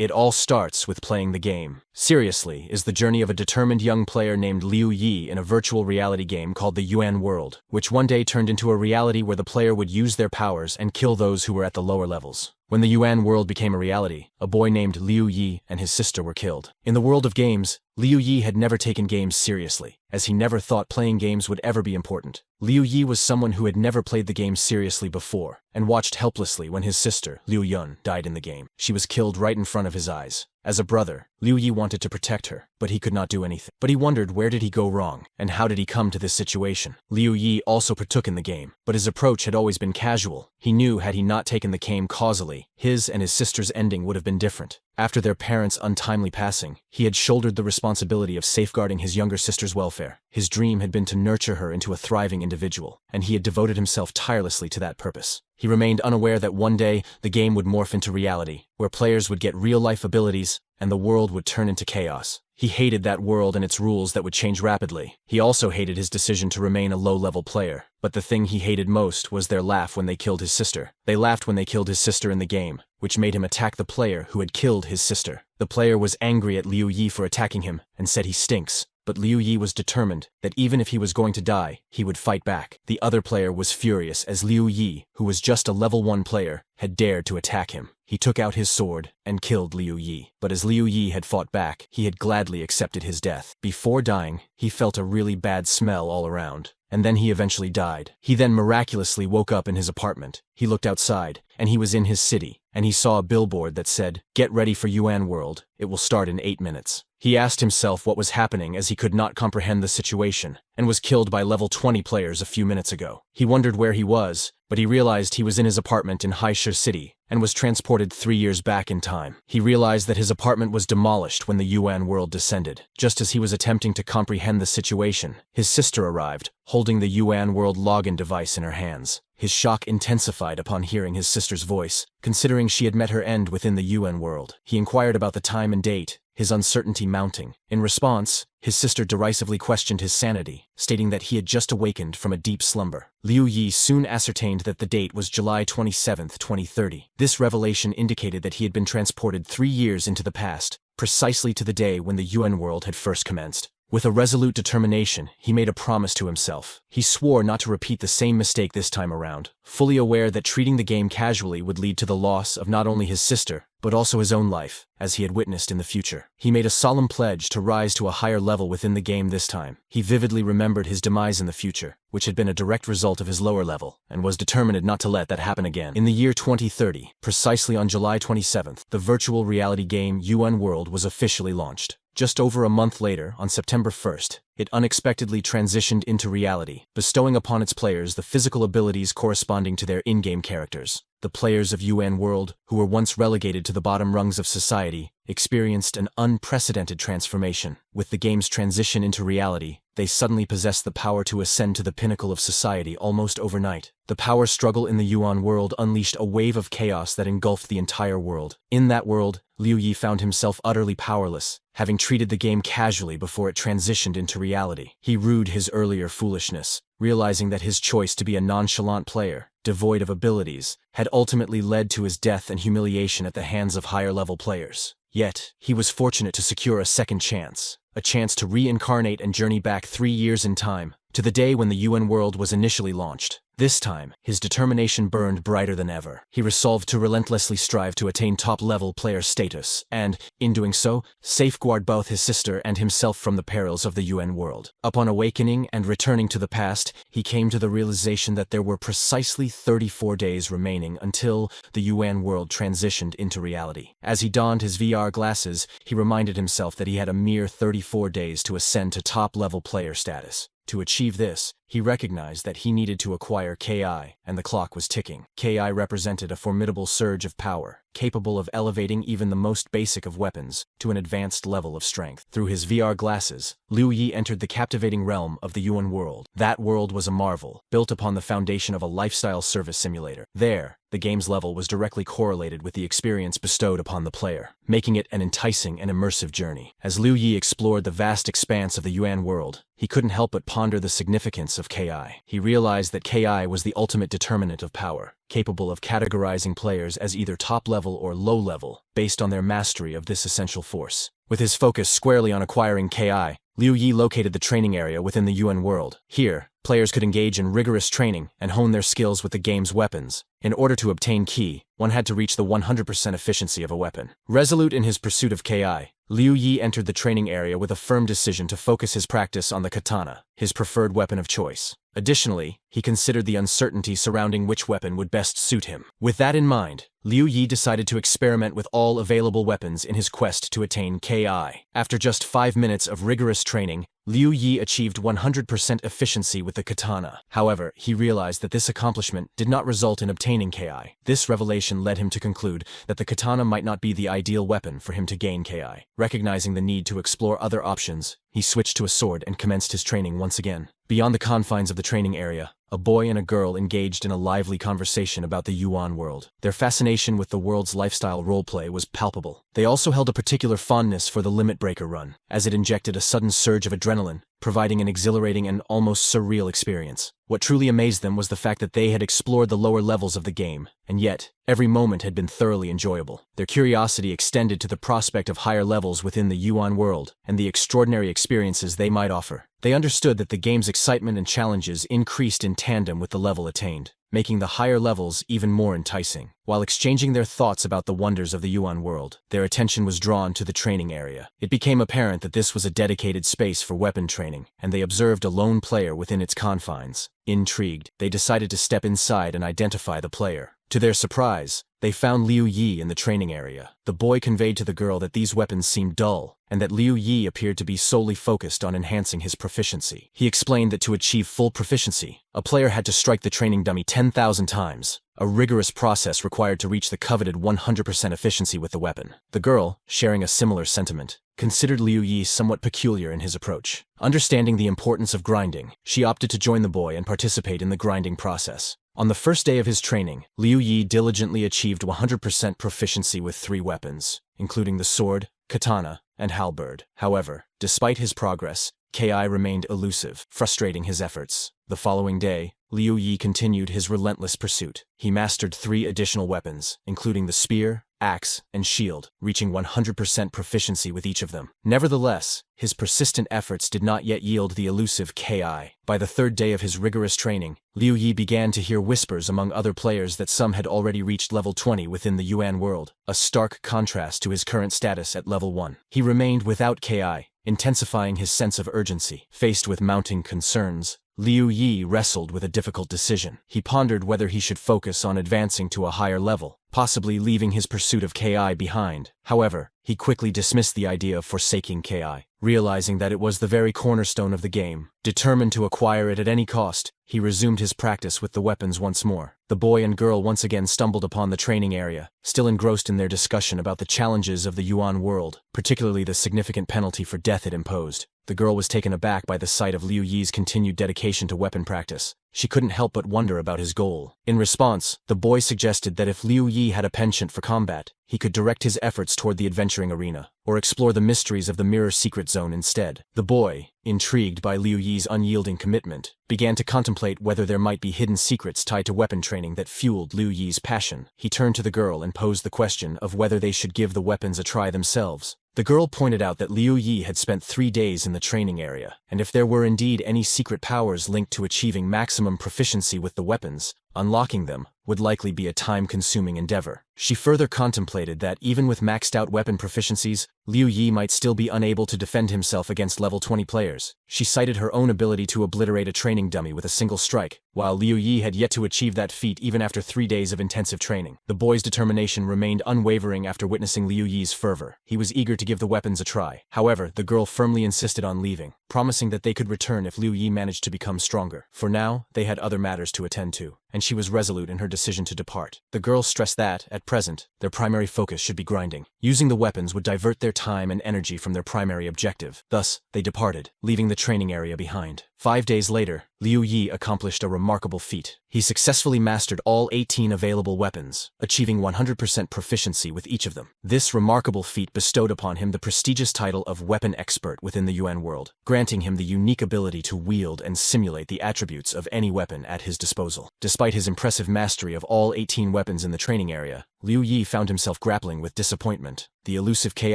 It all starts with playing the game. Seriously is the journey of a determined young player named Liu Yi in a virtual reality game called the Yuan World, which one day turned into a reality where the player would use their powers and kill those who were at the lower levels. When the Yuan World became a reality, a boy named Liu Yi and his sister were killed. In the world of games, Liu Yi had never taken games seriously, as he never thought playing games would ever be important. Liu Yi was someone who had never played the game seriously before, and watched helplessly when his sister, Liu Yun, died in the game. She was killed right in front of his eyes. As a brother, Liu Yi wanted to protect her, but he could not do anything. But he wondered, where did he go wrong, and how did he come to this situation? Liu Yi also partook in the game, but his approach had always been casual. He knew had he not taken the game causally, his and his sister's ending would have been different. After their parents' untimely passing, he had shouldered the responsibility of safeguarding his younger sister's welfare. His dream had been to nurture her into a thriving individual, and he had devoted himself tirelessly to that purpose. He remained unaware that one day the game would morph into reality, where players would get real-life abilities, and the world would turn into chaos. He hated that world and its rules that would change rapidly. He also hated his decision to remain a low-level player. But the thing he hated most was their laugh when they killed his sister. They laughed when they killed his sister in the game, which made him attack the player who had killed his sister. The player was angry at Liu Yi for attacking him and said he stinks. But Liu Yi was determined that even if he was going to die, he would fight back. The other player was furious as Liu Yi, who was just a level 1 player, had dared to attack him. He took out his sword and killed Liu Yi. But as Liu Yi had fought back, he had gladly accepted his death. Before dying, he felt a really bad smell all around, and then he eventually died. He then miraculously woke up in his apartment. He looked outside, and he was in his city, and he saw a billboard that said, "Get ready for Yuan World, it will start in 8 minutes. He asked himself what was happening as he could not comprehend the situation, and was killed by level 20 players a few minutes ago. He wondered where he was, but he realized he was in his apartment in Haisha City, and was transported 3 years back in time. He realized that his apartment was demolished when the Yuan World descended. Just as he was attempting to comprehend the situation, his sister arrived, holding the Yuan World login device in her hands. His shock intensified upon hearing his sister's voice, considering she had met her end within the Yuan World. He inquired about the time and date, his uncertainty mounting. In response, his sister derisively questioned his sanity, stating that he had just awakened from a deep slumber. Liu Yi soon ascertained that the date was July 27, 2030. This revelation indicated that he had been transported 3 years into the past, precisely to the day when the Yuan World had first commenced. With a resolute determination, he made a promise to himself. He swore not to repeat the same mistake this time around, fully aware that treating the game casually would lead to the loss of not only his sister, but also his own life, as he had witnessed in the future. He made a solemn pledge to rise to a higher level within the game this time. He vividly remembered his demise in the future, which had been a direct result of his lower level, and was determined not to let that happen again. In the year 2030, precisely on July 27th, the virtual reality game Yuan World was officially launched. Just over a month later, on September 1st, it unexpectedly transitioned into reality, bestowing upon its players the physical abilities corresponding to their in-game characters. The players of Yuan World, who were once relegated to the bottom rungs of society, experienced an unprecedented transformation. With the game's transition into reality, they suddenly possessed the power to ascend to the pinnacle of society almost overnight. The power struggle in the Yuan World unleashed a wave of chaos that engulfed the entire world. In that world, Liu Yi found himself utterly powerless, having treated the game casually before it transitioned into reality. He rued his earlier foolishness, realizing that his choice to be a nonchalant player, devoid of abilities, had ultimately led to his death and humiliation at the hands of higher-level players. Yet, he was fortunate to secure a second chance, a chance to reincarnate and journey back 3 years in time, to the day when the Yuan World was initially launched. This time, his determination burned brighter than ever. He resolved to relentlessly strive to attain top-level player status, and, in doing so, safeguard both his sister and himself from the perils of the Yuan World. Upon awakening and returning to the past, he came to the realization that there were precisely 34 days remaining until the Yuan World transitioned into reality. As he donned his VR glasses, he reminded himself that he had a mere 34 days to ascend to top-level player status. To achieve this, he recognized that he needed to acquire KI, and the clock was ticking. KI represented a formidable surge of power, capable of elevating even the most basic of weapons to an advanced level of strength. Through his VR glasses, Liu Yi entered the captivating realm of the Yuan World. That world was a marvel, built upon the foundation of a lifestyle service simulator. There, the game's level was directly correlated with the experience bestowed upon the player, making it an enticing and immersive journey. As Liu Yi explored the vast expanse of the Yuan World, he couldn't help but ponder the significance of KI. He realized that KI was the ultimate determinant of power, capable of categorizing players as either top-level or low-level, based on their mastery of this essential force. With his focus squarely on acquiring KI, Liu Yi located the training area within the Yuan world. Here, players could engage in rigorous training and hone their skills with the game's weapons. In order to obtain Ki, one had to reach the 100% efficiency of a weapon. Resolute in his pursuit of Ki, Liu Yi entered the training area with a firm decision to focus his practice on the katana, his preferred weapon of choice. Additionally, he considered the uncertainty surrounding which weapon would best suit him. With that in mind, Liu Yi decided to experiment with all available weapons in his quest to attain KI. After just 5 minutes of rigorous training, Liu Yi achieved 100% efficiency with the katana. However, he realized that this accomplishment did not result in obtaining KI. This revelation led him to conclude that the katana might not be the ideal weapon for him to gain KI. Recognizing the need to explore other options, he switched to a sword and commenced his training once again. Beyond the confines of the training area, a boy and a girl engaged in a lively conversation about the Yuan world. Their fascination with the world's lifestyle roleplay was palpable. They also held a particular fondness for the Limit Breaker run, as it injected a sudden surge of adrenaline, providing an exhilarating and almost surreal experience. What truly amazed them was the fact that they had explored the lower levels of the game, and yet, every moment had been thoroughly enjoyable. Their curiosity extended to the prospect of higher levels within the Yuan world, and the extraordinary experiences they might offer. They understood that the game's excitement and challenges increased in tandem with the level attained, making the higher levels even more enticing. While exchanging their thoughts about the wonders of the Yuan world, their attention was drawn to the training area. It became apparent that this was a dedicated space for weapon training, and they observed a lone player within its confines. Intrigued, they decided to step inside and identify the player. To their surprise, they found Liu Yi in the training area. The boy conveyed to the girl that these weapons seemed dull, and that Liu Yi appeared to be solely focused on enhancing his proficiency. He explained that to achieve full proficiency, a player had to strike the training dummy 10,000 times, a rigorous process required to reach the coveted 100% efficiency with the weapon. The girl, sharing a similar sentiment, considered Liu Yi somewhat peculiar in his approach. Understanding the importance of grinding, she opted to join the boy and participate in the grinding process. On the first day of his training, Liu Yi diligently achieved 100% proficiency with 3 weapons, including the sword, katana, and halberd. However, despite his progress, Ki remained elusive, frustrating his efforts. The following day, Liu Yi continued his relentless pursuit. He mastered 3 additional weapons, including the spear, axe, and shield, reaching 100% proficiency with each of them. Nevertheless, his persistent efforts did not yet yield the elusive Ki. By the 3rd day of his rigorous training, Liu Yi began to hear whispers among other players that some had already reached level 20 within the Yuan world, a stark contrast to his current status at level 1. He remained without Ki, intensifying his sense of urgency. Faced with mounting concerns, Liu Yi wrestled with a difficult decision. He pondered whether he should focus on advancing to a higher level, possibly leaving his pursuit of Ki behind. However, he quickly dismissed the idea of forsaking Ki, realizing that it was the very cornerstone of the game. Determined to acquire it at any cost, he resumed his practice with the weapons once more. The boy and girl once again stumbled upon the training area, still engrossed in their discussion about the challenges of the Yuan world, particularly the significant penalty for death it imposed. The girl was taken aback by the sight of Liu Yi's continued dedication to weapon practice. She couldn't help but wonder about his goal. In response, the boy suggested that if Liu Yi had a penchant for combat, he could direct his efforts toward the adventuring arena, or explore the mysteries of the Mirror Secret Zone instead. The boy, intrigued by Liu Yi's unyielding commitment, began to contemplate whether there might be hidden secrets tied to weapon training that fueled Liu Yi's passion. He turned to the girl and posed the question of whether they should give the weapons a try themselves. The girl pointed out that Liu Yi had spent 3 days in the training area, and if there were indeed any secret powers linked to achieving maximum proficiency with the weapons, unlocking them would likely be a time-consuming endeavor. She further contemplated that even with maxed-out weapon proficiencies, Liu Yi might still be unable to defend himself against level 20 players. She cited her own ability to obliterate a training dummy with a single strike, while Liu Yi had yet to achieve that feat even after 3 days of intensive training. The boy's determination remained unwavering after witnessing Liu Yi's fervor. He was eager to give the weapons a try. However, the girl firmly insisted on leaving, promising that they could return if Liu Yi managed to become stronger. For now, they had other matters to attend to, and she was resolute in her decision to depart. The girl stressed that, at present, their primary focus should be grinding. Using the weapons would divert their time and energy from their primary objective. Thus, they departed, leaving the training area behind. 5 days later, Liu Yi accomplished a remarkable feat. He successfully mastered all 18 available weapons, achieving 100% proficiency with each of them. This remarkable feat bestowed upon him the prestigious title of Weapon Expert within the Yuan world, granting him the unique ability to wield and simulate the attributes of any weapon at his disposal. Despite his impressive mastery of all 18 weapons in the training area, Liu Yi found himself grappling with disappointment. The elusive Ki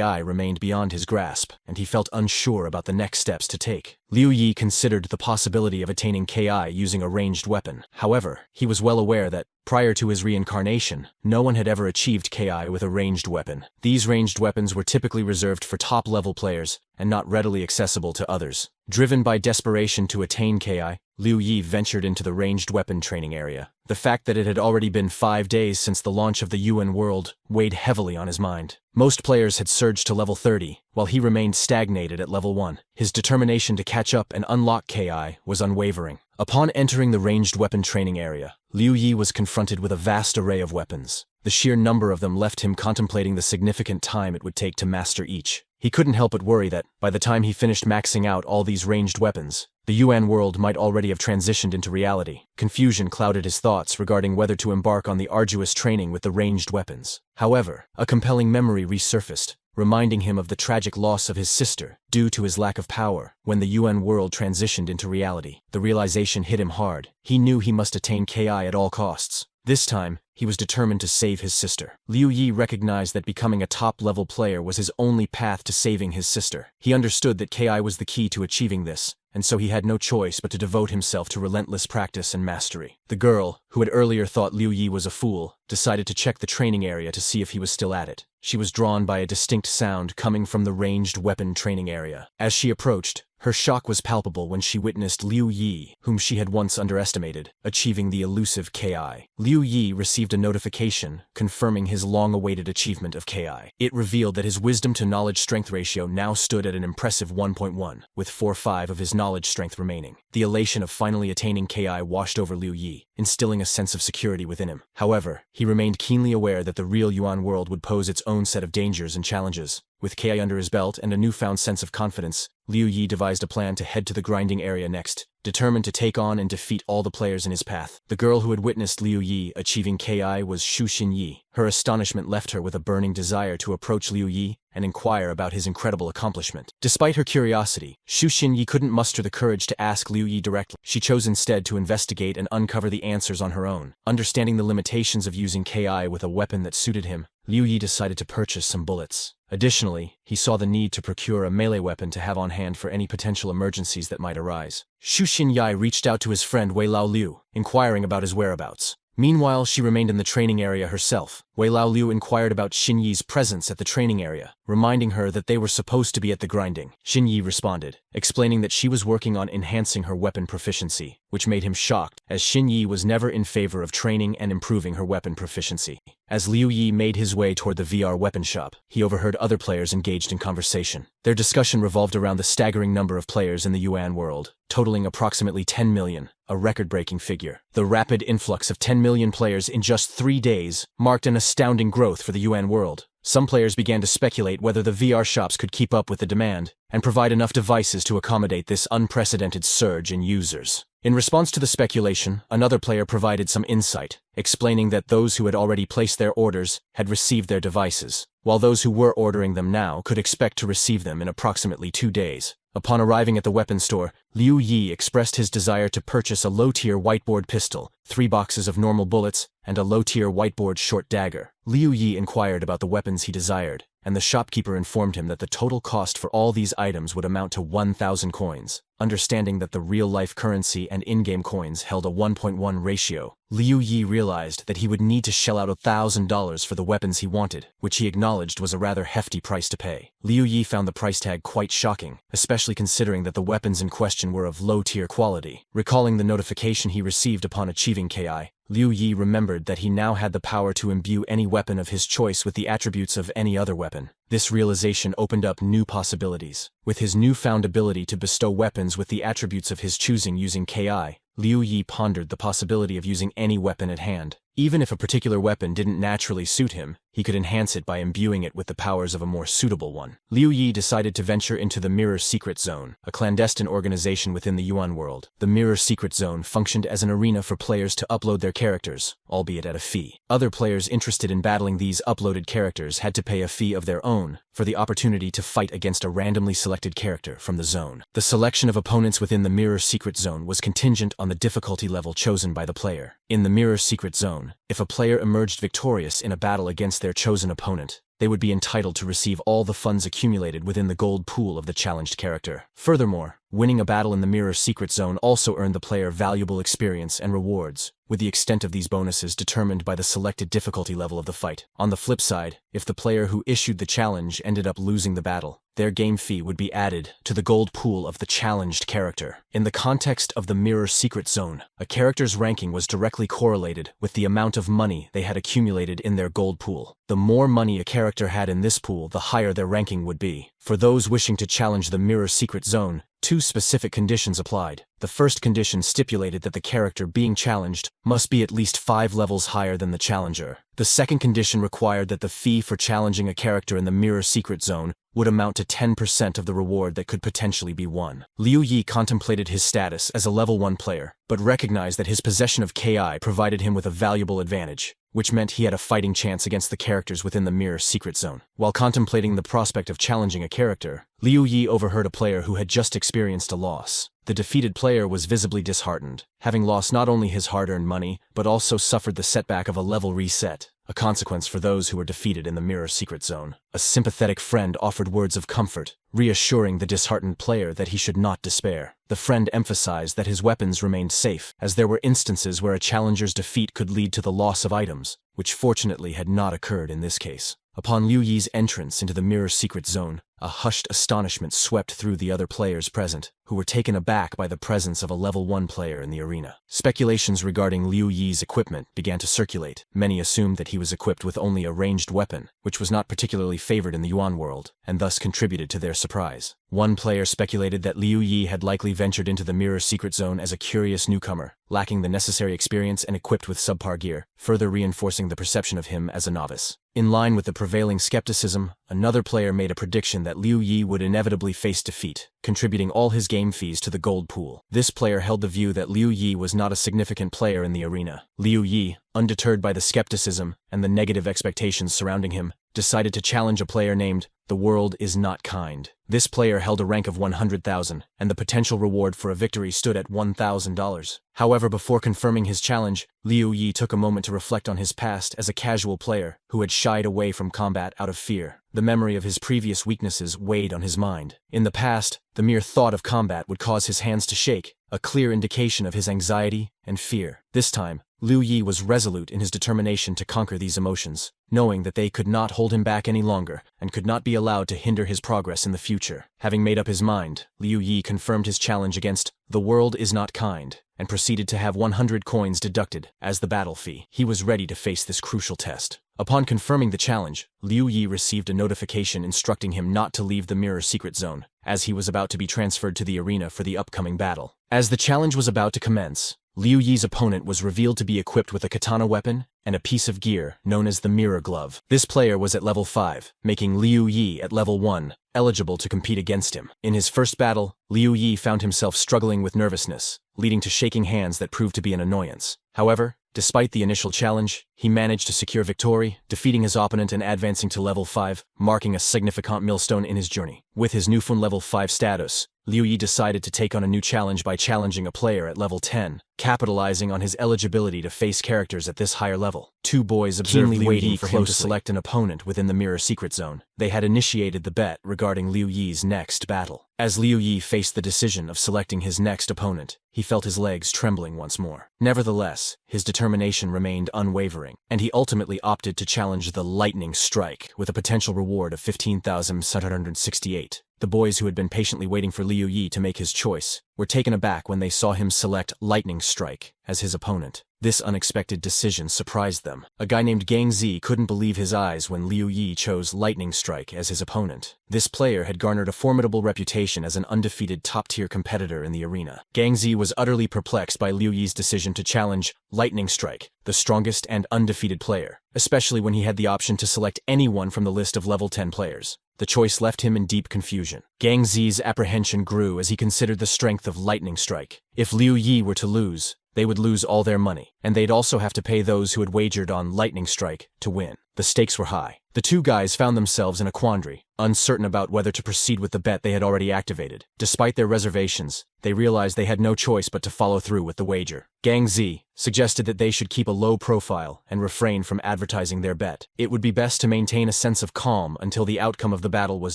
remained beyond his grasp, and he felt unsure about the next steps to take. Liu Yi considered the possibility of attaining Ki using a ranged weapon. However, he was well aware that, prior to his reincarnation, no one had ever achieved Ki with a ranged weapon. These ranged weapons were typically reserved for top-level players and not readily accessible to others. Driven by desperation to attain Ki, Liu Yi ventured into the ranged weapon training area. The fact that it had already been 5 days since the launch of the Yuan world weighed heavily on his mind. Most players had surged to level 30, while he remained stagnated at level 1. His determination to catch up and unlock Ki was unwavering. Upon entering the ranged weapon training area, Liu Yi was confronted with a vast array of weapons. The sheer number of them left him contemplating the significant time it would take to master each. He couldn't help but worry that, by the time he finished maxing out all these ranged weapons, the Yuan world might already have transitioned into reality. Confusion clouded his thoughts regarding whether to embark on the arduous training with the ranged weapons. However, a compelling memory resurfaced, reminding him of the tragic loss of his sister due to his lack of power when the Yuan world transitioned into reality. The realization hit him hard. He knew he must attain Ki at all costs. This time, he was determined to save his sister. Liu Yi recognized that becoming a top-level player was his only path to saving his sister. He understood that Ki was the key to achieving this, and so he had no choice but to devote himself to relentless practice and mastery. The girl, who had earlier thought Liu Yi was a fool, decided to check the training area to see if he was still at it. She was drawn by a distinct sound coming from the ranged weapon training area. As she approached, her shock was palpable when she witnessed Liu Yi, whom she had once underestimated, achieving the elusive Ki. Liu Yi received a notification confirming his long-awaited achievement of Ki. It revealed that his wisdom-to-knowledge strength ratio now stood at an impressive 1.1, with 4/5 of his knowledge strength remaining. The elation of finally attaining Ki washed over Liu Yi, instilling a sense of security within him. However, he remained keenly aware that the real Yuan world would pose its own set of dangers and challenges. With Ki under his belt and a newfound sense of confidence, Liu Yi devised a plan to head to the grinding area next, determined to take on and defeat all the players in his path. The girl who had witnessed Liu Yi achieving Ki was Shu Xinyi. Her astonishment left her with a burning desire to approach Liu Yi and inquire about his incredible accomplishment. Despite her curiosity, Shu Xinyi couldn't muster the courage to ask Liu Yi directly. She chose instead to investigate and uncover the answers on her own. Understanding the limitations of using Ki with a weapon that suited him, Liu Yi decided to purchase some bullets. Additionally, he saw the need to procure a melee weapon to have on hand for any potential emergencies that might arise. Shu Xinyi reached out to his friend Wei Lao Liu, inquiring about his whereabouts. Meanwhile, she remained in the training area herself. Wei Lao Liu inquired about Xinyi's presence at the training area, reminding her that they were supposed to be at the grinding. Xinyi responded, explaining that she was working on enhancing her weapon proficiency, which made him shocked, as Xinyi was never in favor of training and improving her weapon proficiency. As Liu Yi made his way toward the VR weapon shop, he overheard other players engaged in conversation. Their discussion revolved around the staggering number of players in the Yuan world, totaling approximately 10 million, a record-breaking figure. The rapid influx of 10 million players in just 3 days marked an astounding growth for the Yuan world. Some players began to speculate whether the VR shops could keep up with the demand and provide enough devices to accommodate this unprecedented surge in users. In response to the speculation, another player provided some insight, explaining that those who had already placed their orders had received their devices, while those who were ordering them now could expect to receive them in approximately 2 days. Upon arriving at the weapon store, Liu Yi expressed his desire to purchase a low-tier whiteboard pistol, 3 boxes of normal bullets, and a low-tier whiteboard short dagger. Liu Yi inquired about the weapons he desired, and the shopkeeper informed him that the total cost for all these items would amount to 1,000 coins. Understanding that the real-life currency and in-game coins held a 1.1 ratio, Liu Yi realized that he would need to shell out $1,000 for the weapons he wanted, which he acknowledged was a rather hefty price to pay. Liu Yi found the price tag quite shocking, especially considering that the weapons in question were of low-tier quality. Recalling the notification he received upon achieving Ki, Liu Yi remembered that he now had the power to imbue any weapon of his choice with the attributes of any other weapon. This realization opened up new possibilities. With his newfound ability to bestow weapons with the attributes of his choosing using Ki, Liu Yi pondered the possibility of using any weapon at hand. Even if a particular weapon didn't naturally suit him, he could enhance it by imbuing it with the powers of a more suitable one. Liu Yi decided to venture into the Mirror Secret Zone, a clandestine organization within the Yuan world. The Mirror Secret Zone functioned as an arena for players to upload their characters, albeit at a fee. Other players interested in battling these uploaded characters had to pay a fee of their own for the opportunity to fight against a randomly selected character from the zone. The selection of opponents within the Mirror Secret Zone was contingent on the difficulty level chosen by the player. In the Mirror Secret Zone, if a player emerged victorious in a battle against their chosen opponent, they would be entitled to receive all the funds accumulated within the gold pool of the challenged character. Furthermore, winning a battle in the Mirror Secret Zone also earned the player valuable experience and rewards, with the extent of these bonuses determined by the selected difficulty level of the fight. On the flip side, if the player who issued the challenge ended up losing the battle, their game fee would be added to the gold pool of the challenged character. In the context of the Mirror Secret Zone, a character's ranking was directly correlated with the amount of money they had accumulated in their gold pool. The more money a character had in this pool, the higher their ranking would be. For those wishing to challenge the Mirror Secret Zone, two specific conditions applied. The first condition stipulated that the character being challenged must be at least 5 levels higher than the challenger. The second condition required that the fee for challenging a character in the Mirror Secret Zone would amount to 10% of the reward that could potentially be won. Liu Yi contemplated his status as a level 1 player, but recognized that his possession of KI provided him with a valuable advantage, which meant he had a fighting chance against the characters within the Mirror Secret Zone. While contemplating the prospect of challenging a character, Liu Yi overheard a player who had just experienced a loss. The defeated player was visibly disheartened, having lost not only his hard-earned money, but also suffered the setback of a level reset, a consequence for those who were defeated in the Mirror Secret Zone. A sympathetic friend offered words of comfort, reassuring the disheartened player that he should not despair. The friend emphasized that his weapons remained safe, as there were instances where a challenger's defeat could lead to the loss of items, which fortunately had not occurred in this case. Upon Liu Yi's entrance into the Mirror Secret Zone, a hushed astonishment swept through the other players present, who were taken aback by the presence of a level 1 player in the arena. Speculations regarding Liu Yi's equipment began to circulate. Many assumed that he was equipped with only a ranged weapon, which was not particularly favored in the Yuan world, and thus contributed to their surprise. One player speculated that Liu Yi had likely ventured into the Mirror Secret Zone as a curious newcomer, lacking the necessary experience and equipped with subpar gear, further reinforcing the perception of him as a novice. In line with the prevailing skepticism, another player made a prediction that Liu Yi would inevitably face defeat, contributing all his game fees to the gold pool. This player held the view that Liu Yi was not a significant player in the arena. Liu Yi, undeterred by the skepticism and the negative expectations surrounding him, decided to challenge a player named The World Is Not Kind. This player held a rank of 100,000, and the potential reward for a victory stood at $1,000. However, before confirming his challenge, Liu Yi took a moment to reflect on his past as a casual player who had shied away from combat out of fear. The memory of his previous weaknesses weighed on his mind. In the past, the mere thought of combat would cause his hands to shake, a clear indication of his anxiety and fear. This time, Liu Yi was resolute in his determination to conquer these emotions, knowing that they could not hold him back any longer and could not be allowed to hinder his progress in the future. Having made up his mind, Liu Yi confirmed his challenge against The World Is Not Kind and proceeded to have 100 coins deducted as the battle fee. He was ready to face this crucial test. Upon confirming the challenge, Liu Yi received a notification instructing him not to leave the Mirror Secret Zone, as he was about to be transferred to the arena for the upcoming battle. As the challenge was about to commence, Liu Yi's opponent was revealed to be equipped with a katana weapon and a piece of gear known as the Mirror Glove. This player was at level 5, making Liu Yi at level 1 eligible to compete against him. In his first battle, Liu Yi found himself struggling with nervousness, leading to shaking hands that proved to be an annoyance. However, despite the initial challenge, he managed to secure victory, defeating his opponent and advancing to level 5, marking a significant milestone in his journey. With his newfound level 5 status, Liu Yi decided to take on a new challenge by challenging a player at level 10, capitalizing on his eligibility to face characters at this higher level. Two boys observed Liu Yi for him to select an opponent within the Mirror Secret Zone. They had initiated the bet regarding Liu Yi's next battle. As Liu Yi faced the decision of selecting his next opponent, he felt his legs trembling once more. Nevertheless, his determination remained unwavering, and he ultimately opted to challenge the Lightning Strike with a potential reward of 15,768. The boys who had been patiently waiting for Liu Yi to make his choice were taken aback when they saw him select Lightning Strike as his opponent. This unexpected decision surprised them. A guy named Gang Zi couldn't believe his eyes when Liu Yi chose Lightning Strike as his opponent. This player had garnered a formidable reputation as an undefeated top-tier competitor in the arena. Gang Zi was utterly perplexed by Liu Yi's decision to challenge Lightning Strike, the strongest and undefeated player, especially when he had the option to select anyone from the list of level 10 players. The choice left him in deep confusion. Gang Zi's apprehension grew as he considered the strength of Lightning Strike. If Liu Yi were to lose, they would lose all their money, and they'd also have to pay those who had wagered on Lightning Strike to win. The stakes were high. The two guys found themselves in a quandary, uncertain about whether to proceed with the bet they had already activated. Despite their reservations, they realized they had no choice but to follow through with the wager. Gang Zi suggested that they should keep a low profile and refrain from advertising their bet. It would be best to maintain a sense of calm until the outcome of the battle was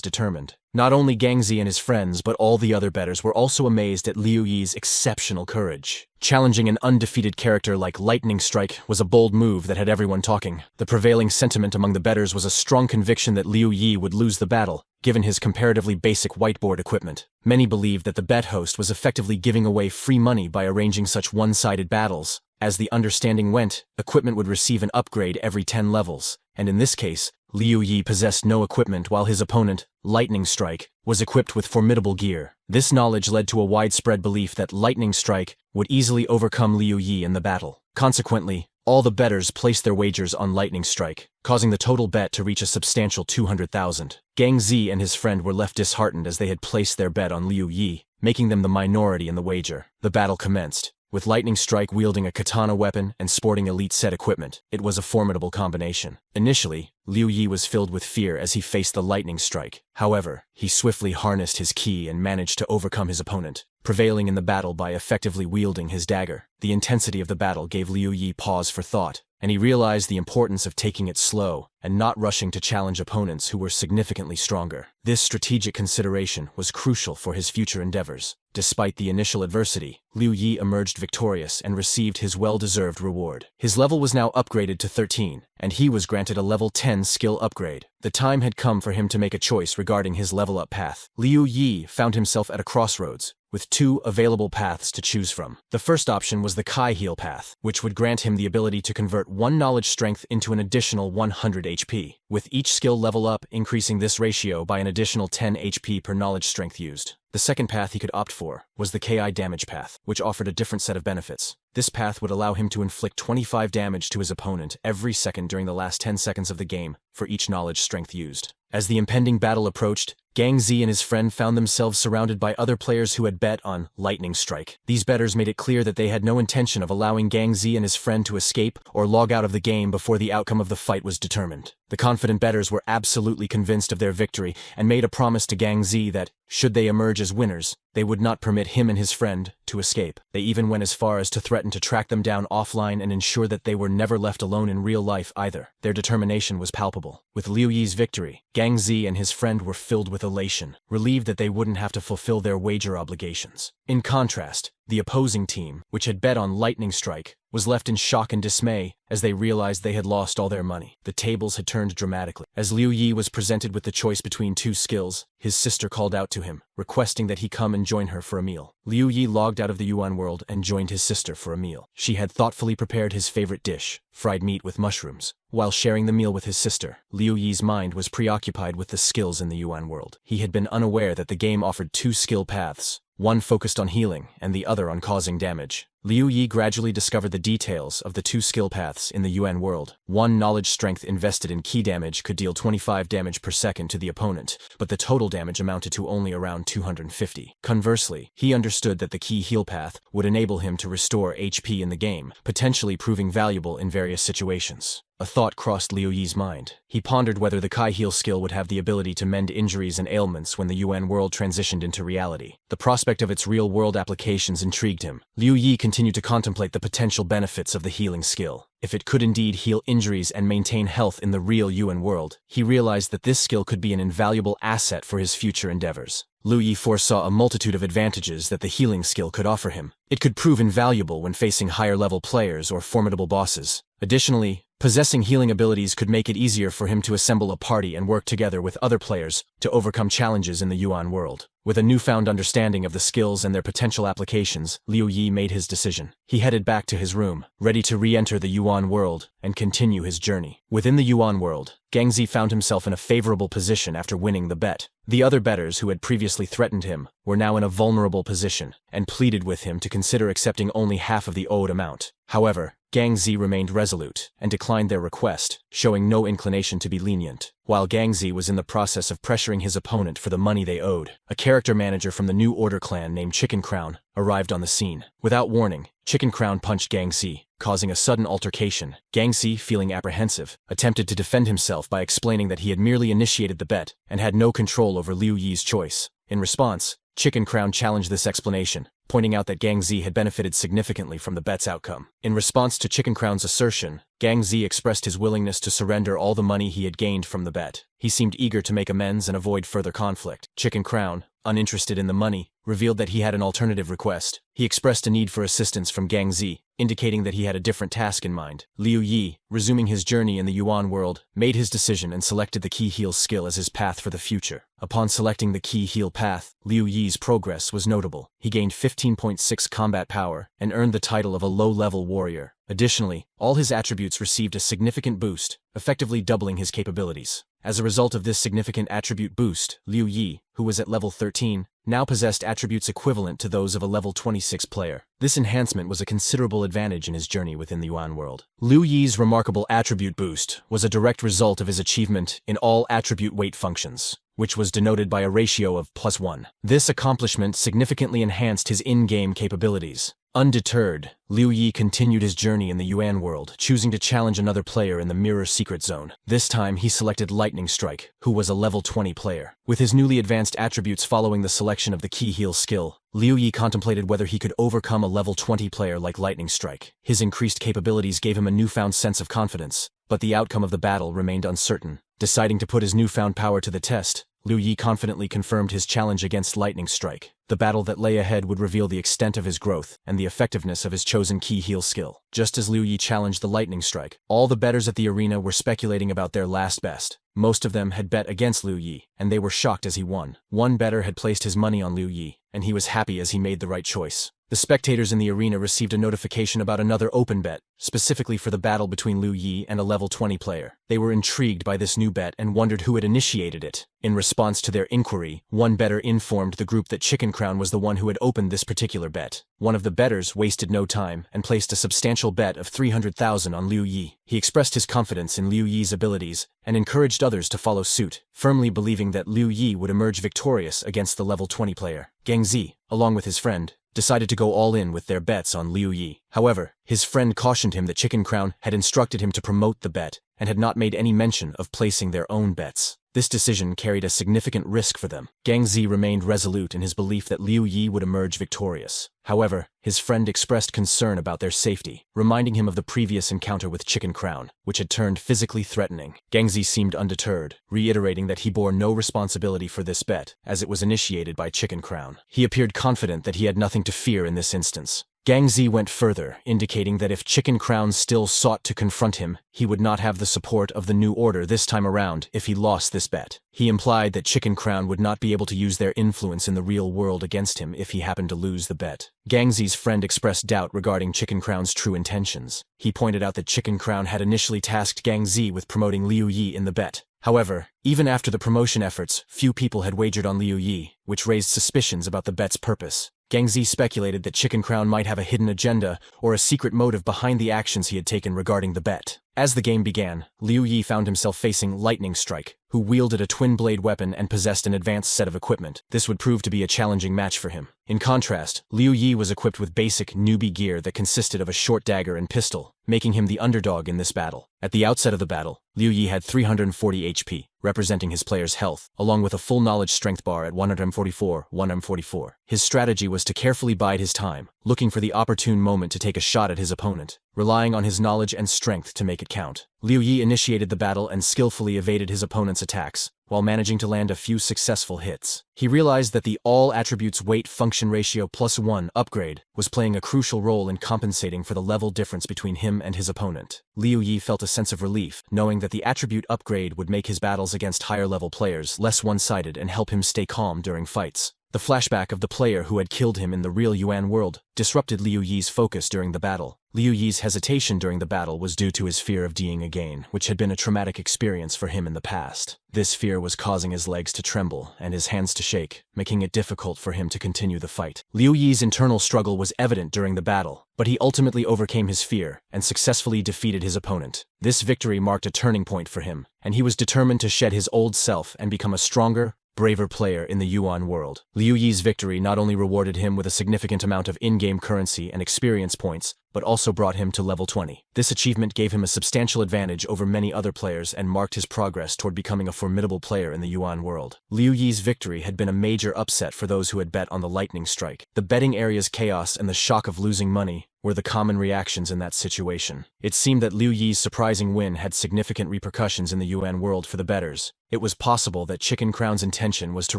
determined. Not only Gang Zi and his friends, but all the other bettors were also amazed at Liu Yi's exceptional courage. Challenging an undefeated character like Lightning Strike was a bold move that had everyone talking. The prevailing sentiment among the bettors was a strong conviction that Liu Yi would lose the battle, given his comparatively basic whiteboard equipment. Many believed that the bet host was effectively giving away free money by arranging such one-sided battles. As the understanding went, equipment would receive an upgrade every 10 levels, and in this case, Liu Yi possessed no equipment while his opponent, Lightning Strike, was equipped with formidable gear. This knowledge led to a widespread belief that Lightning Strike would easily overcome Liu Yi in the battle. Consequently, all the bettors placed their wagers on Lightning Strike, causing the total bet to reach a substantial 200,000. Gang Zi and his friend were left disheartened as they had placed their bet on Liu Yi, making them the minority in the wager. The battle commenced. With Lightning Strike wielding a katana weapon and sporting elite set equipment, it was a formidable combination. Initially, Liu Yi was filled with fear as he faced the Lightning Strike. However, he swiftly harnessed his ki and managed to overcome his opponent, prevailing in the battle by effectively wielding his dagger. The intensity of the battle gave Liu Yi pause for thought, and he realized the importance of taking it slow and not rushing to challenge opponents who were significantly stronger. This strategic consideration was crucial for his future endeavors. Despite the initial adversity, Liu Yi emerged victorious and received his well-deserved reward. His level was now upgraded to 13, and he was granted a level 10 skill upgrade. The time had come for him to make a choice regarding his level-up path. Liu Yi found himself at a crossroads, with two available paths to choose from. The first option was the Kai Heal path, which would grant him the ability to convert 1 knowledge strength into an additional 100 HP, with each skill level up increasing this ratio by an additional 10 HP per knowledge strength used. The second path he could opt for was the KI damage path, which offered a different set of benefits. This path would allow him to inflict 25 damage to his opponent every second during the last 10 seconds of the game for each knowledge strength used. As the impending battle approached, Gang Zi and his friend found themselves surrounded by other players who had bet on Lightning Strike. These bettors made it clear that they had no intention of allowing Gang Zi and his friend to escape or log out of the game before the outcome of the fight was determined. The confident bettors were absolutely convinced of their victory and made a promise to Gang Zi that, should they emerge as winners, they would not permit him and his friend to escape. They even went as far as to threaten to track them down offline and ensure that they were never left alone in real life either. Their determination was palpable. With Liu Yi's victory, Gang Zi and his friend were filled with elation, relieved that they wouldn't have to fulfill their wager obligations. In contrast, the opposing team, which had bet on Lightning Strike, was left in shock and dismay as they realized they had lost all their money. The tables had turned dramatically. As Liu Yi was presented with the choice between two skills, his sister called out to him, requesting that he come and join her for a meal. Liu Yi logged out of the Yuan world and joined his sister for a meal. She had thoughtfully prepared his favorite dish, fried meat with mushrooms. While sharing the meal with his sister, Liu Yi's mind was preoccupied with the skills in the Yuan world. He had been unaware that the game offered two skill paths, one focused on healing and the other on causing damage. Liu Yi gradually discovered the details of the two skill paths in the Yuan world. One knowledge strength invested in ki damage could deal 25 damage per second to the opponent, but the total damage amounted to only around 250. Conversely, he understood that the ki heal path would enable him to restore HP in the game, potentially proving valuable in various situations. A thought crossed Liu Yi's mind. He pondered whether the Kai Heal skill would have the ability to mend injuries and ailments when the Yuan world transitioned into reality. The prospect of its real-world applications intrigued him. Liu Yi continued to contemplate the potential benefits of the healing skill. If it could indeed heal injuries and maintain health in the real Yuan world, he realized that this skill could be an invaluable asset for his future endeavors. Liu Yi foresaw a multitude of advantages that the healing skill could offer him. It could prove invaluable when facing higher-level players or formidable bosses. Additionally, possessing healing abilities could make it easier for him to assemble a party and work together with other players to overcome challenges in the Yuan world. With a newfound understanding of the skills and their potential applications, Liu Yi made his decision. He headed back to his room, ready to re-enter the Yuan world and continue his journey. Within the Yuan world, Gangzi found himself in a favorable position after winning the bet. The other bettors who had previously threatened him were now in a vulnerable position and pleaded with him to consider accepting only half of the owed amount. However, Gangzi remained resolute and declined their request, showing no inclination to be lenient. While Gangzi was in the process of pressuring his opponent for the money they owed, a character manager from the New Order clan named Chicken Crown arrived on the scene. Without warning, Chicken Crown punched Gangzi, causing a sudden altercation. Gangzi, feeling apprehensive, attempted to defend himself by explaining that he had merely initiated the bet and had no control over Liu Yi's choice. In response, Chicken Crown challenged this explanation, pointing out that Gangzi had benefited significantly from the bet's outcome. In response to Chicken Crown's assertion, Gangzi expressed his willingness to surrender all the money he had gained from the bet. He seemed eager to make amends and avoid further conflict. Chicken Crown, uninterested in the money, revealed that he had an alternative request. He expressed a need for assistance from Gangzi, indicating that he had a different task in mind. Liu Yi, resuming his journey in the Yuan world, made his decision and selected the Key Heal skill as his path for the future. Upon selecting the Key Heal path, Liu Yi's progress was notable. He gained 15.6 combat power and earned the title of a low-level warrior. Additionally, all his attributes received a significant boost, effectively doubling his capabilities. As a result of this significant attribute boost, Liu Yi, who was at level 13, now possessed attributes equivalent to those of a level 26 player. This enhancement was a considerable advantage in his journey within the Yuan world. Liu Yi's remarkable attribute boost was a direct result of his achievement in all attribute weight functions, which was denoted by a ratio of +1. This accomplishment significantly enhanced his in-game capabilities. Undeterred, Liu Yi continued his journey in the Yuan world, choosing to challenge another player in the Mirror Secret Zone. This time, he selected Lightning Strike, who was a level 20 player. With his newly advanced attributes following the selection of the Key Heal skill, Liu Yi contemplated whether he could overcome a level 20 player like Lightning Strike. His increased capabilities gave him a newfound sense of confidence, but the outcome of the battle remained uncertain. Deciding to put his newfound power to the test, Liu Yi confidently confirmed his challenge against Lightning Strike. The battle that lay ahead would reveal the extent of his growth and the effectiveness of his chosen Key Heal skill. Just as Liu Yi challenged the Lightning Strike, all the bettors at the arena were speculating about their last best. Most of them had bet against Liu Yi, and they were shocked as he won. One bettor had placed his money on Liu Yi, and he was happy as he made the right choice. The spectators in the arena received a notification about another open bet, specifically for the battle between Liu Yi and a level 20 player. They were intrigued by this new bet and wondered who had initiated it. In response to their inquiry, one bettor informed the group that Chicken Crown was the one who had opened this particular bet. One of the bettors wasted no time and placed a substantial bet of 300,000 on Liu Yi. He expressed his confidence in Liu Yi's abilities and encouraged others to follow suit, firmly believing that Liu Yi would emerge victorious against the level 20 player. Gangzi, along with his friend, decided to go all in with their bets on Liu Yi. However, his friend cautioned him that Chicken Crown had instructed him to promote the bet and had not made any mention of placing their own bets. This decision carried a significant risk for them. Gangzi remained resolute in his belief that Liu Yi would emerge victorious. However, his friend expressed concern about their safety, reminding him of the previous encounter with Chicken Crown, which had turned physically threatening. Gangzi seemed undeterred, reiterating that he bore no responsibility for this bet, as it was initiated by Chicken Crown. He appeared confident that he had nothing to fear in this instance. Gangzi went further, indicating that if Chicken Crown still sought to confront him, he would not have the support of the New Order this time around if he lost this bet. He implied that Chicken Crown would not be able to use their influence in the real world against him if he happened to lose the bet. Gangzi's friend expressed doubt regarding Chicken Crown's true intentions. He pointed out that Chicken Crown had initially tasked Gangzi with promoting Liu Yi in the bet. However, even after the promotion efforts, few people had wagered on Liu Yi, which raised suspicions about the bet's purpose. Gangzi speculated that Chicken Crown might have a hidden agenda or a secret motive behind the actions he had taken regarding the bet. As the game began, Liu Yi found himself facing Lightning Strike, who wielded a twin-blade weapon and possessed an advanced set of equipment. This would prove to be a challenging match for him. In contrast, Liu Yi was equipped with basic newbie gear that consisted of a short dagger and pistol, making him the underdog in this battle. At the outset of the battle, Liu Yi had 340 HP, representing his player's health, along with a full knowledge strength bar at 144. His strategy was to carefully bide his time, looking for the opportune moment to take a shot at his opponent, relying on his knowledge and strength to make it count. Liu Yi initiated the battle and skillfully evaded his opponent's attacks, while managing to land a few successful hits. He realized that the all attributes weight function ratio +1 upgrade was playing a crucial role in compensating for the level difference between him and his opponent. Liu Yi felt a sense of relief, knowing that the attribute upgrade would make his battles against higher-level players less one-sided and help him stay calm during fights. The flashback of the player who had killed him in the real Yuan world disrupted Liu Yi's focus during the battle. Liu Yi's hesitation during the battle was due to his fear of dying again, which had been a traumatic experience for him in the past. This fear was causing his legs to tremble and his hands to shake, making it difficult for him to continue the fight. Liu Yi's internal struggle was evident during the battle, but he ultimately overcame his fear and successfully defeated his opponent. This victory marked a turning point for him, and he was determined to shed his old self and become a stronger, braver player in the Yuan world. Liu Yi's victory not only rewarded him with a significant amount of in-game currency and experience points, but also brought him to level 20. This achievement gave him a substantial advantage over many other players and marked his progress toward becoming a formidable player in the Yuan world. Liu Yi's victory had been a major upset for those who had bet on the lightning strike. The betting area's chaos and the shock of losing money were the common reactions in that situation. It seemed that Liu Yi's surprising win had significant repercussions in the Yuan world for the bettors. It was possible that Chicken Crown's intention was to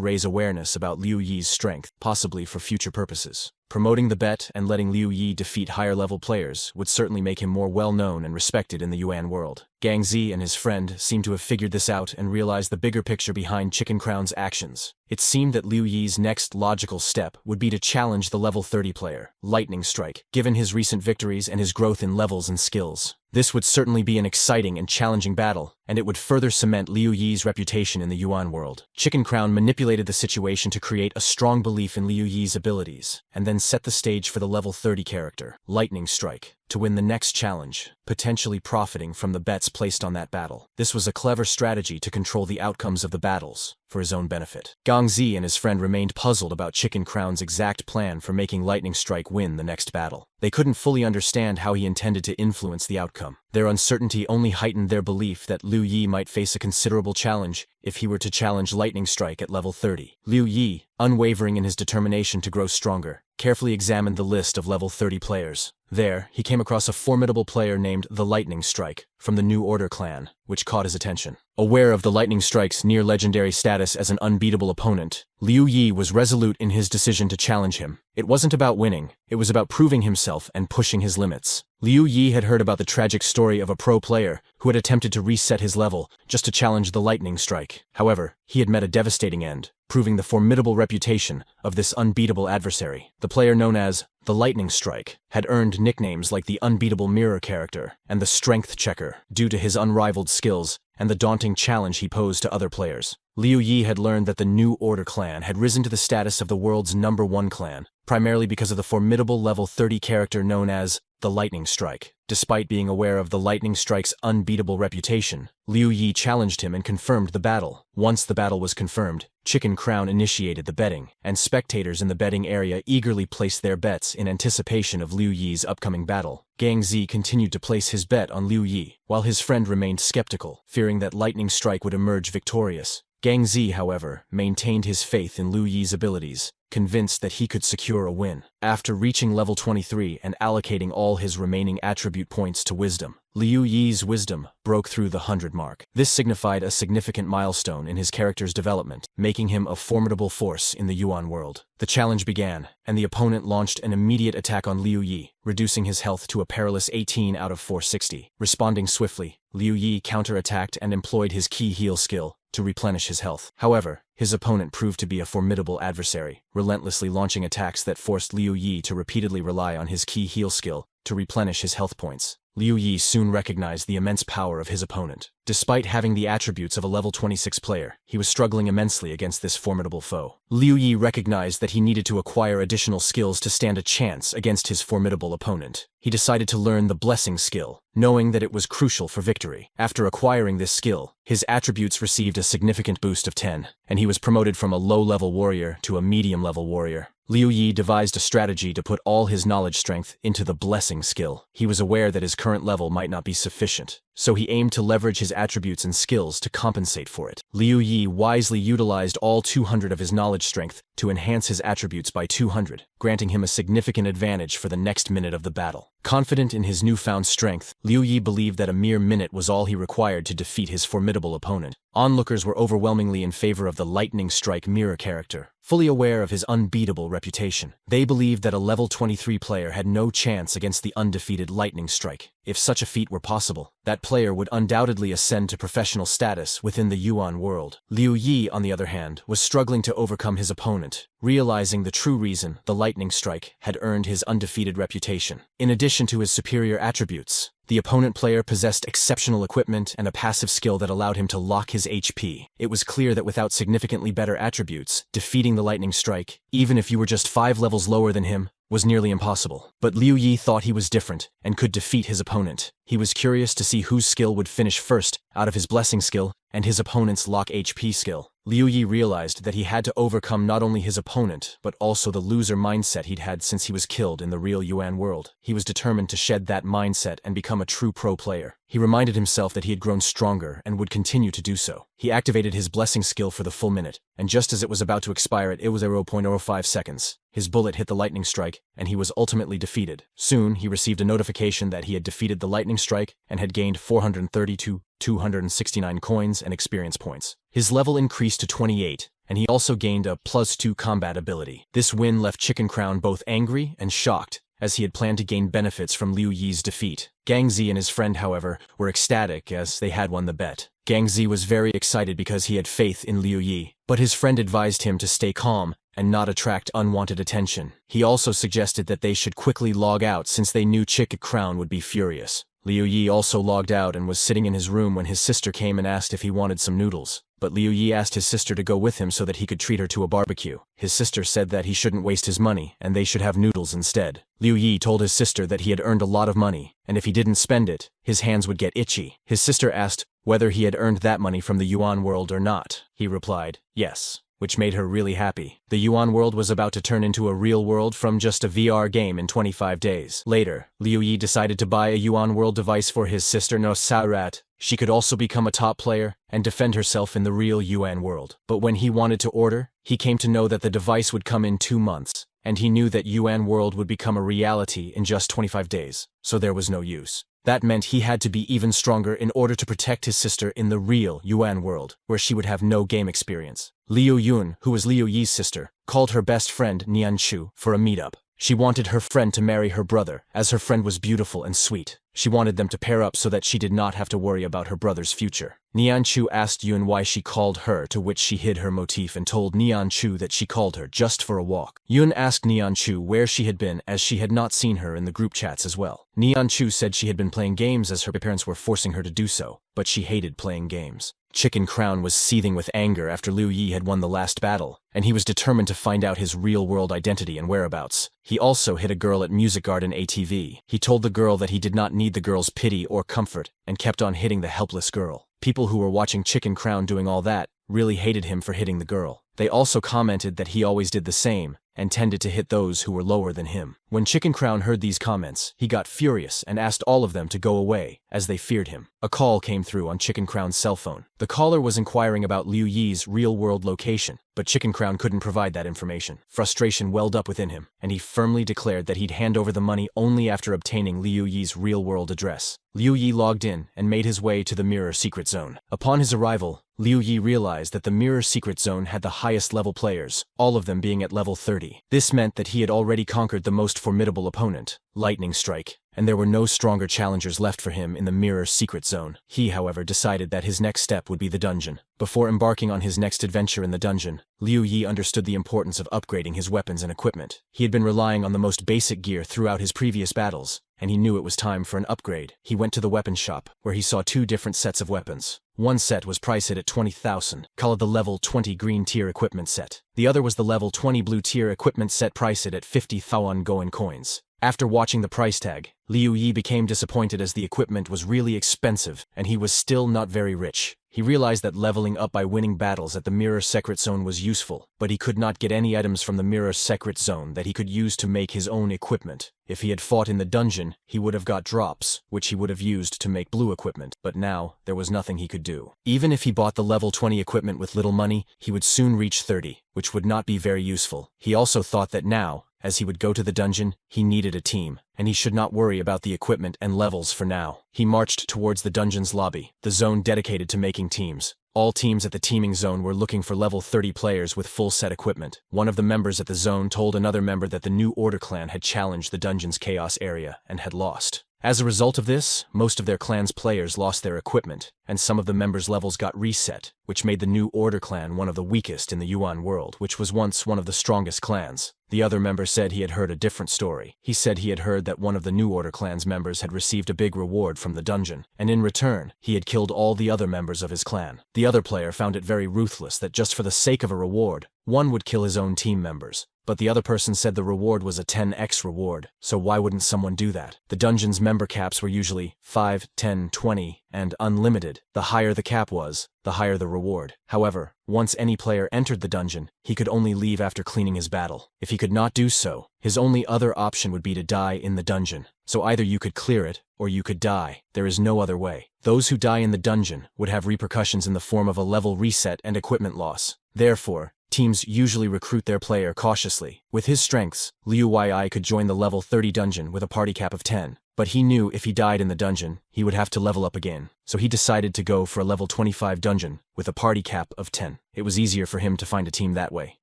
raise awareness about Liu Yi's strength, possibly for future purposes. Promoting the bet and letting Liu Yi defeat higher-level players would certainly make him more well-known and respected in the Yuan world. Gang Zi and his friend seemed to have figured this out and realized the bigger picture behind Chicken Crown's actions. It seemed that Liu Yi's next logical step would be to challenge the level 30 player, Lightning Strike, given his recent victories and his growth in levels and skills. This would certainly be an exciting and challenging battle, and it would further cement Liu Yi's reputation in the Yuan world. Chicken Crown manipulated the situation to create a strong belief in Liu Yi's abilities, and then set the stage for the level 30 character, Lightning Strike, to win the next challenge, potentially profiting from the bets placed on that battle. This was a clever strategy to control the outcomes of the battles, for his own benefit. Gang Zi and his friend remained puzzled about Chicken Crown's exact plan for making Lightning Strike win the next battle. They couldn't fully understand how he intended to influence the outcome. Their uncertainty only heightened their belief that Liu Yi might face a considerable challenge if he were to challenge Lightning Strike at level 30. Liu Yi, unwavering in his determination to grow stronger, carefully examined the list of level 30 players. There, he came across a formidable player named the Lightning Strike from the New Order clan, which caught his attention. Aware of the Lightning Strike's near-legendary status as an unbeatable opponent, Liu Yi was resolute in his decision to challenge him. It wasn't about winning, it was about proving himself and pushing his limits. Liu Yi had heard about the tragic story of a pro player who had attempted to reset his level just to challenge the Lightning Strike. However, he had met a devastating end, proving the formidable reputation of this unbeatable adversary. The player known as the Lightning Strike had earned nicknames like the Unbeatable Mirror Character and the Strength Checker due to his unrivaled skills and the daunting challenge he posed to other players. Liu Yi had learned that the New Order clan had risen to the status of the world's #1 clan, primarily because of the formidable level 30 character known as the Lightning Strike. Despite being aware of the Lightning Strike's unbeatable reputation, Liu Yi challenged him and confirmed the battle. Once the battle was confirmed, Chicken Crown initiated the betting, and spectators in the betting area eagerly placed their bets in anticipation of Liu Yi's upcoming battle. Gang Zi continued to place his bet on Liu Yi, while his friend remained skeptical, fearing that Lightning Strike would emerge victorious. Gang Zi, however, maintained his faith in Liu Yi's abilities, convinced that he could secure a win. After reaching level 23 and allocating all his remaining attribute points to wisdom, Liu Yi's wisdom broke through the 100 mark. This signified a significant milestone in his character's development, making him a formidable force in the Yuan world. The challenge began, and the opponent launched an immediate attack on Liu Yi, reducing his health to a perilous 18 out of 460. Responding swiftly, Liu Yi counterattacked and employed his key heal skill to replenish his health. However, his opponent proved to be a formidable adversary, relentlessly launching attacks that forced Liu Yi to repeatedly rely on his key heal skill to replenish his health points. Liu Yi soon recognized the immense power of his opponent. Despite having the attributes of a level 26 player, he was struggling immensely against this formidable foe. Liu Yi recognized that he needed to acquire additional skills to stand a chance against his formidable opponent. He decided to learn the Blessing skill, knowing that it was crucial for victory. After acquiring this skill, his attributes received a significant boost of 10, and he was promoted from a low-level warrior to a medium-level warrior. Liu Yi devised a strategy to put all his knowledge strength into the Blessing skill. He was aware that his current level might not be sufficient, so he aimed to leverage his attributes and skills to compensate for it. Liu Yi wisely utilized all 200 of his knowledge strength to enhance his attributes by 200, granting him a significant advantage for the next minute of the battle. Confident in his newfound strength, Liu Yi believed that a mere minute was all he required to defeat his formidable opponent. Onlookers were overwhelmingly in favor of the lightning strike mirror character, fully aware of his unbeatable reputation. They believed that a level 23 player had no chance against the undefeated lightning strike. If such a feat were possible, that player would undoubtedly ascend to professional status within the Yuan world. Liu Yi, on the other hand, was struggling to overcome his opponent, realizing the true reason the lightning strike had earned his undefeated reputation. In addition to his superior attributes, the opponent player possessed exceptional equipment and a passive skill that allowed him to lock his HP. It was clear that without significantly better attributes, defeating the lightning strike, even if you were just 5 levels lower than him, was nearly impossible. But Liu Yi thought he was different and could defeat his opponent. He was curious to see whose skill would finish first out of his blessing skill and his opponent's lock HP skill. Liu Yi realized that he had to overcome not only his opponent, but also the loser mindset he'd had since he was killed in the real Yuan world. He was determined to shed that mindset and become a true pro player. He reminded himself that he had grown stronger and would continue to do so. He activated his blessing skill for the full minute, and just as it was about to expire at 0.05 seconds, his bullet hit the lightning strike, and he was ultimately defeated. Soon, he received a notification that he had defeated the lightning strike and had gained 432,269 coins and experience points. His level increased to 28, and he also gained a +2 combat ability. This win left Chicken Crown both angry and shocked, as he had planned to gain benefits from Liu Yi's defeat. Gang Zi and his friend, however, were ecstatic as they had won the bet. Gang Zi was very excited because he had faith in Liu Yi, but his friend advised him to stay calm and not attract unwanted attention. He also suggested that they should quickly log out since they knew Chicken Crown would be furious. Liu Yi also logged out and was sitting in his room when his sister came and asked if he wanted some noodles. But Liu Yi asked his sister to go with him so that he could treat her to a barbecue. His sister said that he shouldn't waste his money and they should have noodles instead. Liu Yi told his sister that he had earned a lot of money, and if he didn't spend it, his hands would get itchy. His sister asked whether he had earned that money from the Yuan world or not. He replied, yes, which made her really happy. The Yuan world was about to turn into a real world from just a VR game in 25 days. Later, Liu Yi decided to buy a Yuan world device for his sister No Sarat. She could also become a top player and defend herself in the real Yuan world. But when he wanted to order, he came to know that the device would come in 2 months, and he knew that Yuan world would become a reality in just 25 days, so there was no use. That meant he had to be even stronger in order to protect his sister in the real Yuan world, where she would have no game experience. Liu Yun, who was Liu Yi's sister, called her best friend Nian Chu for a meetup. She wanted her friend to marry her brother, as her friend was beautiful and sweet. She wanted them to pair up so that she did not have to worry about her brother's future. Nian Chu asked Yun why she called her, to which she hid her motif and told Nian Chu that she called her just for a walk. Yun asked Nian Chu where she had been, as she had not seen her in the group chats as well. Nian Chu said she had been playing games as her parents were forcing her to do so, but she hated playing games. Chicken Crown was seething with anger after Liu Yi had won the last battle, and he was determined to find out his real-world identity and whereabouts. He also hit a girl at Music Garden ATV. He told the girl that he did not need the girl's pity or comfort, and kept on hitting the helpless girl. People who were watching Chicken Crown doing all that really hated him for hitting the girl. They also commented that he always did the same, and tended to hit those who were lower than him. When Chicken Crown heard these comments, he got furious and asked all of them to go away, as they feared him. A call came through on Chicken Crown's cell phone. The caller was inquiring about Liu Yi's real-world location, but Chicken Crown couldn't provide that information. Frustration welled up within him, and he firmly declared that he'd hand over the money only after obtaining Liu Yi's real-world address. Liu Yi logged in and made his way to the Mirror Secret Zone. Upon his arrival, Liu Yi realized that the Mirror Secret Zone had the highest level players, all of them being at level 30. This meant that he had already conquered the most formidable opponent, Lightning Strike, and there were no stronger challengers left for him in the Mirror Secret Zone. He, however, decided that his next step would be the dungeon. Before embarking on his next adventure in the dungeon, Liu Yi understood the importance of upgrading his weapons and equipment. He had been relying on the most basic gear throughout his previous battles, and he knew it was time for an upgrade. He went to the weapon shop, where he saw 2 different sets of weapons. One set was priced at 20,000, called the level 20 green tier equipment set. The other was the level 20 blue tier equipment set priced at 50,000 Goen coins. After watching the price tag, Liu Yi became disappointed as the equipment was really expensive, and he was still not very rich. He realized that leveling up by winning battles at the Mirror Secret Zone was useful, but he could not get any items from the Mirror Secret Zone that he could use to make his own equipment. If he had fought in the dungeon, he would have got drops, which he would have used to make blue equipment, but now there was nothing he could do. Even if he bought the level 20 equipment with little money, he would soon reach 30, which would not be very useful. He also thought that now, as he would go to the dungeon, he needed a team, and he should not worry about the equipment and levels for now. He marched towards the dungeon's lobby, the zone dedicated to making teams. All teams at the teaming zone were looking for level 30 players with full set equipment. One of the members at the zone told another member that the New Order clan had challenged the dungeon's chaos area and had lost. As a result of this, most of their clan's players lost their equipment, and some of the members' levels got reset, which made the New Order clan one of the weakest in the Yuan world, which was once one of the strongest clans. The other member said he had heard a different story. He said he had heard that one of the New Order clan's members had received a big reward from the dungeon, and in return, he had killed all the other members of his clan. The other player found it very ruthless that just for the sake of a reward, one would kill his own team members. But the other person said the reward was a 10x reward, so why wouldn't someone do that? The dungeon's member caps were usually 5, 10, 20, and unlimited. The higher the cap was, the higher the reward. However, once any player entered the dungeon, he could only leave after cleaning his battle. If he could not do so, his only other option would be to die in the dungeon. So either you could clear it, or you could die. There is no other way. Those who die in the dungeon would have repercussions in the form of a level reset and equipment loss. Therefore, teams usually recruit their player cautiously. With his strengths, Liu Yi could join the level 30 dungeon with a party cap of 10. But he knew if he died in the dungeon, he would have to level up again. So he decided to go for a level 25 dungeon with a party cap of 10. It was easier for him to find a team that way.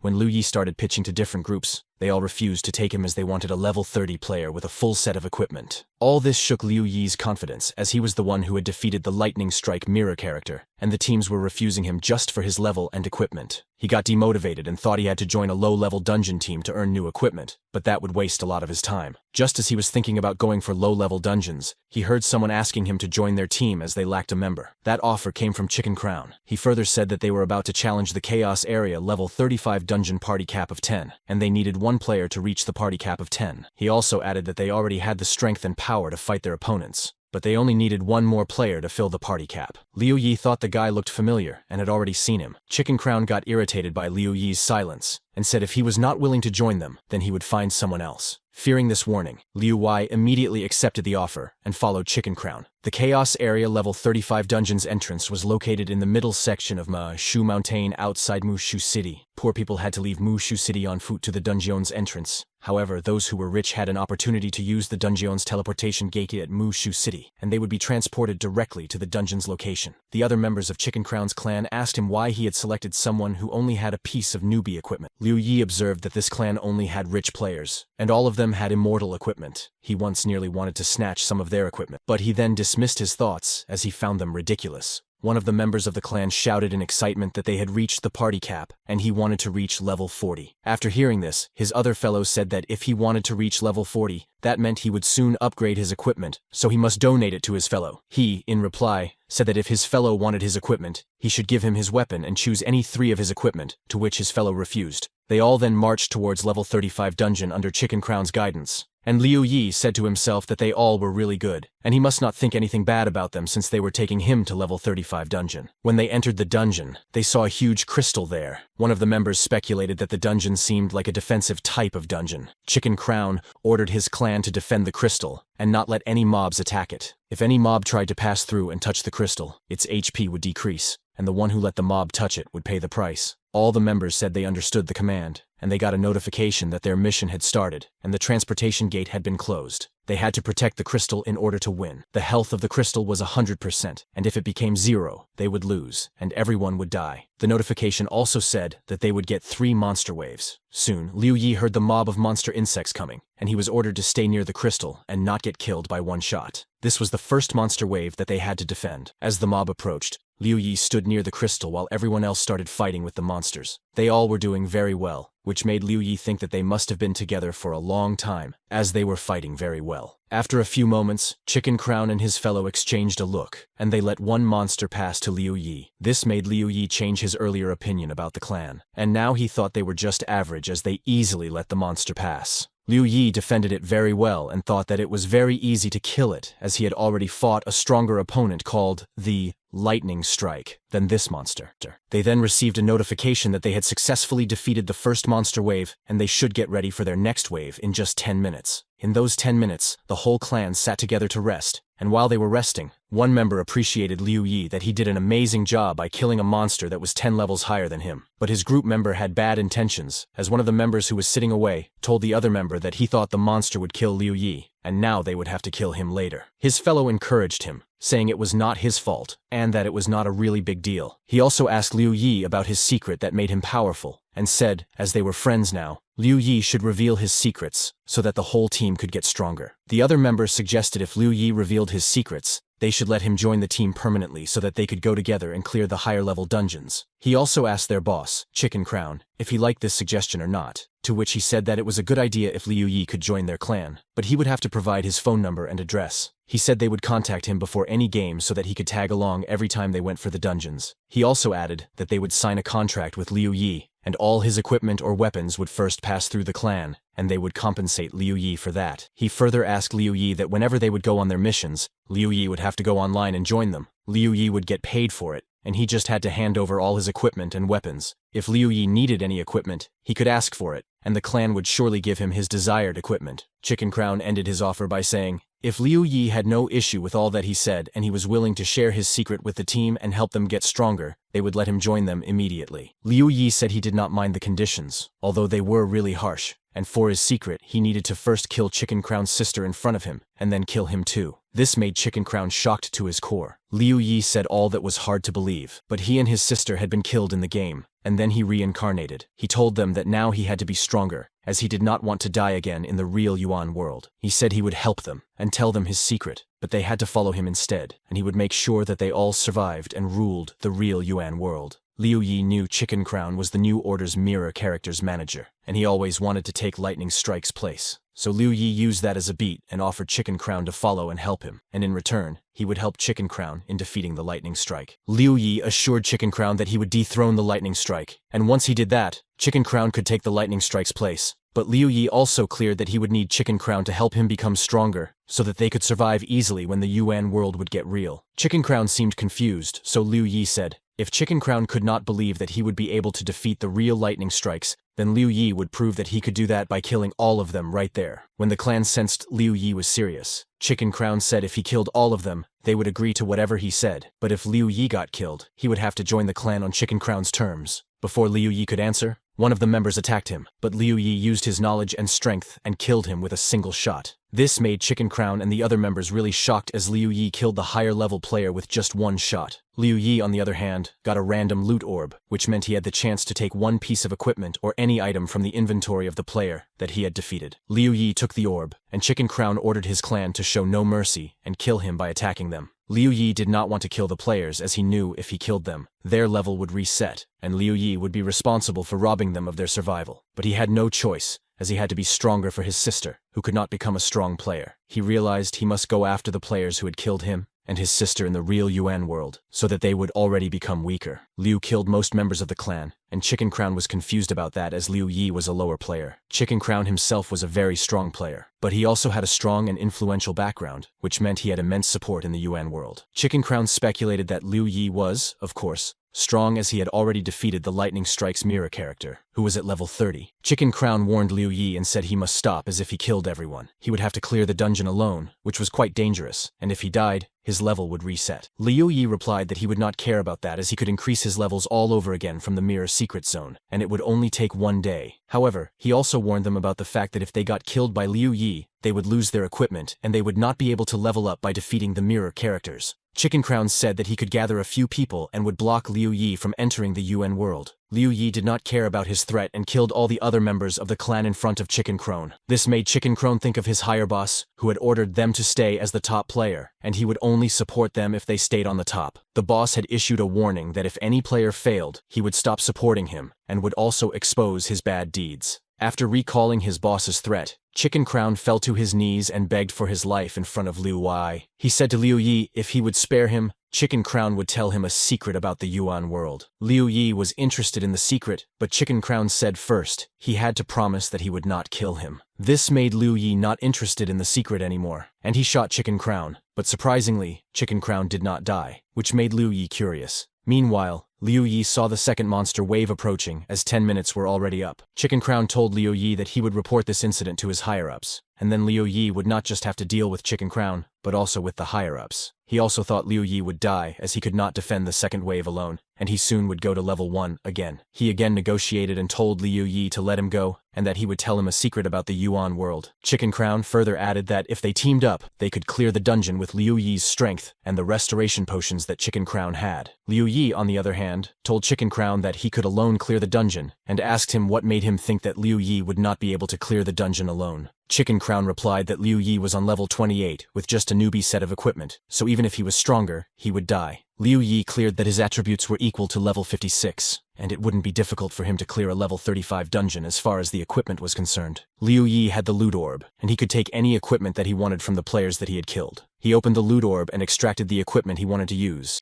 When Liu Yi started pitching to different groups, they all refused to take him as they wanted a level 30 player with a full set of equipment. All this shook Liu Yi's confidence, as he was the one who had defeated the Lightning Strike mirror character, and the teams were refusing him just for his level and equipment. He got demotivated and thought he had to join a low-level dungeon team to earn new equipment, but that would waste a lot of his time. Just as he was thinking about going for low-level dungeons, he heard someone asking him to join their team as they lacked a member. That offer came from Chicken Crown. He further said that they were about to challenge the Chaos Area level 35 dungeon party cap of 10, and they needed one player to reach the party cap of 10. He also added that they already had the strength and power to fight their opponents, but they only needed one more player to fill the party cap. Liu Yi thought the guy looked familiar and had already seen him. Chicken Crown got irritated by Liu Yi's silence and said if he was not willing to join them, then he would find someone else. Fearing this warning, Liu Yi immediately accepted the offer and followed Chicken Crown. The Chaos Area level 35 dungeon's entrance was located in the middle section of Shu Mountain outside Mushu City. Poor people had to leave Mushu City on foot to the dungeon's entrance. However, those who were rich had an opportunity to use the dungeon's teleportation gate at Mushu City, and they would be transported directly to the dungeon's location. The other members of Chicken Crown's clan asked him why he had selected someone who only had a piece of newbie equipment. Liu Yi observed that this clan only had rich players, and all of them had immortal equipment. He once nearly wanted to snatch some of their equipment, but he then dismissed his thoughts as he found them ridiculous. One of the members of the clan shouted in excitement that they had reached the party cap, and he wanted to reach level 40. After hearing this, his other fellows said that if he wanted to reach level 40, that meant he would soon upgrade his equipment, so he must donate it to his fellow. He, in reply, said that if his fellow wanted his equipment, he should give him his weapon and choose any 3 of his equipment, to which his fellow refused. They all then marched towards level 35 dungeon under Chicken Crown's guidance. And Liu Yi said to himself that they all were really good, and he must not think anything bad about them since they were taking him to level 35 dungeon. When they entered the dungeon, they saw a huge crystal there. One of the members speculated that the dungeon seemed like a defensive type of dungeon. Chicken Crown ordered his clan to defend the crystal, and not let any mobs attack it. If any mob tried to pass through and touch the crystal, its HP would decrease, and the one who let the mob touch it would pay the price. All the members said they understood the command, and they got a notification that their mission had started, and the transportation gate had been closed. They had to protect the crystal in order to win. The health of the crystal was 100%, and if it became 0, they would lose, and everyone would die. The notification also said that they would get 3 monster waves. Soon, Liu Yi heard the mob of monster insects coming, and he was ordered to stay near the crystal and not get killed by one shot. This was the first monster wave that they had to defend. As the mob approached, Liu Yi stood near the crystal while everyone else started fighting with the monsters. They all were doing very well, which made Liu Yi think that they must have been together for a long time, as they were fighting very well. After a few moments, Chicken Crown and his fellow exchanged a look, and they let one monster pass to Liu Yi. This made Liu Yi change his earlier opinion about the clan, and now he thought they were just average as they easily let the monster pass. Liu Yi defended it very well and thought that it was very easy to kill it, as he had already fought a stronger opponent called the Lightning Strike than this monster. They then received a notification that they had successfully defeated the first monster wave, and they should get ready for their next wave in just 10 minutes. In those 10 minutes, the whole clan sat together to rest, and while they were resting, one member appreciated Liu Yi that he did an amazing job by killing a monster that was 10 levels higher than him. But his group member had bad intentions, as one of the members who was sitting away told the other member that he thought the monster would kill Liu Yi, and now they would have to kill him later. His fellow encouraged him, saying it was not his fault, and that it was not a really big deal. He also asked Liu Yi about his secret that made him powerful, and said, as they were friends now, Liu Yi should reveal his secrets, so that the whole team could get stronger. The other members suggested if Liu Yi revealed his secrets, they should let him join the team permanently so that they could go together and clear the higher-level dungeons. He also asked their boss, Chicken Crown, if he liked this suggestion or not, to which he said that it was a good idea if Liu Yi could join their clan, but he would have to provide his phone number and address. He said they would contact him before any game so that he could tag along every time they went for the dungeons. He also added that they would sign a contract with Liu Yi, and all his equipment or weapons would first pass through the clan, and they would compensate Liu Yi for that. He further asked Liu Yi that whenever they would go on their missions, Liu Yi would have to go online and join them. Liu Yi would get paid for it, and he just had to hand over all his equipment and weapons. If Liu Yi needed any equipment, he could ask for it, and the clan would surely give him his desired equipment. Chicken Crown ended his offer by saying, if Liu Yi had no issue with all that he said and he was willing to share his secret with the team and help them get stronger, they would let him join them immediately. Liu Yi said he did not mind the conditions, although they were really harsh, and for his secret he needed to first kill Chicken Crown's sister in front of him, and then kill him too. This made Chicken Crown shocked to his core. Liu Yi said all that was hard to believe, but he and his sister had been killed in the game, and then he reincarnated. He told them that now he had to be stronger, as he did not want to die again in the real Yuan world. He said he would help them, and tell them his secret, but they had to follow him instead, and he would make sure that they all survived and ruled the real Yuan world. Liu Yi knew Chicken Crown was the New Order's mirror character's manager, and he always wanted to take Lightning Strike's place. So Liu Yi used that as a beat and offered Chicken Crown to follow and help him, and in return, he would help Chicken Crown in defeating the Lightning Strike. Liu Yi assured Chicken Crown that he would dethrone the Lightning Strike, and once he did that, Chicken Crown could take the Lightning Strike's place. But Liu Yi also cleared that he would need Chicken Crown to help him become stronger, so that they could survive easily when the Yuan world would get real. Chicken Crown seemed confused, so Liu Yi said, if Chicken Crown could not believe that he would be able to defeat the real Lightning Strikes, then Liu Yi would prove that he could do that by killing all of them right there. When the clan sensed Liu Yi was serious, Chicken Crown said if he killed all of them, they would agree to whatever he said. But if Liu Yi got killed, he would have to join the clan on Chicken Crown's terms. Before Liu Yi could answer, one of the members attacked him, but Liu Yi used his knowledge and strength and killed him with a single shot. This made Chicken Crown and the other members really shocked as Liu Yi killed the higher-level player with just one shot. Liu Yi, on the other hand, got a random loot orb, which meant he had the chance to take one piece of equipment or any item from the inventory of the player that he had defeated. Liu Yi took the orb, and Chicken Crown ordered his clan to show no mercy and kill him by attacking them. Liu Yi did not want to kill the players as he knew if he killed them, their level would reset, and Liu Yi would be responsible for robbing them of their survival. But he had no choice, as he had to be stronger for his sister, who could not become a strong player. He realized he must go after the players who had killed him and his sister in the real Yuan world, so that they would already become weaker. Liu killed most members of the clan, and Chicken Crown was confused about that as Liu Yi was a lower player. Chicken Crown himself was a very strong player, but he also had a strong and influential background, which meant he had immense support in the Yuan world. Chicken Crown speculated that Liu Yi was, of course, strong as he had already defeated the Lightning Strike's mirror character, who was at level 30. Chicken Crown warned Liu Yi and said he must stop as if he killed everyone. He would have to clear the dungeon alone, which was quite dangerous, and if he died, his level would reset. Liu Yi replied that he would not care about that as he could increase his levels all over again from the mirror secret zone, and it would only take one day. However, he also warned them about the fact that if they got killed by Liu Yi, they would lose their equipment and they would not be able to level up by defeating the mirror characters. Chicken Crown said that he could gather a few people and would block Liu Yi from entering the Yuan world. Liu Yi did not care about his threat and killed all the other members of the clan in front of Chicken Crown. This made Chicken Crown think of his higher boss, who had ordered them to stay as the top player, and he would only support them if they stayed on the top. The boss had issued a warning that if any player failed, he would stop supporting him, and would also expose his bad deeds. After recalling his boss's threat, Chicken Crown fell to his knees and begged for his life in front of Liu Yi. He said to Liu Yi if he would spare him, Chicken Crown would tell him a secret about the Yuan world. Liu Yi was interested in the secret, but Chicken Crown said first he had to promise that he would not kill him. This made Liu Yi not interested in the secret anymore, and he shot Chicken Crown, but surprisingly, Chicken Crown did not die, which made Liu Yi curious. Meanwhile, Liu Yi saw the second monster wave approaching as 10 minutes were already up. Chicken Crown told Liu Yi that he would report this incident to his higher-ups, and then Liu Yi would not just have to deal with Chicken Crown, but also with the higher-ups. He also thought Liu Yi would die as he could not defend the second wave alone, and he soon would go to level 1 again. He again negotiated and told Liu Yi to let him go, and that he would tell him a secret about the Yuan world. Chicken Crown further added that if they teamed up, they could clear the dungeon with Liu Yi's strength and the restoration potions that Chicken Crown had. Liu Yi, on the other hand, told Chicken Crown that he could alone clear the dungeon, and asked him what made him think that Liu Yi would not be able to clear the dungeon alone. Chicken Crown replied that Liu Yi was on level 28 with just a newbie set of equipment, so even if he was stronger, he would die. Liu Yi cleared that his attributes were equal to level 56, and it wouldn't be difficult for him to clear a level 35 dungeon as far as the equipment was concerned. Liu Yi had the loot orb, and he could take any equipment that he wanted from the players that he had killed. He opened the loot orb and extracted the equipment he wanted to use.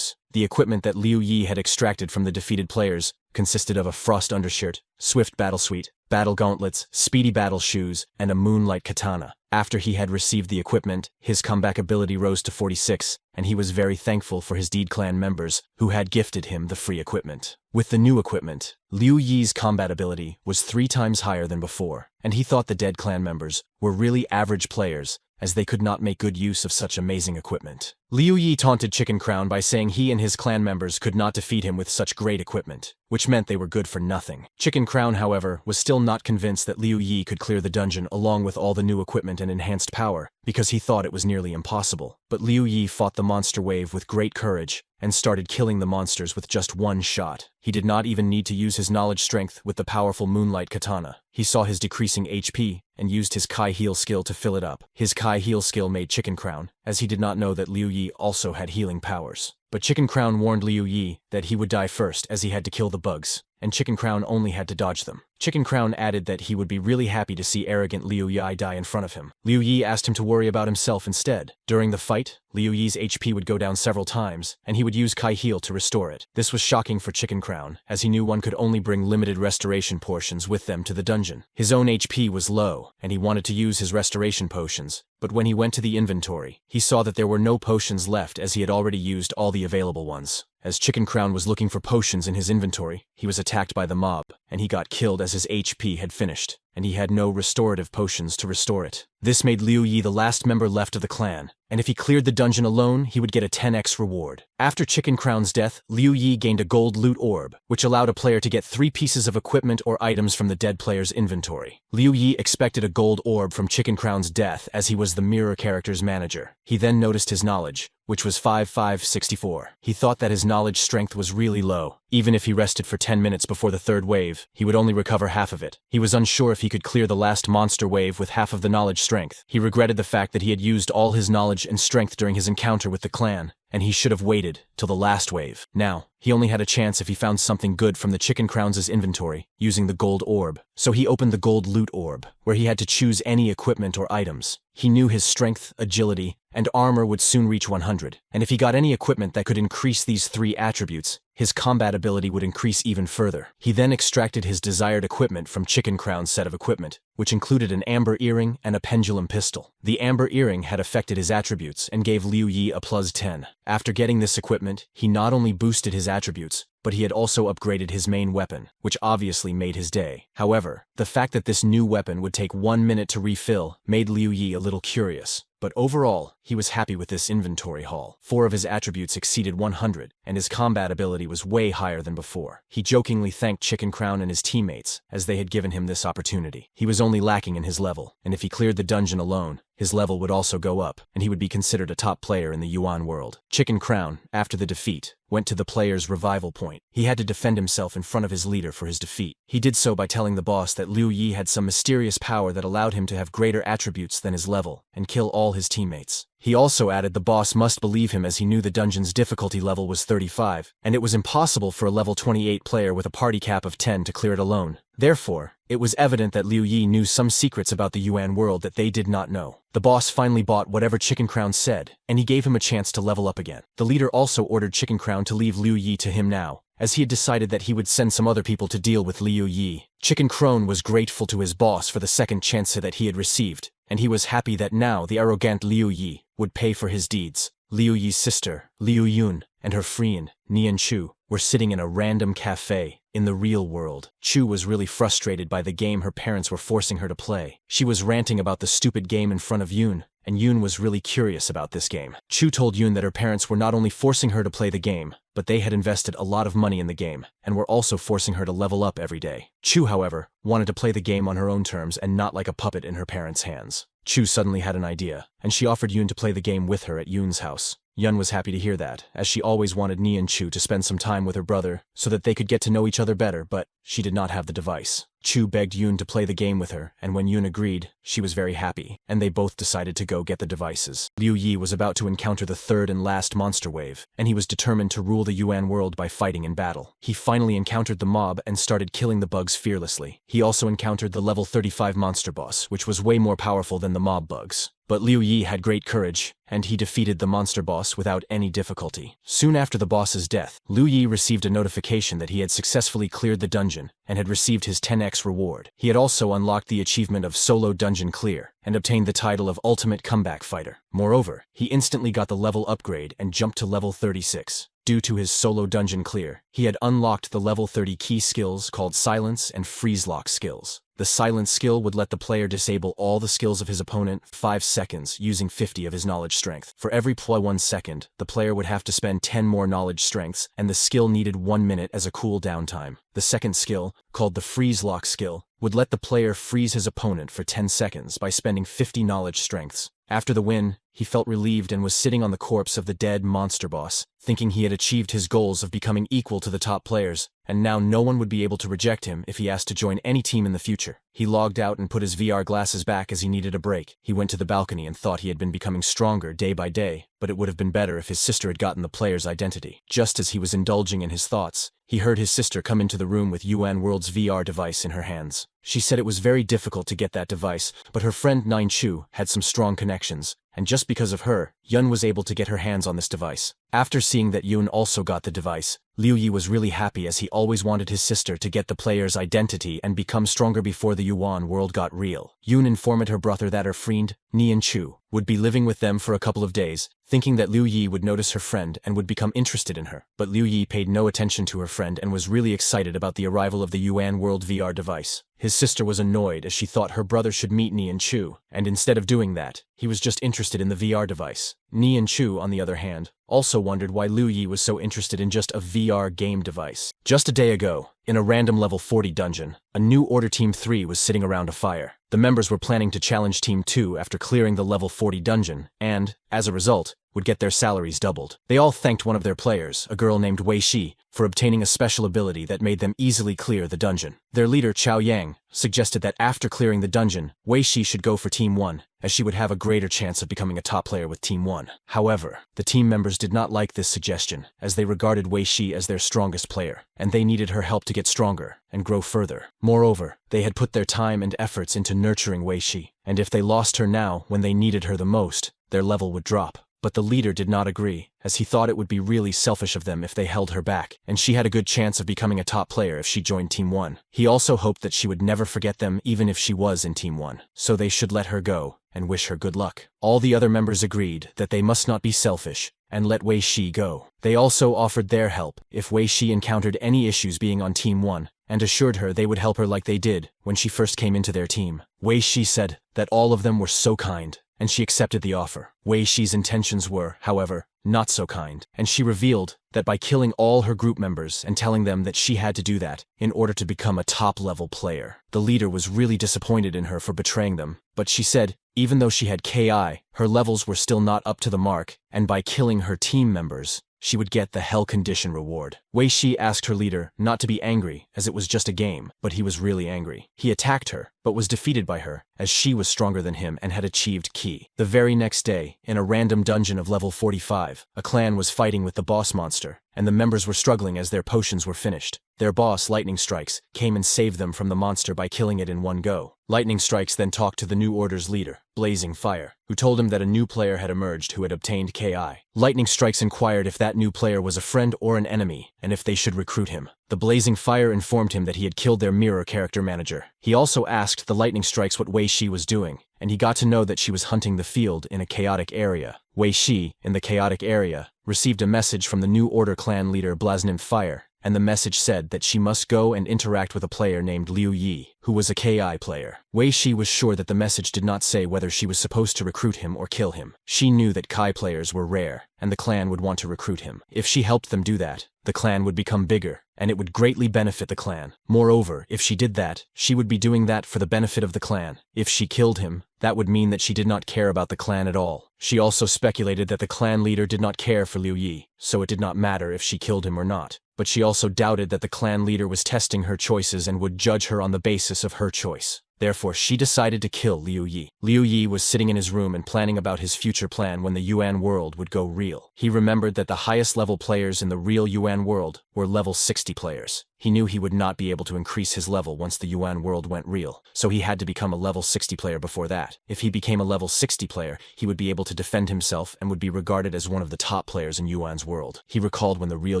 The equipment that Liu Yi had extracted from the defeated players consisted of a frost undershirt, swift battle suite, battle gauntlets, speedy battle shoes, and a moonlight katana. After he had received the equipment, his comeback ability rose to 46, and he was very thankful for his Deed clan members who had gifted him the free equipment. With the new equipment, Liu Yi's combat ability was 3 times higher than before, and he thought the Dead clan members were really average players, as they could not make good use of such amazing equipment. Liu Yi taunted Chicken Crown by saying he and his clan members could not defeat him with such great equipment, which meant they were good for nothing. Chicken Crown, however, was still not convinced that Liu Yi could clear the dungeon along with all the new equipment and enhanced power, because he thought it was nearly impossible. But Liu Yi fought the monster wave with great courage, and started killing the monsters with just one shot. He did not even need to use his knowledge strength with the powerful moonlight katana. He saw his decreasing HP, and used his Kai Heal skill to fill it up. His Kai Heal skill made Chicken Crown, as he did not know that Liu Yi also had healing powers. But Chicken Crown warned Liu Yi that he would die first as he had to kill the bugs, and Chicken Crown only had to dodge them. Chicken Crown added that he would be really happy to see arrogant Liu Yi die in front of him. Liu Yi asked him to worry about himself instead. During the fight, Liu Yi's HP would go down several times, and he would use Kai Heal to restore it. This was shocking for Chicken Crown, as he knew one could only bring limited restoration portions with them to the dungeon. His own HP was low, and he wanted to use his restoration potions, but when he went to the inventory, he saw that there were no potions left as he had already used all the available ones. As Chicken Crown was looking for potions in his inventory, he was attacked by the mob, and he got killed as his HP had finished, and he had no restorative potions to restore it. This made Liu Yi the last member left of the clan, and if he cleared the dungeon alone, he would get a 10x reward. After Chicken Crown's death, Liu Yi gained a gold loot orb, which allowed a player to get 3 pieces of equipment or items from the dead player's inventory. Liu Yi expected a gold orb from Chicken Crown's death as he was the mirror character's manager. He then noticed his knowledge, which was 5564. He thought that his knowledge strength was really low. Even if he rested for 10 minutes before the third wave, he would only recover half of it. He was unsure if he could clear the last monster wave with half of the knowledge strength. He regretted the fact that he had used all his knowledge and strength during his encounter with the clan, and he should have waited till the last wave. Now, he only had a chance if he found something good from the Chicken Crown's inventory, using the gold orb. So he opened the gold loot orb, where he had to choose any equipment or items. He knew his strength, agility, and armor would soon reach 100, and if he got any equipment that could increase these 3 attributes, his combat ability would increase even further. He then extracted his desired equipment from Chicken Crown's set of equipment, which included an amber earring and a pendulum pistol. The amber earring had affected his attributes and gave Liu Yi a +10. After getting this equipment, he not only boosted his attributes, but he had also upgraded his main weapon, which obviously made his day. However, the fact that this new weapon would take 1 minute to refill made Liu Yi a little curious. But overall, he was happy with this inventory haul. 4 of his attributes exceeded 100, and his combat ability was way higher than before. He jokingly thanked Chicken Crown and his teammates, as they had given him this opportunity. He was only lacking in his level, and if he cleared the dungeon alone, his level would also go up, and he would be considered a top player in the Yuan world. Chicken Crown, after the defeat, went to the player's revival point. He had to defend himself in front of his leader for his defeat. He did so by telling the boss that Liu Yi had some mysterious power that allowed him to have greater attributes than his level, and kill all his teammates. He also added the boss must believe him as he knew the dungeon's difficulty level was 35, and it was impossible for a level 28 player with a party cap of 10 to clear it alone. Therefore, it was evident that Liu Yi knew some secrets about the Yuan world that they did not know. The boss finally bought whatever Chicken Crown said, and he gave him a chance to level up again. The leader also ordered Chicken Crown to leave Liu Yi to him now, as he had decided that he would send some other people to deal with Liu Yi. Chicken Crown was grateful to his boss for the second chance that he had received, and he was happy that now the arrogant Liu Yi would pay for his deeds. Liu Yi's sister, Liu Yun, and her friend, Nian Chu, were sitting in a random cafe in the real world. Chu was really frustrated by the game her parents were forcing her to play. She was ranting about the stupid game in front of Yun, and Yoon was really curious about this game. Chu told Yoon that her parents were not only forcing her to play the game, but they had invested a lot of money in the game, and were also forcing her to level up every day. Chu, however, wanted to play the game on her own terms and not like a puppet in her parents' hands. Chu suddenly had an idea, and she offered Yoon to play the game with her at Yoon's house. Yun was happy to hear that, as she always wanted Ni and Chu to spend some time with her brother so that they could get to know each other better, but she did not have the device. Chu begged Yoon to play the game with her, and when Yoon agreed, she was very happy, and they both decided to go get the devices. Liu Yi was about to encounter the third and last monster wave, and he was determined to rule the Yuan world by fighting in battle. He finally encountered the mob and started killing the bugs fearlessly. He also encountered the level 35 monster boss, which was way more powerful than the mob bugs. But Liu Yi had great courage, and he defeated the monster boss without any difficulty. Soon after the boss's death, Liu Yi received a notification that he had successfully cleared the dungeon and had received his 10x reward. He had also unlocked the achievement of Solo Dungeon Clear and obtained the title of Ultimate Comeback Fighter. Moreover, he instantly got the level upgrade and jumped to level 36. Due to his solo dungeon clear, he had unlocked the level 30 key skills called Silence and Freeze Lock skills. The Silence skill would let the player disable all the skills of his opponent 5 seconds using 50 of his knowledge strength. For every 1 second, the player would have to spend 10 more knowledge strengths, and the skill needed 1 minute as a cooldown time. The second skill, called the Freeze Lock skill, would let the player freeze his opponent for 10 seconds by spending 50 knowledge strengths. After the win, he felt relieved and was sitting on the corpse of the dead monster boss, thinking he had achieved his goals of becoming equal to the top players, and now no one would be able to reject him if he asked to join any team in the future. He logged out and put his VR glasses back as he needed a break. He went to the balcony and thought he had been becoming stronger day by day, but it would have been better if his sister had gotten the player's identity. Just as he was indulging in his thoughts, he heard his sister come into the room with Yuan World's VR device in her hands. She said it was very difficult to get that device, but her friend Nine Chu had some strong connections, and just because of her, Yun was able to get her hands on this device. After seeing that Yun also got the device, Liu Yi was really happy as he always wanted his sister to get the player's identity and become stronger before the Yuan world got real. Yun informed her brother that her friend, Ni and Chu, would be living with them for a couple of days, thinking that Liu Yi would notice her friend and would become interested in her. But Liu Yi paid no attention to her friend and was really excited about the arrival of the Yuan World VR device. His sister was annoyed as she thought her brother should meet Ni and Chu, and instead of doing that, he was just interested in the VR device. Ni and Chu, on the other hand, also wondered why Liu Yi was so interested in just a VR game device. Just a day ago, in a random level 40 dungeon, a new Order Team 3 was sitting around a fire. The members were planning to challenge Team 2 after clearing the level 40 dungeon, and, as a result, would get their salaries doubled. They all thanked one of their players, a girl named Wei Shi, for obtaining a special ability that made them easily clear the dungeon. Their leader, Chao Yang, suggested that after clearing the dungeon, Wei Shi should go for Team 1, as she would have a greater chance of becoming a top player with Team 1. However, the team members did not like this suggestion, as they regarded Wei Shi as their strongest player, and they needed her help to get stronger and grow further. Moreover, they had put their time and efforts into nurturing Wei Shi, and if they lost her now when they needed her the most, their level would drop. But the leader did not agree, as he thought it would be really selfish of them if they held her back, and she had a good chance of becoming a top player if she joined Team 1. He also hoped that she would never forget them even if she was in Team 1, so they should let her go and wish her good luck. All the other members agreed that they must not be selfish and let Wei Shi go. They also offered their help if Wei Shi encountered any issues being on Team 1, and assured her they would help her like they did when she first came into their team. Wei Shi said that all of them were so kind, and she accepted the offer. Wei Shi's intentions were, however, not so kind, and she revealed that by killing all her group members and telling them that she had to do that in order to become a top-level player. The leader was really disappointed in her for betraying them, but she said even though she had KI, her levels were still not up to the mark, and by killing her team members, she would get the Hell Condition reward. Wei Shi asked her leader not to be angry, as it was just a game, but he was really angry. He attacked her, but was defeated by her, as she was stronger than him and had achieved Ki. The very next day, in a random dungeon of level 45, a clan was fighting with the boss monster, and the members were struggling as their potions were finished. Their boss, Lightning Strikes, came and saved them from the monster by killing it in one go. Lightning Strikes then talked to the New Order's leader, Blazing Fire, who told him that a new player had emerged who had obtained KI. Lightning Strikes inquired if that new player was a friend or an enemy, and if they should recruit him. The Blazing Fire informed him that he had killed their mirror character manager. He also asked the Lightning Strikes what Wei Shi was doing, and he got to know that she was hunting the field in a chaotic area. Wei Shi, in the chaotic area, received a message from the New Order clan leader Blaznymph Fire, and the message said that she must go and interact with a player named Liu Yi, who was a KI player. Wei Shi was sure that the message did not say whether she was supposed to recruit him or kill him. She knew that Kai players were rare, and the clan would want to recruit him. If she helped them do that, the clan would become bigger, and it would greatly benefit the clan. Moreover, if she did that, she would be doing that for the benefit of the clan. If she killed him, that would mean that she did not care about the clan at all. She also speculated that the clan leader did not care for Liu Yi, so it did not matter if she killed him or not. But she also doubted that the clan leader was testing her choices and would judge her on the basis of her choice. Therefore, she decided to kill Liu Yi. Liu Yi was sitting in his room and planning about his future plan when the Yuan world would go real. He remembered that the highest level players in the real Yuan world were level 60 players. He knew he would not be able to increase his level once the Yuan world went real, so he had to become a level 60 player before that. If he became a level 60 player, he would be able to defend himself and would be regarded as one of the top players in Yuan's world. He recalled when the real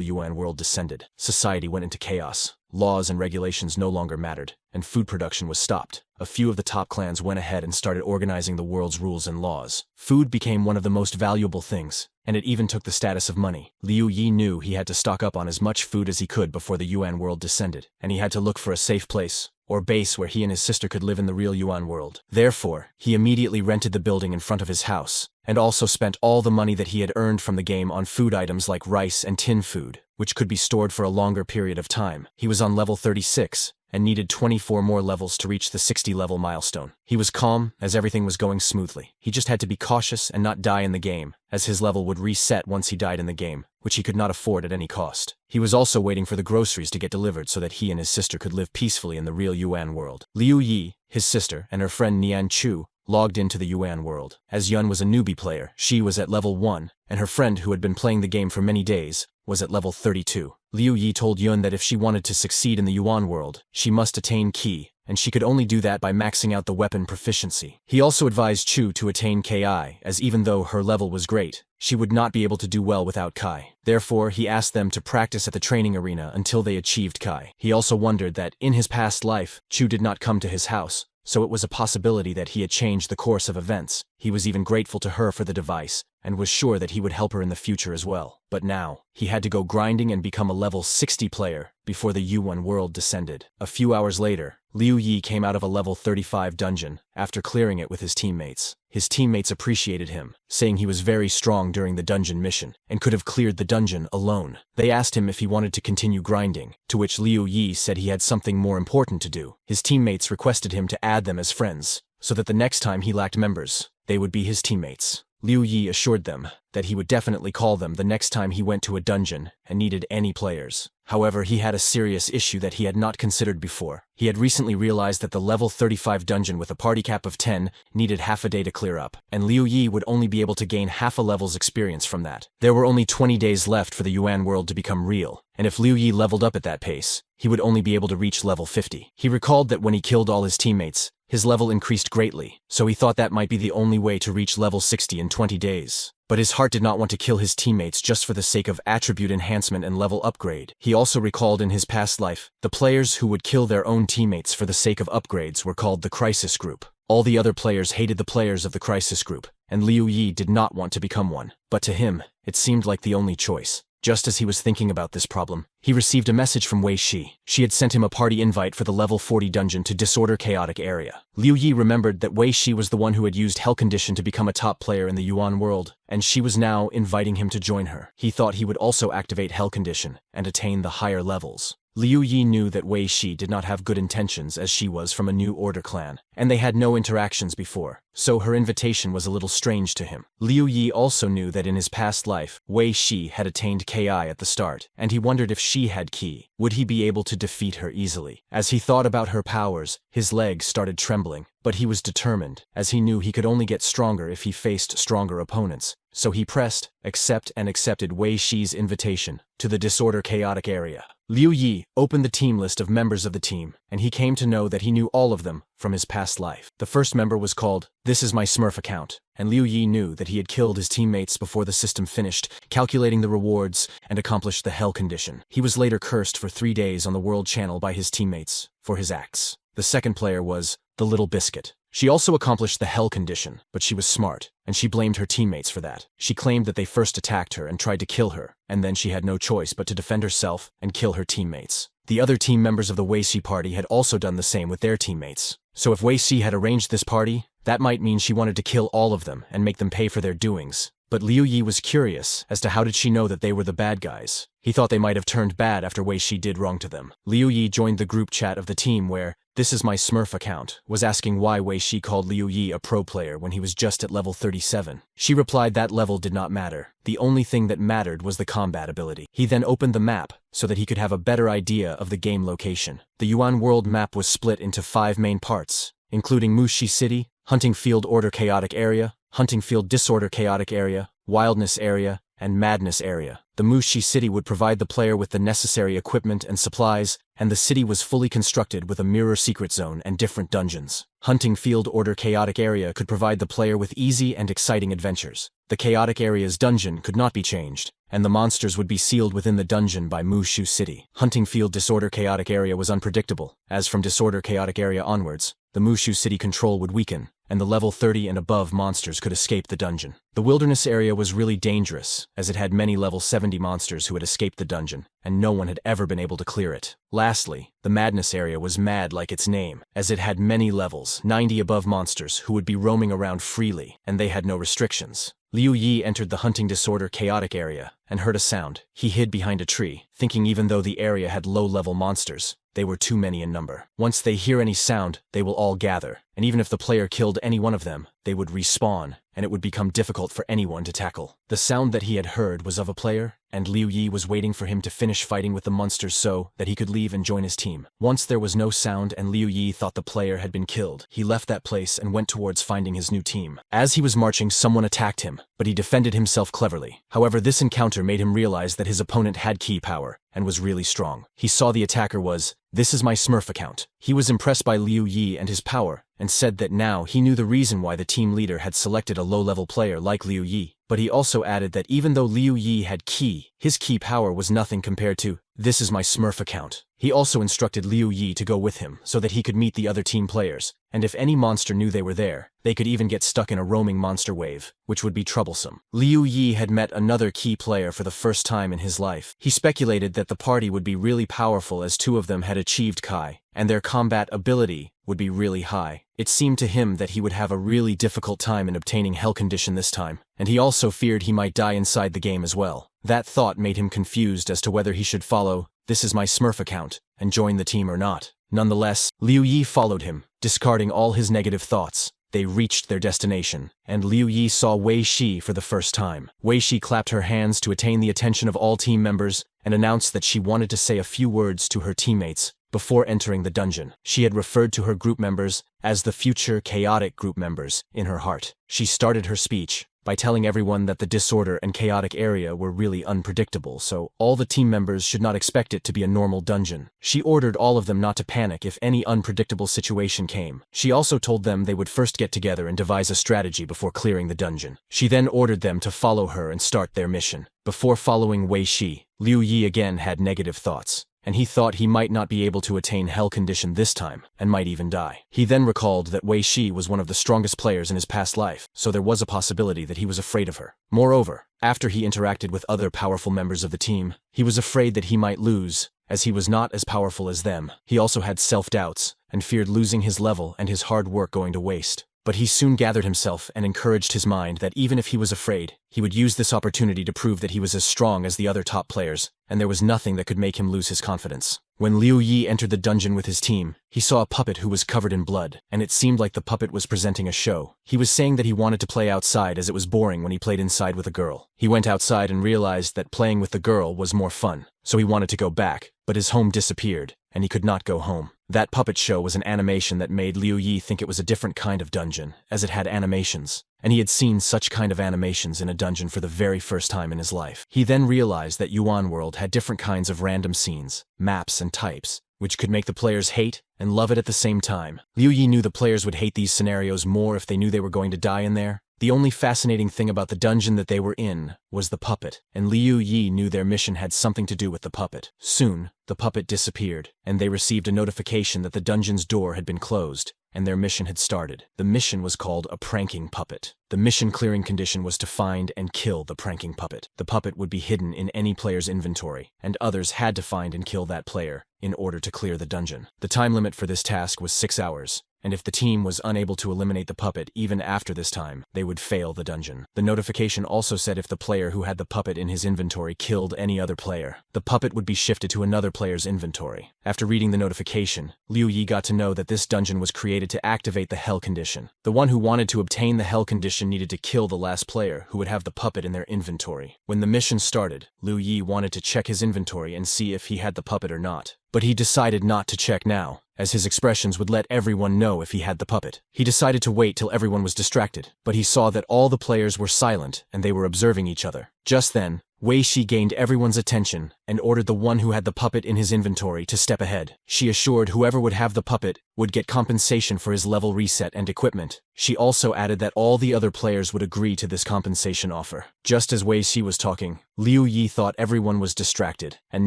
Yuan world descended. Society went into chaos. Laws and regulations no longer mattered, and food production was stopped. A few of the top clans went ahead and started organizing the world's rules and laws. Food became one of the most valuable things, and it even took the status of money. Liu Yi knew he had to stock up on as much food as he could before the Yuan world descended, and he had to look for a safe place, or base where he and his sister could live in the real Yuan world. Therefore, he immediately rented the building in front of his house, and also spent all the money that he had earned from the game on food items like rice and tin food, which could be stored for a longer period of time. He was on level 36, and needed 24 more levels to reach the 60-level milestone. He was calm, as everything was going smoothly. He just had to be cautious and not die in the game, as his level would reset once he died in the game, which he could not afford at any cost. He was also waiting for the groceries to get delivered so that he and his sister could live peacefully in the real Yuan world. Liu Yi, his sister, and her friend Nian Chu logged into the Yuan world. As Yun was a newbie player, she was at level 1, and her friend, who had been playing the game for many days, was at level 32. Liu Yi told Yun that if she wanted to succeed in the Yuan world, she must attain Ki, and she could only do that by maxing out the weapon proficiency. He also advised Chu to attain Ki, as even though her level was great, she would not be able to do well without Kai. Therefore, he asked them to practice at the training arena until they achieved Kai. He also wondered that, in his past life, Chu did not come to his house, so it was a possibility that he had changed the course of events. He was even grateful to her for the device, and was sure that he would help her in the future as well. But now, he had to go grinding and become a level 60 player before the Yuan world descended. A few hours later, Liu Yi came out of a level 35 dungeon after clearing it with his teammates. His teammates appreciated him, saying he was very strong during the dungeon mission, and could have cleared the dungeon alone. They asked him if he wanted to continue grinding, to which Liu Yi said he had something more important to do. His teammates requested him to add them as friends, so that the next time he lacked members, they would be his teammates. Liu Yi assured them that he would definitely call them the next time he went to a dungeon and needed any players. However, he had a serious issue that he had not considered before. He had recently realized that the level 35 dungeon with a party cap of 10 needed half a day to clear up, and Liu Yi would only be able to gain half a level's experience from that. There were only 20 days left for the Yuan world to become real, and if Liu Yi leveled up at that pace, he would only be able to reach level 50. He recalled that when he killed all his teammates, his level increased greatly, so he thought that might be the only way to reach level 60 in 20 days. But his heart did not want to kill his teammates just for the sake of attribute enhancement and level upgrade. He also recalled in his past life, the players who would kill their own teammates for the sake of upgrades were called the Crisis Group. All the other players hated the players of the Crisis Group, and Liu Yi did not want to become one. But to him, it seemed like the only choice. Just as he was thinking about this problem, he received a message from Wei Shi. She had sent him a party invite for the level 40 dungeon to disorder chaotic area. Liu Yi remembered that Wei Shi was the one who had used Hell Condition to become a top player in the Yuan world, and she was now inviting him to join her. He thought he would also activate Hell Condition and attain the higher levels. Liu Yi knew that Wei Shi did not have good intentions, as she was from a New Order clan, and they had no interactions before, so her invitation was a little strange to him. Liu Yi also knew that in his past life, Wei Shi had attained Ki at the start, and he wondered if she had Ki, would he be able to defeat her easily? As he thought about her powers, his legs started trembling, but he was determined, as he knew he could only get stronger if he faced stronger opponents. So he pressed accept and accepted Wei Shi's invitation to the disorder chaotic area. Liu Yi opened the team list of members of the team, and he came to know that he knew all of them from his past life. The first member was called This Is My Smurf Account, and Liu Yi knew that he had killed his teammates before the system finished calculating the rewards and accomplished the Hell Condition. He was later cursed for 3 days on the World Channel by his teammates for his acts. The second player was The Little Biscuit. She also accomplished the hell condition, but she was smart, and she blamed her teammates for that. She claimed that they first attacked her and tried to kill her, and then she had no choice but to defend herself and kill her teammates. The other team members of the Wei Shi party had also done the same with their teammates. So if Wei Shi had arranged this party, that might mean she wanted to kill all of them and make them pay for their doings. But Liu Yi was curious as to how did she know that they were the bad guys. He thought they might have turned bad after Wei Shi did wrong to them. Liu Yi joined the group chat of the team where "This is my Smurf account" was asking why Wei Shi called Liu Yi a pro player when he was just at level 37. She replied that level did not matter. The only thing that mattered was the combat ability. He then opened the map so that he could have a better idea of the game location. The Yuan world map was split into 5 main parts, including Mushi City, Hunting Field Order Chaotic Area, Hunting Field Disorder Chaotic Area, Wildness Area, and Madness Area. The Mushi City would provide the player with the necessary equipment and supplies, and the city was fully constructed with a mirror secret zone and different dungeons. Hunting Field Order Chaotic Area could provide the player with easy and exciting adventures. The Chaotic Area's dungeon could not be changed, and the monsters would be sealed within the dungeon by Mushu City. Hunting Field Disorder Chaotic Area was unpredictable, as from Disorder Chaotic Area onwards, the Mushu City control would weaken, and the level 30 and above monsters could escape the dungeon. The Wilderness Area was really dangerous, as it had many level 70 monsters who had escaped the dungeon, and no one had ever been able to clear it. Lastly, the Madness Area was mad like its name, as it had many levels 90 above monsters who would be roaming around freely, and they had no restrictions. Liu Yi entered the Hunting Disorder Chaotic Area and heard a sound. He hid behind a tree, thinking even though the area had low-level monsters, they were too many in number. Once they hear any sound, they will all gather, and even if the player killed any one of them, they would respawn, and it would become difficult for anyone to tackle. The sound that he had heard was of a player, and Liu Yi was waiting for him to finish fighting with the monsters so that he could leave and join his team. Once there was no sound and Liu Yi thought the player had been killed, he left that place and went towards finding his new team. As he was marching, someone attacked him, but he defended himself cleverly. However, this encounter made him realize that his opponent had key power and was really strong. He saw the attacker was, "This is my Smurf account." He was impressed by Liu Yi and his power, and said that now he knew the reason why the team leader had selected a low-level player like Liu Yi. But he also added that even though Liu Yi had key, his key power was nothing compared to, "This is my Smurf account." He also instructed Liu Yi to go with him so that he could meet the other team players, and if any monster knew they were there, they could even get stuck in a roaming monster wave, which would be troublesome. Liu Yi had met another key player for the first time in his life. He speculated that the party would be really powerful as 2 of them had achieved Kai, and their combat ability would be really high. It seemed to him that he would have a really difficult time in obtaining Hell Condition this time, and he also feared he might die inside the game as well. That thought made him confused as to whether he should follow "This is my Smurf account" and join the team or not. Nonetheless, Liu Yi followed him, discarding all his negative thoughts. They reached their destination, and Liu Yi saw Wei Shi for the first time. Wei Shi clapped her hands to attain the attention of all team members and announced that she wanted to say a few words to her teammates before entering the dungeon. She had referred to her group members as the future chaotic group members in her heart. She started her speech by telling everyone that the disorder and chaotic area were really unpredictable, so all the team members should not expect it to be a normal dungeon. She ordered all of them not to panic if any unpredictable situation came. She also told them they would first get together and devise a strategy before clearing the dungeon. She then ordered them to follow her and start their mission. Before following Wei Shi, Liu Yi again had negative thoughts, and he thought he might not be able to attain Hell Condition this time, and might even die. He then recalled that Wei Shi was one of the strongest players in his past life, so there was a possibility that he was afraid of her. Moreover, after he interacted with other powerful members of the team, he was afraid that he might lose, as he was not as powerful as them. He also had self-doubts, and feared losing his level and his hard work going to waste. But he soon gathered himself and encouraged his mind that even if he was afraid, he would use this opportunity to prove that he was as strong as the other top players, and there was nothing that could make him lose his confidence. When Liu Yi entered the dungeon with his team, he saw a puppet who was covered in blood, and it seemed like the puppet was presenting a show. He was saying that he wanted to play outside as it was boring when he played inside with a girl. He went outside and realized that playing with the girl was more fun, so he wanted to go back, but his home disappeared, and he could not go home. That puppet show was an animation that made Liu Yi think it was a different kind of dungeon, as it had animations, and he had seen such kind of animations in a dungeon for the very first time in his life. He then realized that Yuan World had different kinds of random scenes, maps, and types, which could make the players hate and love it at the same time. Liu Yi knew the players would hate these scenarios more if they knew they were going to die in there, The only fascinating thing about the dungeon that they were in was the puppet, and Liu Yi knew their mission had something to do with the puppet. Soon, the puppet disappeared, and they received a notification that the dungeon's door had been closed, and their mission had started. The mission was called a pranking puppet. The mission clearing condition was to find and kill the pranking puppet. The puppet would be hidden in any player's inventory, and others had to find and kill that player in order to clear the dungeon. The time limit for this task was 6 hours. And if the team was unable to eliminate the puppet even after this time, they would fail the dungeon. The notification also said if the player who had the puppet in his inventory killed any other player, the puppet would be shifted to another player's inventory. After reading the notification, Liu Yi got to know that this dungeon was created to activate the Hell condition. The one who wanted to obtain the Hell condition needed to kill the last player who would have the puppet in their inventory. When the mission started, Liu Yi wanted to check his inventory and see if he had the puppet or not. But he decided not to check now, as his expressions would let everyone know if he had the puppet. He decided to wait till everyone was distracted, but he saw that all the players were silent and they were observing each other. Just then, Wei Shi gained everyone's attention and ordered the one who had the puppet in his inventory to step ahead. She assured whoever would have the puppet would get compensation for his level reset and equipment. She also added that all the other players would agree to this compensation offer. Just as Wei Shi was talking, Liu Yi thought everyone was distracted, and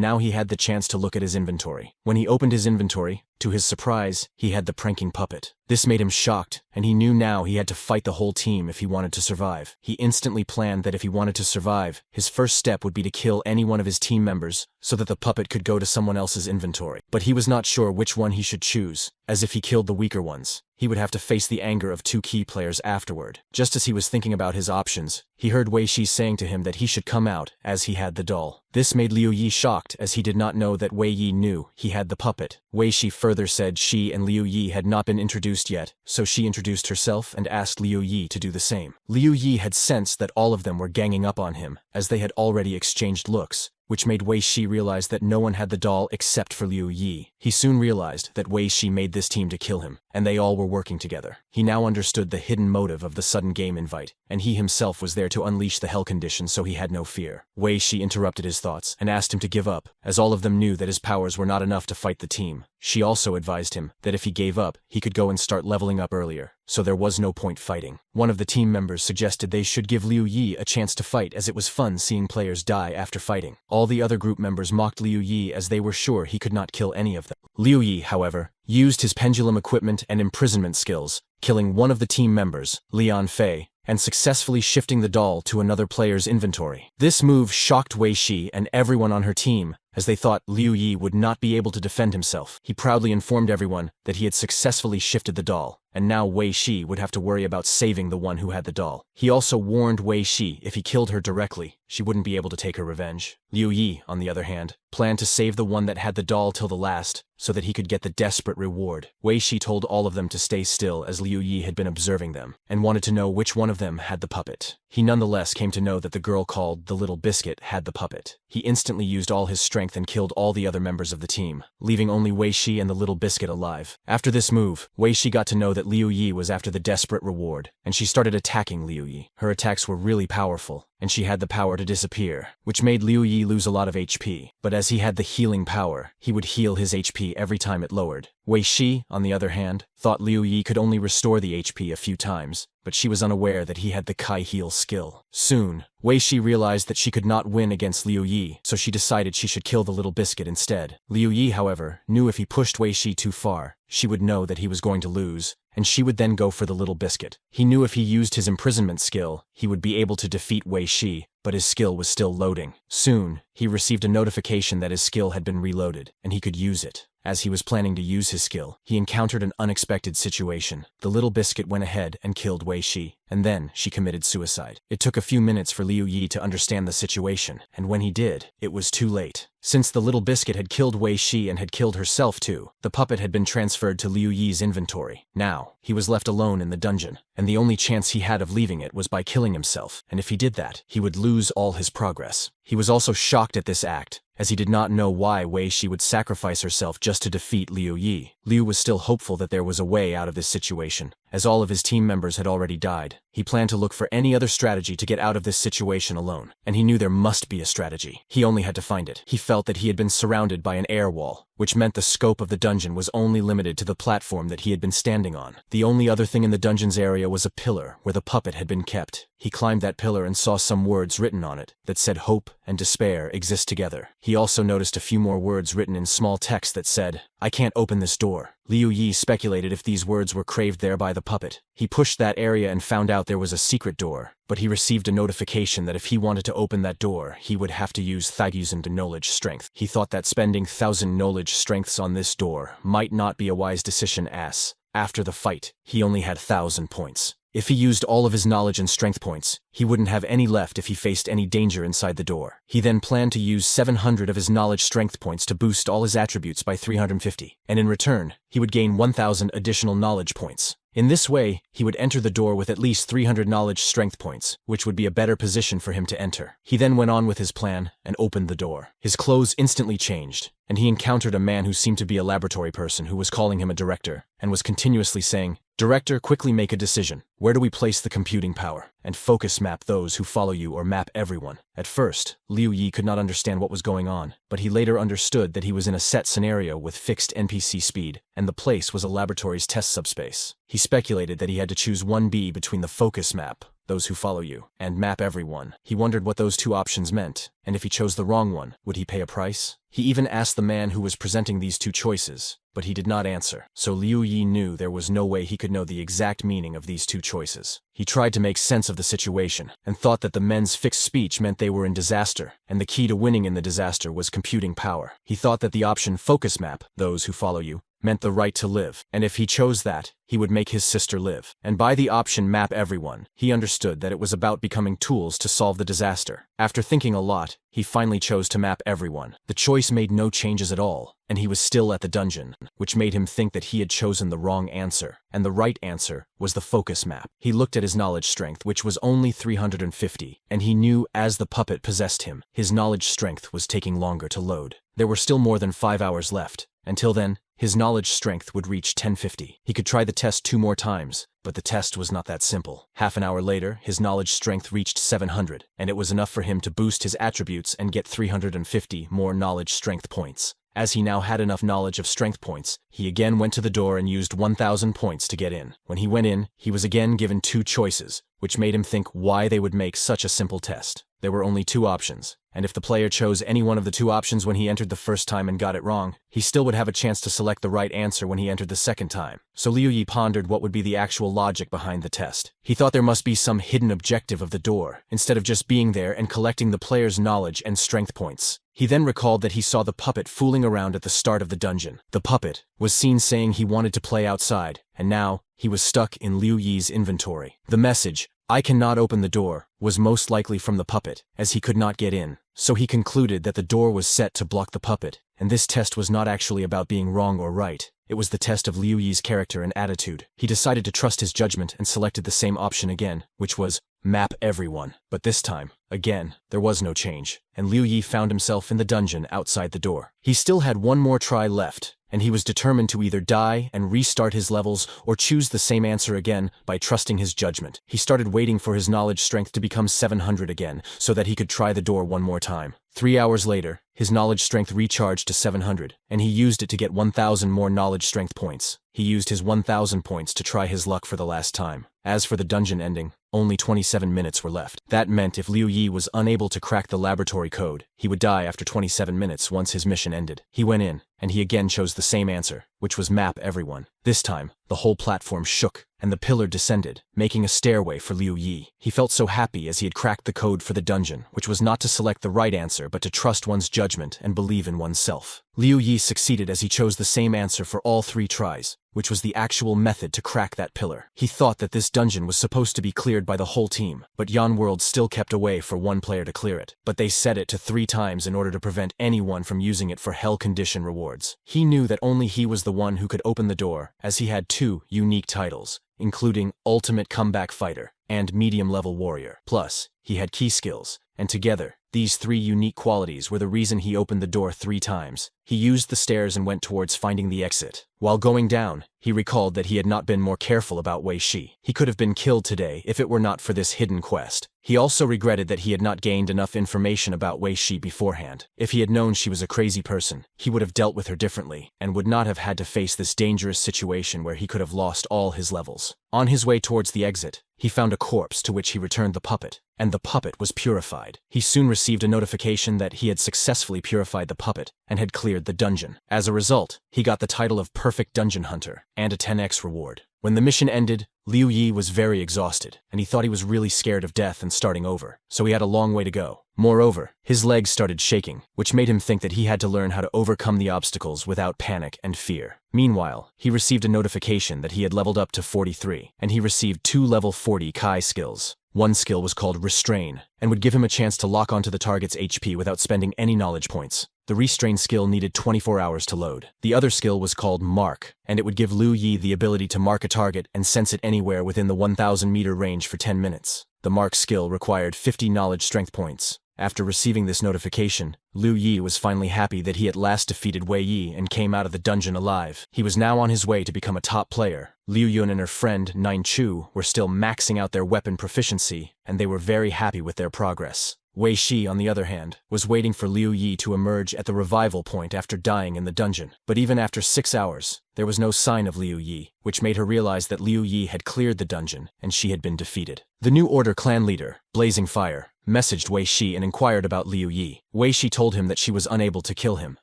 now he had the chance to look at his inventory. When he opened his inventory, to his surprise, he had the pranking puppet. This made him shocked, and he knew now he had to fight the whole team if he wanted to survive. He instantly planned that if he wanted to survive, his first step would be to kill any one of his team members so that the puppet could go to someone else's inventory. But he was not sure which one he should choose, as if he killed the weaker ones, he would have to face the anger of 2 key players afterward. Just as he was thinking about his options, he heard Wei Shi saying to him that he should come out as he had the doll. This made Liu Yi shocked, as he did not know that Wei Yi knew he had the puppet. Wei Shi further said she and Liu Yi had not been introduced yet, so she introduced herself and asked Liu Yi to do the same. Liu Yi had sensed that all of them were ganging up on him, as they had already exchanged looks, which made Wei Shi realize that no one had the doll except for Liu Yi. He soon realized that Wei Shi made this team to kill him, and they all were working together. He now understood the hidden motive of the sudden game invite, and he himself was there to unleash the Hell condition, so he had no fear. Wei Shi interrupted his thoughts and asked him to give up, as all of them knew that his powers were not enough to fight the team. She also advised him that if he gave up, he could go and start leveling up earlier, so there was no point fighting. One of the team members suggested they should give Liu Yi a chance to fight, as it was fun seeing players die after fighting. All the other group members mocked Liu Yi as they were sure he could not kill any of them. Liu Yi, however, used his pendulum equipment and imprisonment skills, killing one of the team members, Lian Fei, and successfully shifting the doll to another player's inventory. This move shocked Wei Shi and everyone on her team, as they thought Liu Yi would not be able to defend himself. He proudly informed everyone that he had successfully shifted the doll, and now Wei Shi would have to worry about saving the one who had the doll. He also warned Wei Shi if he killed her directly, she wouldn't be able to take her revenge. Liu Yi, on the other hand, planned to save the one that had the doll till the last, so that he could get the desperate reward. Wei Shi told all of them to stay still, as Liu Yi had been observing them, and wanted to know which one of them had the puppet. He nonetheless came to know that the girl called the Little Biscuit had the puppet. He instantly used all his strength and killed all the other members of the team, leaving only Wei Shi and the Little Biscuit alive. After this move, Wei Shi got to know that Liu Yi was after the desperate reward, and she started attacking Liu Yi. Her attacks were really powerful, and she had the power to disappear, which made Liu Yi lose a lot of HP. But as he had the healing power, he would heal his HP every time it lowered. Wei Shi, on the other hand, thought Liu Yi could only restore the HP a few times, but she was unaware that he had the Kai Heal skill. Soon, Wei Shi realized that she could not win against Liu Yi, so she decided she should kill the Little Biscuit instead. Liu Yi, however, knew if he pushed Wei Shi too far, she would know that he was going to lose, and she would then go for the Little Biscuit. He knew if he used his imprisonment skill, he would be able to defeat Wei Shi, but his skill was still loading. Soon, he received a notification that his skill had been reloaded, and he could use it. As he was planning to use his skill, he encountered an unexpected situation. The Little Biscuit went ahead and killed Wei Shi, and then she committed suicide. It took a few minutes for Liu Yi to understand the situation, and when he did, it was too late. Since the Little Biscuit had killed Wei Shi and had killed herself too, the puppet had been transferred to Liu Yi's inventory. Now, he was left alone in the dungeon, and the only chance he had of leaving it was by killing himself, and if he did that, he would lose all his progress. He was also shocked at this act, as he did not know why Wei Shi would sacrifice herself just to defeat Liu Yi. Liu was still hopeful that there was a way out of this situation, as all of his team members had already died. He planned to look for any other strategy to get out of this situation alone, and he knew there must be a strategy. He only had to find it. He felt that he had been surrounded by an air wall, which meant the scope of the dungeon was only limited to the platform that he had been standing on. The only other thing in the dungeon's area was a pillar where the puppet had been kept. He climbed that pillar and saw some words written on it that said hope and despair exist together. He also noticed a few more words written in small text that said, I can't open this door. Liu Yi speculated if these words were craved there by the puppet. He pushed that area and found out there was a secret door, but he received a notification that if he wanted to open that door, he would have to use 1,000 knowledge strength. He thought that spending 1,000 knowledge strengths on this door might not be a wise decision as, after the fight, he only had 1,000 points. If he used all of his knowledge and strength points, he wouldn't have any left if he faced any danger inside the door. He then planned to use 700 of his knowledge strength points to boost all his attributes by 350, and in return, he would gain 1,000 additional knowledge points. In this way, he would enter the door with at least 300 knowledge strength points, which would be a better position for him to enter. He then went on with his plan and opened the door. His clothes instantly changed, and he encountered a man who seemed to be a laboratory person who was calling him a director, and was continuously saying, Director, quickly make a decision. Where do we place the computing power? And focus map those who follow you or map everyone. At first, Liu Yi could not understand what was going on, but he later understood that he was in a set scenario with fixed NPC speed, and the place was a laboratory's test subspace. He speculated that he had to choose 1B between the focus map, those who follow you, and map everyone. He wondered what those two options meant, and if he chose the wrong one, would he pay a price? He even asked the man who was presenting these two choices, but he did not answer, so Liu Yi knew there was no way he could know the exact meaning of these two choices. He tried to make sense of the situation, and thought that the men's fixed speech meant they were in disaster, and the key to winning in the disaster was computing power. He thought that the option focus map, those who follow you, meant the right to live, and if he chose that, he would make his sister live. And by the option map everyone, he understood that it was about becoming tools to solve the disaster. After thinking a lot, he finally chose to map everyone. The choice made no changes at all, and he was still at the dungeon, which made him think that he had chosen the wrong answer, and the right answer was the focus map. He looked at his knowledge strength, which was only 350, and he knew as the puppet possessed him, his knowledge strength was taking longer to load. There were still more than 5 hours left. Until then, his knowledge strength would reach 1050. He could try the test 2 more times, but the test was not that simple. Half an hour later, his knowledge strength reached 700, and it was enough for him to boost his attributes and get 350 more knowledge strength points. As he now had enough knowledge of strength points, he again went to the door and used 1,000 points to get in. When he went in, he was again given 2 choices, which made him think why they would make such a simple test. There were only 2 options, and if the player chose any one of the 2 options when he entered the first time and got it wrong, he still would have a chance to select the right answer when he entered the second time. So Liu Yi pondered what would be the actual logic behind the test. He thought there must be some hidden objective of the door, instead of just being there and collecting the player's knowledge and strength points. He then recalled that he saw the puppet fooling around at the start of the dungeon. The puppet was seen saying he wanted to play outside, and now he was stuck in Liu Yi's inventory. The message, I cannot open the door, was most likely from the puppet, as he could not get in. So he concluded that the door was set to block the puppet, and this test was not actually about being wrong or right. It was the test of Liu Yi's character and attitude. He decided to trust his judgment and selected the same option again, which was map everyone. But this time, again, there was no change, and Liu Yi found himself in the dungeon outside the door. He still had one more try left, and he was determined to either die and restart his levels or choose the same answer again by trusting his judgment. He started waiting for his knowledge strength to become 700 again so that he could try the door one more time. 3 hours later, his knowledge strength recharged to 700, and he used it to get 1,000 more knowledge strength points. He used his 1,000 points to try his luck for the last time. As for the dungeon ending, only 27 minutes were left. That meant if Liu Yi was unable to crack the laboratory code, he would die after 27 minutes once his mission ended. He went in, and he again chose the same answer, which was map everyone. This time, the whole platform shook, and the pillar descended, making a stairway for Liu Yi. He felt so happy as he had cracked the code for the dungeon, which was not to select the right answer but to trust one's judgment and believe in oneself. Liu Yi succeeded as he chose the same answer for all 3 tries, which was the actual method to crack that pillar. He thought that this dungeon was supposed to be cleared by the whole team, but Yan World still kept a way for one player to clear it. But they set it to 3 times in order to prevent anyone from using it for hell condition rewards. He knew that only he was the one who could open the door, as he had 2 unique titles, including Ultimate Comeback Fighter and Medium Level Warrior. Plus, he had key skills, and together, These 3 unique qualities were the reason he opened the door 3 times. He used the stairs and went towards finding the exit. While going down, he recalled that he had not been more careful about Wei Shi. He could have been killed today if it were not for this hidden quest. He also regretted that he had not gained enough information about Wei Shi beforehand. If he had known she was a crazy person, he would have dealt with her differently and would not have had to face this dangerous situation where he could have lost all his levels. On his way towards the exit, he found a corpse to which he returned the puppet, and the puppet was purified. He soon received a notification that he had successfully purified the puppet and had cleared the dungeon. As a result, he got the title of Perfect Dungeon Hunter and a 10x reward. When the mission ended, Liu Yi was very exhausted, and he thought he was really scared of death and starting over, so he had a long way to go. Moreover, his legs started shaking, which made him think that he had to learn how to overcome the obstacles without panic and fear. Meanwhile, he received a notification that he had leveled up to 43, and he received 2 level 40 Kai skills. One skill was called Restrain, and would give him a chance to lock onto the target's HP without spending any knowledge points. The Restrain skill needed 24 hours to load. The other skill was called Mark, and it would give Liu Yi the ability to mark a target and sense it anywhere within the 1,000-meter range for 10 minutes. The Mark skill required 50 knowledge strength points. After receiving this notification, Liu Yi was finally happy that he at last defeated Wei Yi and came out of the dungeon alive. He was now on his way to become a top player. Liu Yun and her friend, Nine Chu, were still maxing out their weapon proficiency, and they were very happy with their progress. Wei Shi, on the other hand, was waiting for Liu Yi to emerge at the revival point after dying in the dungeon. But even after 6 hours, there was no sign of Liu Yi, which made her realize that Liu Yi had cleared the dungeon and she had been defeated. The New Order clan leader, Blazing Fire, messaged Wei Shi and inquired about Liu Yi. Wei Shi told him that she was unable to kill him,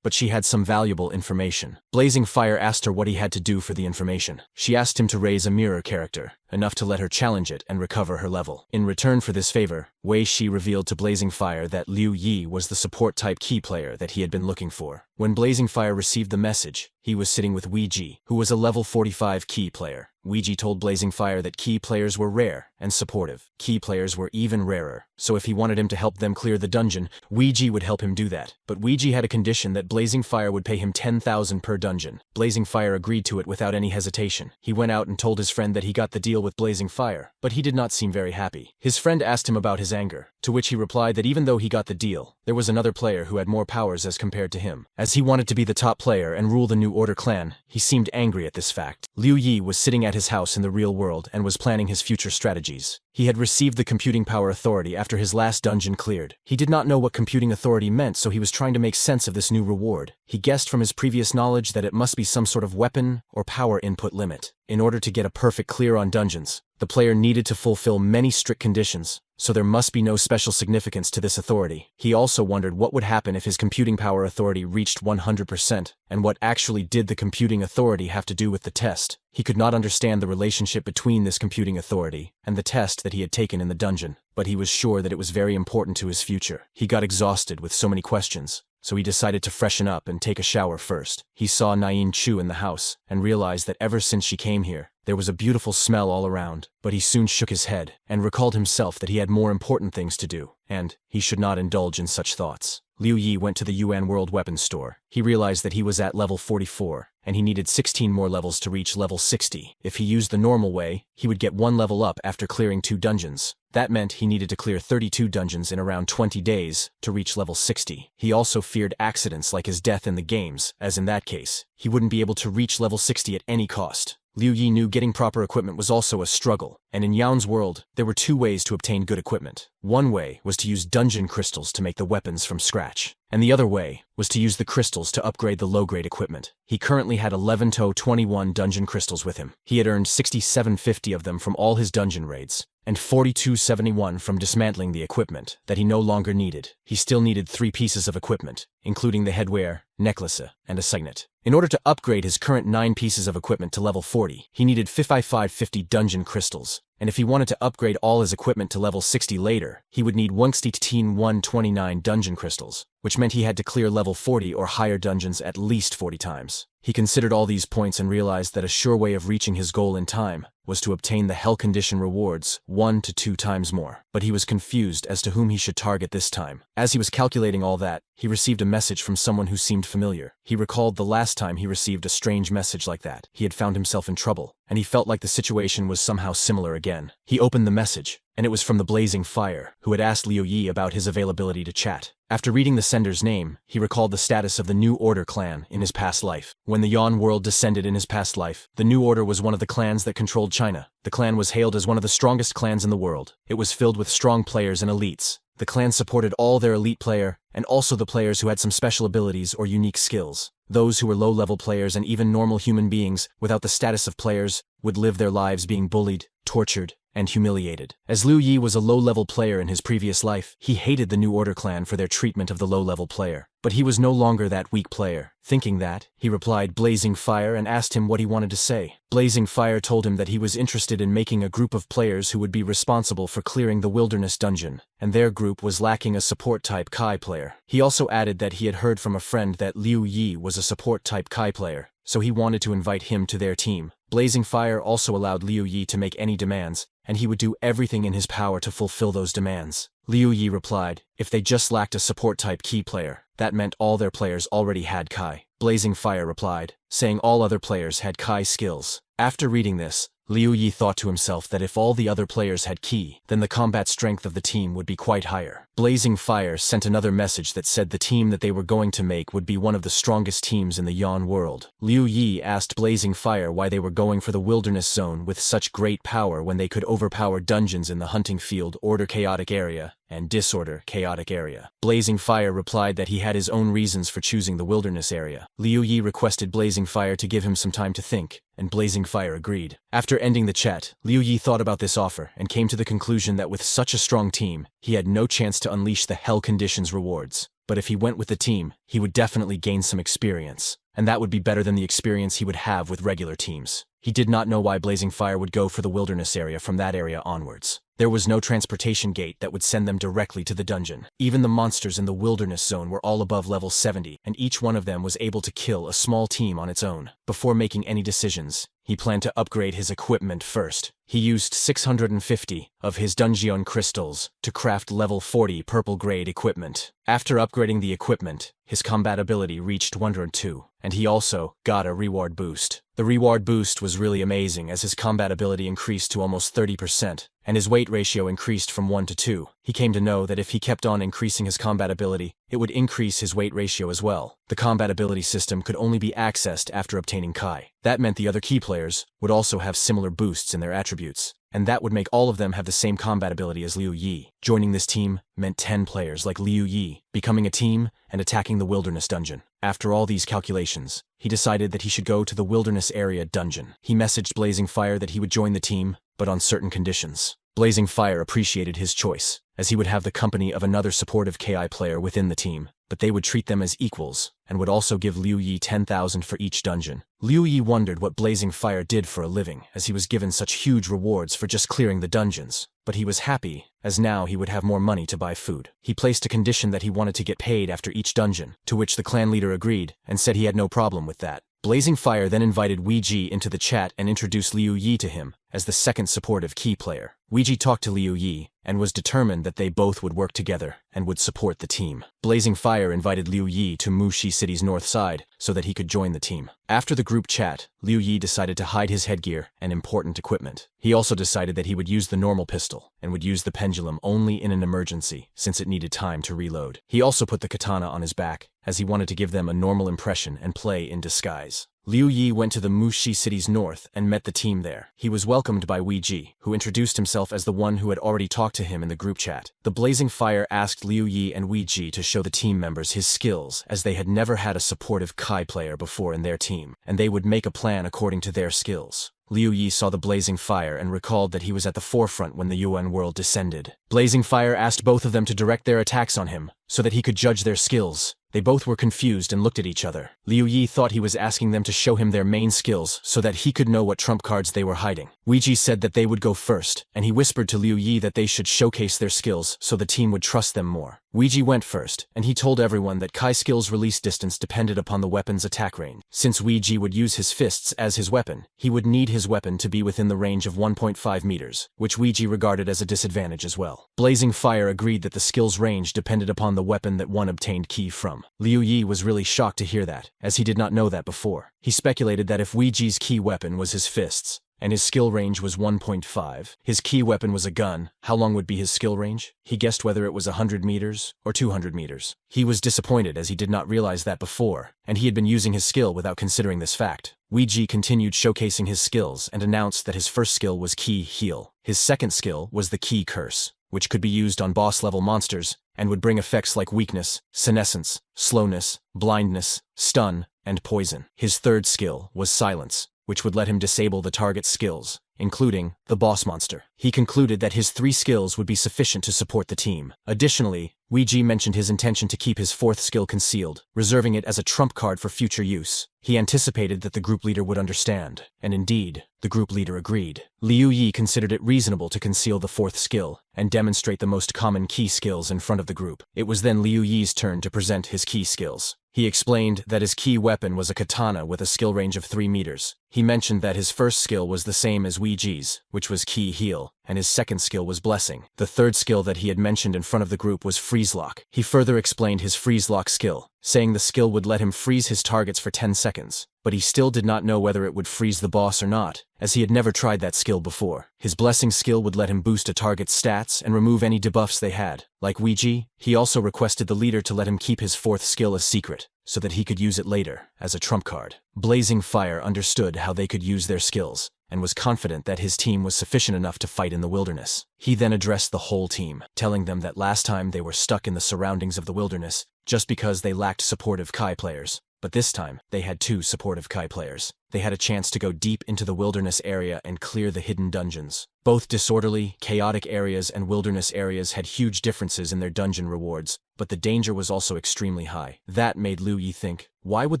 but she had some valuable information. Blazing Fire asked her what he had to do for the information. She asked him to raise a mirror character, enough to let her challenge it and recover her level. In return for this favor, Wei Shi revealed to Blazing Fire that Liu Yi was the support-type key player that he had been looking for. When Blazing Fire received the message, he was sitting with Wei Ji, who was a level 45 key player. Wei Ji told Blazing Fire that key players were rare and supportive. Key players were even rarer, so if he wanted him to help them clear the dungeon, Wei Ji would help him do that. But Wei Ji had a condition that Blazing Fire would pay him 10,000 per dungeon. Blazing Fire agreed to it without any hesitation. He went out and told his friend that he got the deal with Blazing Fire, but he did not seem very happy. His friend asked him about his anger, to which he replied that even though he got the deal, there was another player who had more powers as compared to him. As he wanted to be the top player and rule the New Order clan, he seemed angry at this fact. Liu Yi was sitting at his house in the real world and was planning his future strategies. He had received the computing power authority after his last dungeon cleared. He did not know what computing authority meant, so he was trying to make sense of this new reward. He guessed from his previous knowledge that it must be some sort of weapon or power input limit. In order to get a perfect clear on dungeons, the player needed to fulfill many strict conditions, so there must be no special significance to this authority. He also wondered what would happen if his computing power authority reached 100%, and what actually did the computing authority have to do with the test. He could not understand the relationship between this computing authority and the test that he had taken in the dungeon, but he was sure that it was very important to his future. He got exhausted with so many questions, so he decided to freshen up and take a shower first. He saw Nine Chu in the house and realized that ever since she came here, there was a beautiful smell all around, but he soon shook his head and recalled himself that he had more important things to do, and he should not indulge in such thoughts. Liu Yi went to the Yuan World Weapons Store. He realized that he was at level 44, and he needed 16 more levels to reach level 60. If he used the normal way, he would get 1 level up after clearing 2 dungeons. That meant he needed to clear 32 dungeons in around 20 days to reach level 60. He also feared accidents like his death in the games, as in that case, he wouldn't be able to reach level 60 at any cost. Liu Yi knew getting proper equipment was also a struggle, and in Yao's world, there were 2 ways to obtain good equipment. One way was to use dungeon crystals to make the weapons from scratch, and the other way was to use the crystals to upgrade the low-grade equipment. He currently had 11 to 21 dungeon crystals with him. He had earned 6750 of them from all his dungeon raids, and 4271 from dismantling the equipment that he no longer needed. He still needed 3 pieces of equipment, including the headwear, necklace, and a signet. In order to upgrade his current 9 pieces of equipment to level 40, he needed 5550 dungeon crystals, and if he wanted to upgrade all his equipment to level 60 later, he would need 129 dungeon crystals, which meant he had to clear level 40 or higher dungeons at least 40 times. He considered all these points and realized that a sure way of reaching his goal in time was to obtain the Hell Condition rewards 1 to 2 times more. But he was confused as to whom he should target this time. As he was calculating all that, he received a message from someone who seemed familiar. He recalled the last time he received a strange message like that. He had found himself in trouble, and he felt like the situation was somehow similar again. He opened the message, and it was from the Blazing Fire, who had asked Liu Yi about his availability to chat. After reading the sender's name, he recalled the status of the New Order clan in his past life. When the Yuan world descended in his past life, the New Order was one of the clans that controlled China. The clan was hailed as one of the strongest clans in the world. It was filled with strong players and elites. The clan supported all their elite player, and also the players who had some special abilities or unique skills. Those who were low-level players and even normal human beings, without the status of players, would live their lives being bullied, tortured, and humiliated. As Liu Yi was a low-level player in his previous life, he hated the New Order clan for their treatment of the low-level player. But he was no longer that weak player. Thinking that, he replied Blazing Fire and asked him what he wanted to say. Blazing Fire told him that he was interested in making a group of players who would be responsible for clearing the wilderness dungeon, and their group was lacking a support-type Kai player. He also added that he had heard from a friend that Liu Yi was a support-type Kai player, so he wanted to invite him to their team. Blazing Fire also allowed Liu Yi to make any demands, and he would do everything in his power to fulfill those demands. Liu Yi replied, if they just lacked a support-type key player, that meant all their players already had Kai. Blazing Fire replied, saying all other players had Kai skills. After reading this, Liu Yi thought to himself that if all the other players had Ki, then the combat strength of the team would be quite higher. Blazing Fire sent another message that said the team that they were going to make would be one of the strongest teams in the Yuan world. Liu Yi asked Blazing Fire why they were going for the wilderness zone with such great power when they could overpower dungeons in the hunting field Order Chaotic Area and Disorder Chaotic Area. Blazing Fire replied that he had his own reasons for choosing the wilderness area. Liu Yi requested Blazing Fire to give him some time to think, and Blazing Fire agreed. After ending the chat, Liu Yi thought about this offer and came to the conclusion that with such a strong team, he had no chance to unleash the Hell Conditions rewards. But if he went with the team, he would definitely gain some experience, and that would be better than the experience he would have with regular teams. He did not know why Blazing Fire would go for the wilderness area from that area onwards. There was no transportation gate that would send them directly to the dungeon. Even the monsters in the wilderness zone were all above level 70, and each one of them was able to kill a small team on its own. Before making any decisions, he planned to upgrade his equipment first. He used 650 of his Dungeon crystals to craft level 40 purple-grade equipment. After upgrading the equipment, his combat ability reached 102, and he also got a reward boost. The reward boost was really amazing as his combat ability increased to almost 30%, and his weight ratio increased from 1 to 2. He came to know that if he kept on increasing his combat ability, it would increase his weight ratio as well. The combat ability system could only be accessed after obtaining Kai. That meant the other key players would also have similar boosts in their attributes, and that would make all of them have the same combat ability as Liu Yi. Joining this team meant 10 players like Liu Yi, becoming a team and attacking the wilderness dungeon. After all these calculations, he decided that he should go to the wilderness area dungeon. He messaged Blazing Fire that he would join the team, but on certain conditions. Blazing Fire appreciated his choice, as he would have the company of another supportive KI player within the team, but they would treat them as equals, and would also give Liu Yi 10,000 for each dungeon. Liu Yi wondered what Blazing Fire did for a living, as he was given such huge rewards for just clearing the dungeons. But he was happy, as now he would have more money to buy food. He placed a condition that he wanted to get paid after each dungeon, to which the clan leader agreed, and said he had no problem with that. Blazing Fire then invited Weiji into the chat and introduced Liu Yi to him as the second supportive key player. Weiji talked to Liu Yi and was determined that they both would work together and would support the team. Blazing Fire invited Liu Yi to Muxi City's north side so that he could join the team. After the group chat, Liu Yi decided to hide his headgear and important equipment. He also decided that he would use the normal pistol and would use the pendulum only in an emergency since it needed time to reload. He also put the katana on his back as he wanted to give them a normal impression and play in disguise. Liu Yi went to the Muxi City's north and met the team there. He was welcomed by Weiji, who introduced himself as the one who had already talked to him in the group chat. The Blazing Fire asked Liu Yi and Weiji to show the team members his skills, as they had never had a supportive Kai player before in their team, and they would make a plan according to their skills. Liu Yi saw the Blazing Fire and recalled that he was at the forefront when the Yuan world descended. Blazing Fire asked both of them to direct their attacks on him, so that he could judge their skills. They both were confused and looked at each other. Liu Yi thought he was asking them to show him their main skills so that he could know what trump cards they were hiding. Weiji said that they would go first, and he whispered to Liu Yi that they should showcase their skills so the team would trust them more. Weiji went first, and he told everyone that Kai skills release distance depended upon the weapon's attack range. Since Weiji would use his fists as his weapon, he would need his weapon to be within the range of 1.5 meters, which Weiji regarded as a disadvantage as well. Blazing Fire agreed that the skill's range depended upon the weapon that one obtained ki from. Liu Yi was really shocked to hear that, as he did not know that before. He speculated that if Weiji's key weapon was his fists, and his skill range was 1.5. His key weapon was a gun. How long would be his skill range? He guessed whether it was 100 meters or 200 meters. He was disappointed as he did not realize that before, and he had been using his skill without considering this fact. Weiji continued showcasing his skills and announced that his first skill was Key Heal. His second skill was the Key Curse, which could be used on boss-level monsters and would bring effects like weakness, senescence, slowness, blindness, stun, and poison. His third skill was Silence, which would let him disable the target's skills, including the boss monster. He concluded that his 3 skills would be sufficient to support the team. Additionally, Weiji mentioned his intention to keep his 4th skill concealed, reserving it as a trump card for future use. He anticipated that the group leader would understand, and indeed, the group leader agreed. Liu Yi considered it reasonable to conceal the 4th skill and demonstrate the most common key skills in front of the group. It was then Liu Yi's turn to present his key skills. He explained that his key weapon was a katana with a skill range of 3 meters. He mentioned that his first skill was the same as Weiji's, which was Key Heal, and his second skill was Blessing. The third skill that he had mentioned in front of the group was Freeze Lock. He further explained his Freeze Lock skill, saying the skill would let him freeze his targets for 10 seconds, but he still did not know whether it would freeze the boss or not, as he had never tried that skill before. His Blessing skill would let him boost a target's stats and remove any debuffs they had. Like Weiji, he also requested the leader to let him keep his 4th skill a secret, so that he could use it later, as a trump card. Blazing Fire understood how they could use their skills, and was confident that his team was sufficient enough to fight in the wilderness. He then addressed the whole team, telling them that last time they were stuck in the surroundings of the wilderness, just because they lacked supportive Kai players. But this time, they had 2 supportive Kai players. They had a chance to go deep into the wilderness area and clear the hidden dungeons. Both disorderly, chaotic areas and wilderness areas had huge differences in their dungeon rewards, but the danger was also extremely high. That made Liu Yi think, why would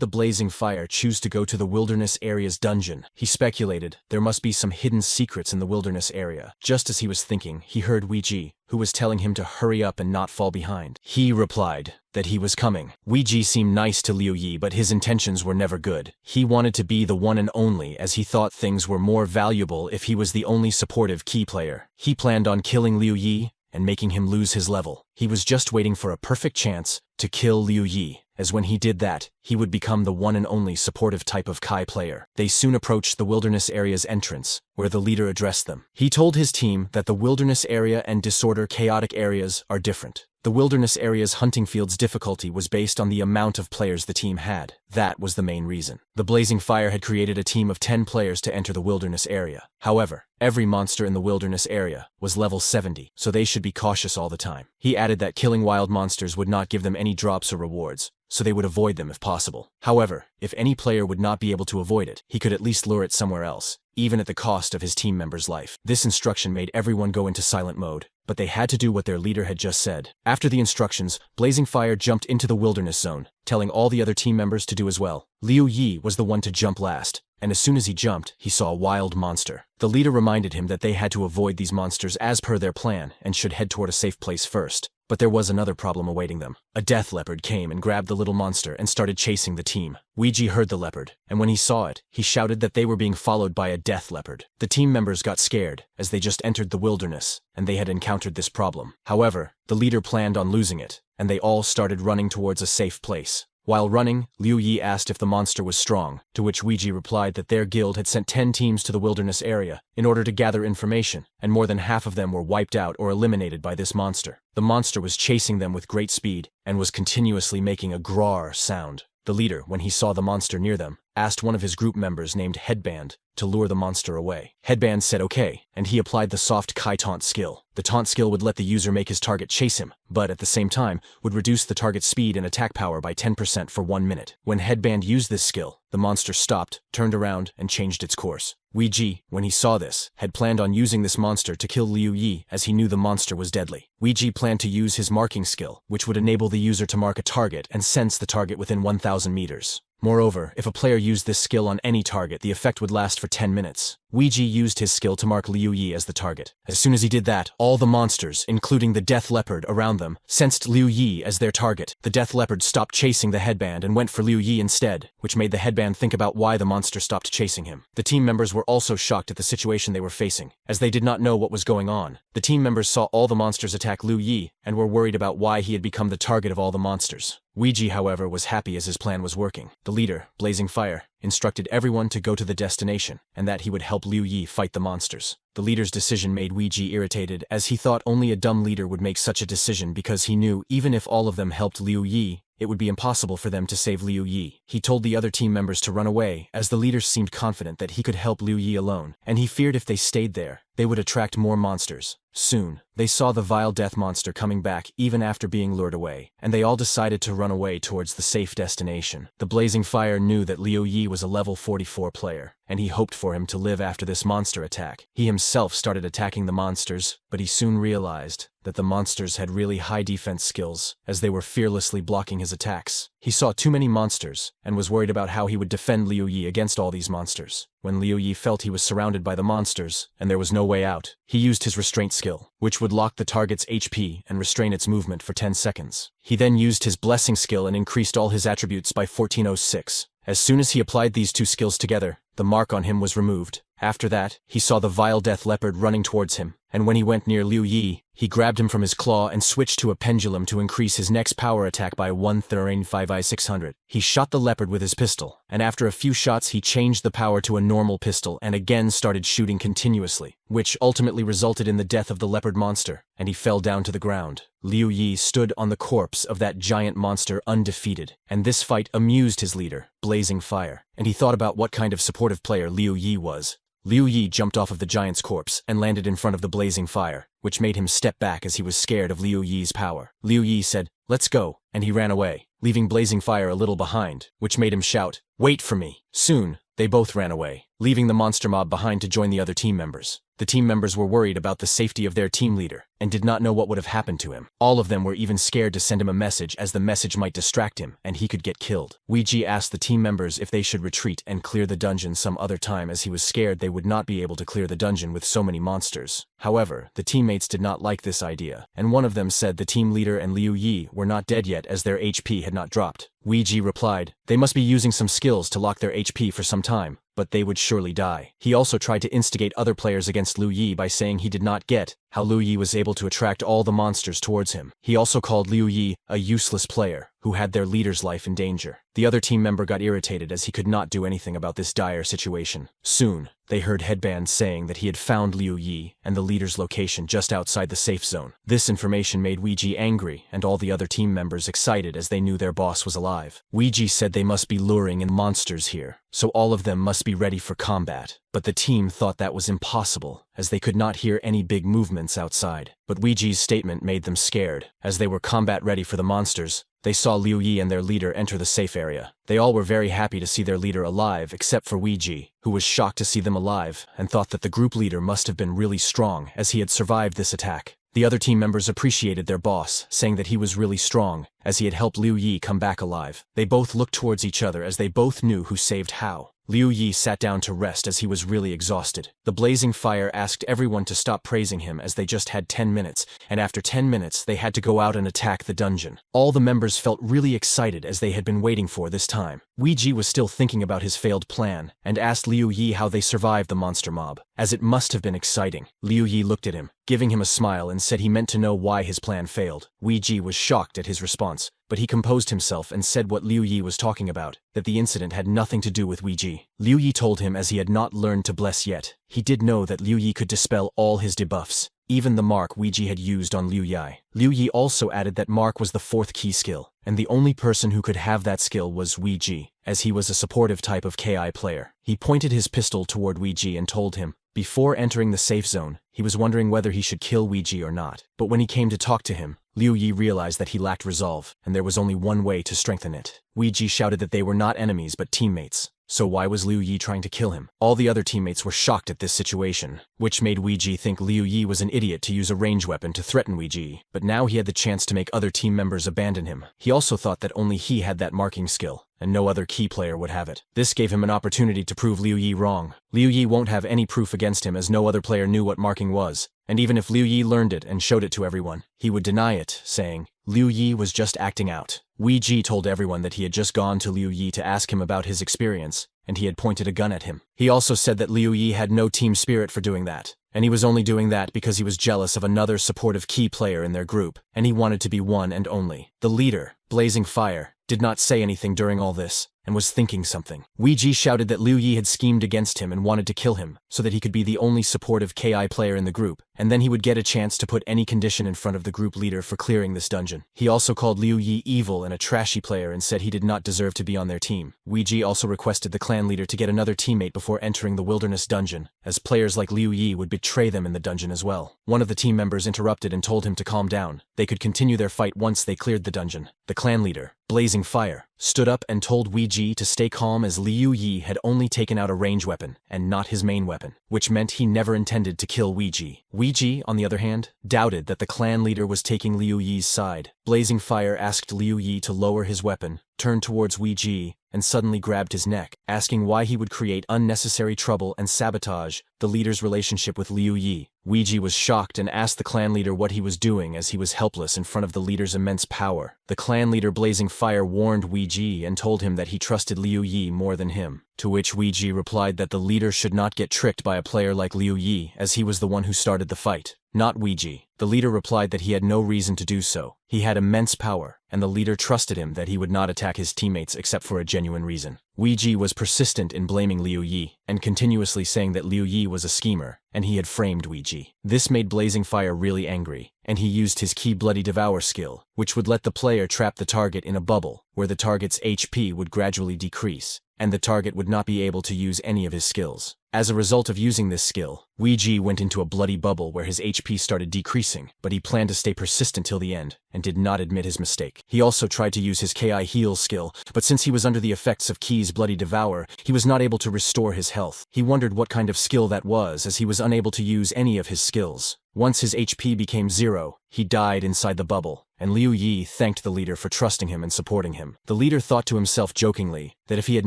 the Blazing Fire choose to go to the wilderness area's dungeon? He speculated there must be some hidden secrets in the wilderness area. Just as he was thinking, he heard Weiji, who was telling him to hurry up and not fall behind. He replied that he was coming. Weiji seemed nice to Liu Yi, but his intentions were never good. He wanted to be the one and only, as he thought things were more valuable if he was the only supportive key player. He planned on killing Liu Yi and making him lose his level. He was just waiting for a perfect chance to kill Liu Yi, as when he did that, he would become the one and only supportive type of Kai player. They soon approached the wilderness area's entrance, where the leader addressed them. He told his team that the wilderness area and disorder chaotic areas are different. The wilderness area's hunting field's difficulty was based on the amount of players the team had. That was the main reason. The Blazing Fire had created a team of 10 players to enter the wilderness area. However, every monster in the wilderness area was level 70, so they should be cautious all the time. He added that killing wild monsters would not give them any drops or rewards, so they would avoid them if possible. However, if any player would not be able to avoid it, he could at least lure it somewhere else, even at the cost of his team member's life. This instruction made everyone go into silent mode, but they had to do what their leader had just said. After the instructions, Blazing Fire jumped into the wilderness zone, telling all the other team members to do as well. Liu Yi was the one to jump last, and as soon as he jumped, he saw a wild monster. The leader reminded him that they had to avoid these monsters as per their plan and should head toward a safe place first. But there was another problem awaiting them. A death leopard came and grabbed the little monster and started chasing the team. Weiji heard the leopard, and when he saw it, he shouted that they were being followed by a death leopard. The team members got scared, as they just entered the wilderness, and they had encountered this problem. However, the leader planned on losing it, and they all started running towards a safe place. While running, Liu Yi asked if the monster was strong, to which Weiji replied that their guild had sent 10 teams to the wilderness area in order to gather information, and more than half of them were wiped out or eliminated by this monster. The monster was chasing them with great speed, and was continuously making a groar sound. The leader, when he saw the monster near them, asked one of his group members named Headband to lure the monster away. Headband said okay, and he applied the soft Kai taunt skill. The taunt skill would let the user make his target chase him, but at the same time, would reduce the target's speed and attack power by 10% for 1 minute. When Headband used this skill, the monster stopped, turned around, and changed its course. Weiji, when he saw this, had planned on using this monster to kill Liu Yi, as he knew the monster was deadly. Weiji planned to use his marking skill, which would enable the user to mark a target and sense the target within 1,000 meters. Moreover, if a player used this skill on any target, the effect would last for 10 minutes. Weiji used his skill to mark Liu Yi as the target. As soon as he did that, all the monsters, including the death leopard around them, sensed Liu Yi as their target. The death leopard stopped chasing the headband and went for Liu Yi instead, which made the headband think about why the monster stopped chasing him. The team members were also shocked at the situation they were facing, as they did not know what was going on. The team members saw all the monsters attack Liu Yi and were worried about why he had become the target of all the monsters. Weiji, however, was happy as his plan was working. The leader, Blazing Fire, instructed everyone to go to the destination, and that he would help Liu Yi fight the monsters. The leader's decision made Wei Ji irritated, as he thought only a dumb leader would make such a decision, because he knew even if all of them helped Liu Yi, it would be impossible for them to save Liu Yi. He told the other team members to run away, as the leader seemed confident that he could help Liu Yi alone, and he feared if they stayed there, they would attract more monsters. Soon, they saw the vile death monster coming back even after being lured away, and they all decided to run away towards the safe destination. The blazing fire knew that Liu Yi was a level 44 player, and he hoped for him to live after this monster attack. He himself started attacking the monsters, but he soon realized that the monsters had really high defense skills, as they were fearlessly blocking his attacks. He saw too many monsters, and was worried about how he would defend Liu Yi against all these monsters. When Liu Yi felt he was surrounded by the monsters, and there was no way out, he used his restraint skill, which would lock the target's HP and restrain its movement for 10 seconds. He then used his blessing skill and increased all his attributes by 1406. As soon as he applied these two skills together, the mark on him was removed. After that, he saw the vile death leopard running towards him, and when he went near Liu Yi, he grabbed him from his claw and switched to a pendulum to increase his next power attack by 135i600. He shot the leopard with his pistol, and after a few shots he changed the power to a normal pistol and again started shooting continuously, which ultimately resulted in the death of the leopard monster, and he fell down to the ground. Liu Yi stood on the corpse of that giant monster undefeated, and this fight amused his leader, Blazing Fire, and he thought about what kind of supportive player Liu Yi was. Liu Yi jumped off of the giant's corpse and landed in front of the blazing fire, which made him step back as he was scared of Liu Yi's power. Liu Yi said, "Let's go," and he ran away, leaving blazing fire a little behind, which made him shout, "Wait for me." Soon, they both ran away, leaving the monster mob behind to join the other team members. The team members were worried about the safety of their team leader, and did not know what would have happened to him. All of them were even scared to send him a message, as the message might distract him, and he could get killed. Wei Ji asked the team members if they should retreat and clear the dungeon some other time, as he was scared they would not be able to clear the dungeon with so many monsters. However, the teammates did not like this idea, and one of them said the team leader and Liu Yi were not dead yet, as their HP had not dropped. Wei Ji replied, they must be using some skills to lock their HP for some time, but they would surely die. He also tried to instigate other players against Liu Yi by saying he did not get how Liu Yi was able to attract all the monsters towards him. He also called Liu Yi a useless player who had their leader's life in danger. The other team member got irritated as he could not do anything about this dire situation. Soon, they heard headbands saying that he had found Liu Yi and the leader's location just outside the safe zone. This information made Wei Ji angry and all the other team members excited, as they knew their boss was alive. Wei Ji said they must be luring in monsters here, so all of them must be ready for combat. But the team thought that was impossible, as they could not hear any big movements outside. But Wei Ji's statement made them scared. As they were combat ready for the monsters, they saw Liu Yi and their leader enter the safe area. They all were very happy to see their leader alive, except for Wei Ji, who was shocked to see them alive and thought that the group leader must have been really strong, as he had survived this attack. The other team members appreciated their boss, saying that he was really strong, as he had helped Liu Yi come back alive. They both looked towards each other, as they both knew who saved how. Liu Yi sat down to rest as he was really exhausted. The blazing fire asked everyone to stop praising him, as they just had 10 minutes, and after 10 minutes they had to go out and attack the dungeon. All the members felt really excited, as they had been waiting for this time. Wei Ji was still thinking about his failed plan, and asked Liu Yi how they survived the monster mob, as it must have been exciting. Liu Yi looked at him, giving him a smile, and said he meant to know why his plan failed. Wei Ji was shocked at his response, but he composed himself and said what Liu Yi was talking about, that the incident had nothing to do with Wei Ji. Liu Yi told him as he had not learned to bless yet. He did know that Liu Yi could dispel all his debuffs, even the mark Wei Ji had used on Liu Yi. Liu Yi also added that mark was the 4th key skill, and the only person who could have that skill was Wei Ji, as he was a supportive type of KI player. He pointed his pistol toward Wei Ji and told him, before entering the safe zone, he was wondering whether he should kill Wei Ji or not. But when he came to talk to him, Liu Yi realized that he lacked resolve, and there was only one way to strengthen it. Wei Ji shouted that they were not enemies but teammates. So why was Liu Yi trying to kill him? All the other teammates were shocked at this situation, which made Wei Ji think Liu Yi was an idiot to use a range weapon to threaten Wei Ji. But now he had the chance to make other team members abandon him. He also thought that only he had that marking skill, and no other key player would have it. This gave him an opportunity to prove Liu Yi wrong. Liu Yi won't have any proof against him, as no other player knew what marking was, and even if Liu Yi learned it and showed it to everyone, he would deny it, saying, Liu Yi was just acting out. Wei Ji told everyone that he had just gone to Liu Yi to ask him about his experience, and he had pointed a gun at him. He also said that Liu Yi had no team spirit for doing that, and he was only doing that because he was jealous of another supportive key player in their group, and he wanted to be one and only. The leader, Blazing Fire, did not say anything during all this, and was thinking something. Weiji shouted that Liu Yi had schemed against him and wanted to kill him, so that he could be the only supportive KI player in the group, and then he would get a chance to put any condition in front of the group leader for clearing this dungeon. He also called Liu Yi evil and a trashy player and said he did not deserve to be on their team. Weiji also requested the clan leader to get another teammate before entering the wilderness dungeon, as players like Liu Yi would betray them in the dungeon as well. One of the team members interrupted and told him to calm down. They could continue their fight once they cleared the dungeon. The clan leader, Blazing Fire, stood up and told Weiji to stay calm as Liu Yi had only taken out a range weapon and not his main weapon, which meant he never intended to kill Weiji. Weiji, on the other hand, doubted that the clan leader was taking Liu Yi's side. Blazing Fire asked Liu Yi to lower his weapon, turned towards Weiji, and suddenly grabbed his neck, asking why he would create unnecessary trouble and sabotage the leader's relationship with Liu Yi. Weiji was shocked and asked the clan leader what he was doing as he was helpless in front of the leader's immense power. The clan leader Blazing Fire warned Weiji and told him that he trusted Liu Yi more than him, to which Weiji replied that the leader should not get tricked by a player like Liu Yi as he was the one who started the fight, not Weiji. The leader replied that he had no reason to do so. He had immense power, and the leader trusted him that he would not attack his teammates except for a genuine reason. Weiji was persistent in blaming Liu Yi, and continuously saying that Liu Yi was a schemer, and he had framed Weiji. This made Blazing Fire really angry, and he used his key Bloody Devour skill, which would let the player trap the target in a bubble, where the target's HP would gradually decrease, and the target would not be able to use any of his skills. As a result of using this skill, Weiji went into a bloody bubble where his HP started decreasing, but he planned to stay persistent till the end, and did not admit his mistake. He also tried to use his KI heal skill, but since he was under the effects of Key's Bloody Devour, he was not able to restore his health. He wondered what kind of skill that was, as he was unable to use any of his skills. Once his HP became 0, he died inside the bubble, and Liu Yi thanked the leader for trusting him and supporting him. The leader thought to himself jokingly that if he had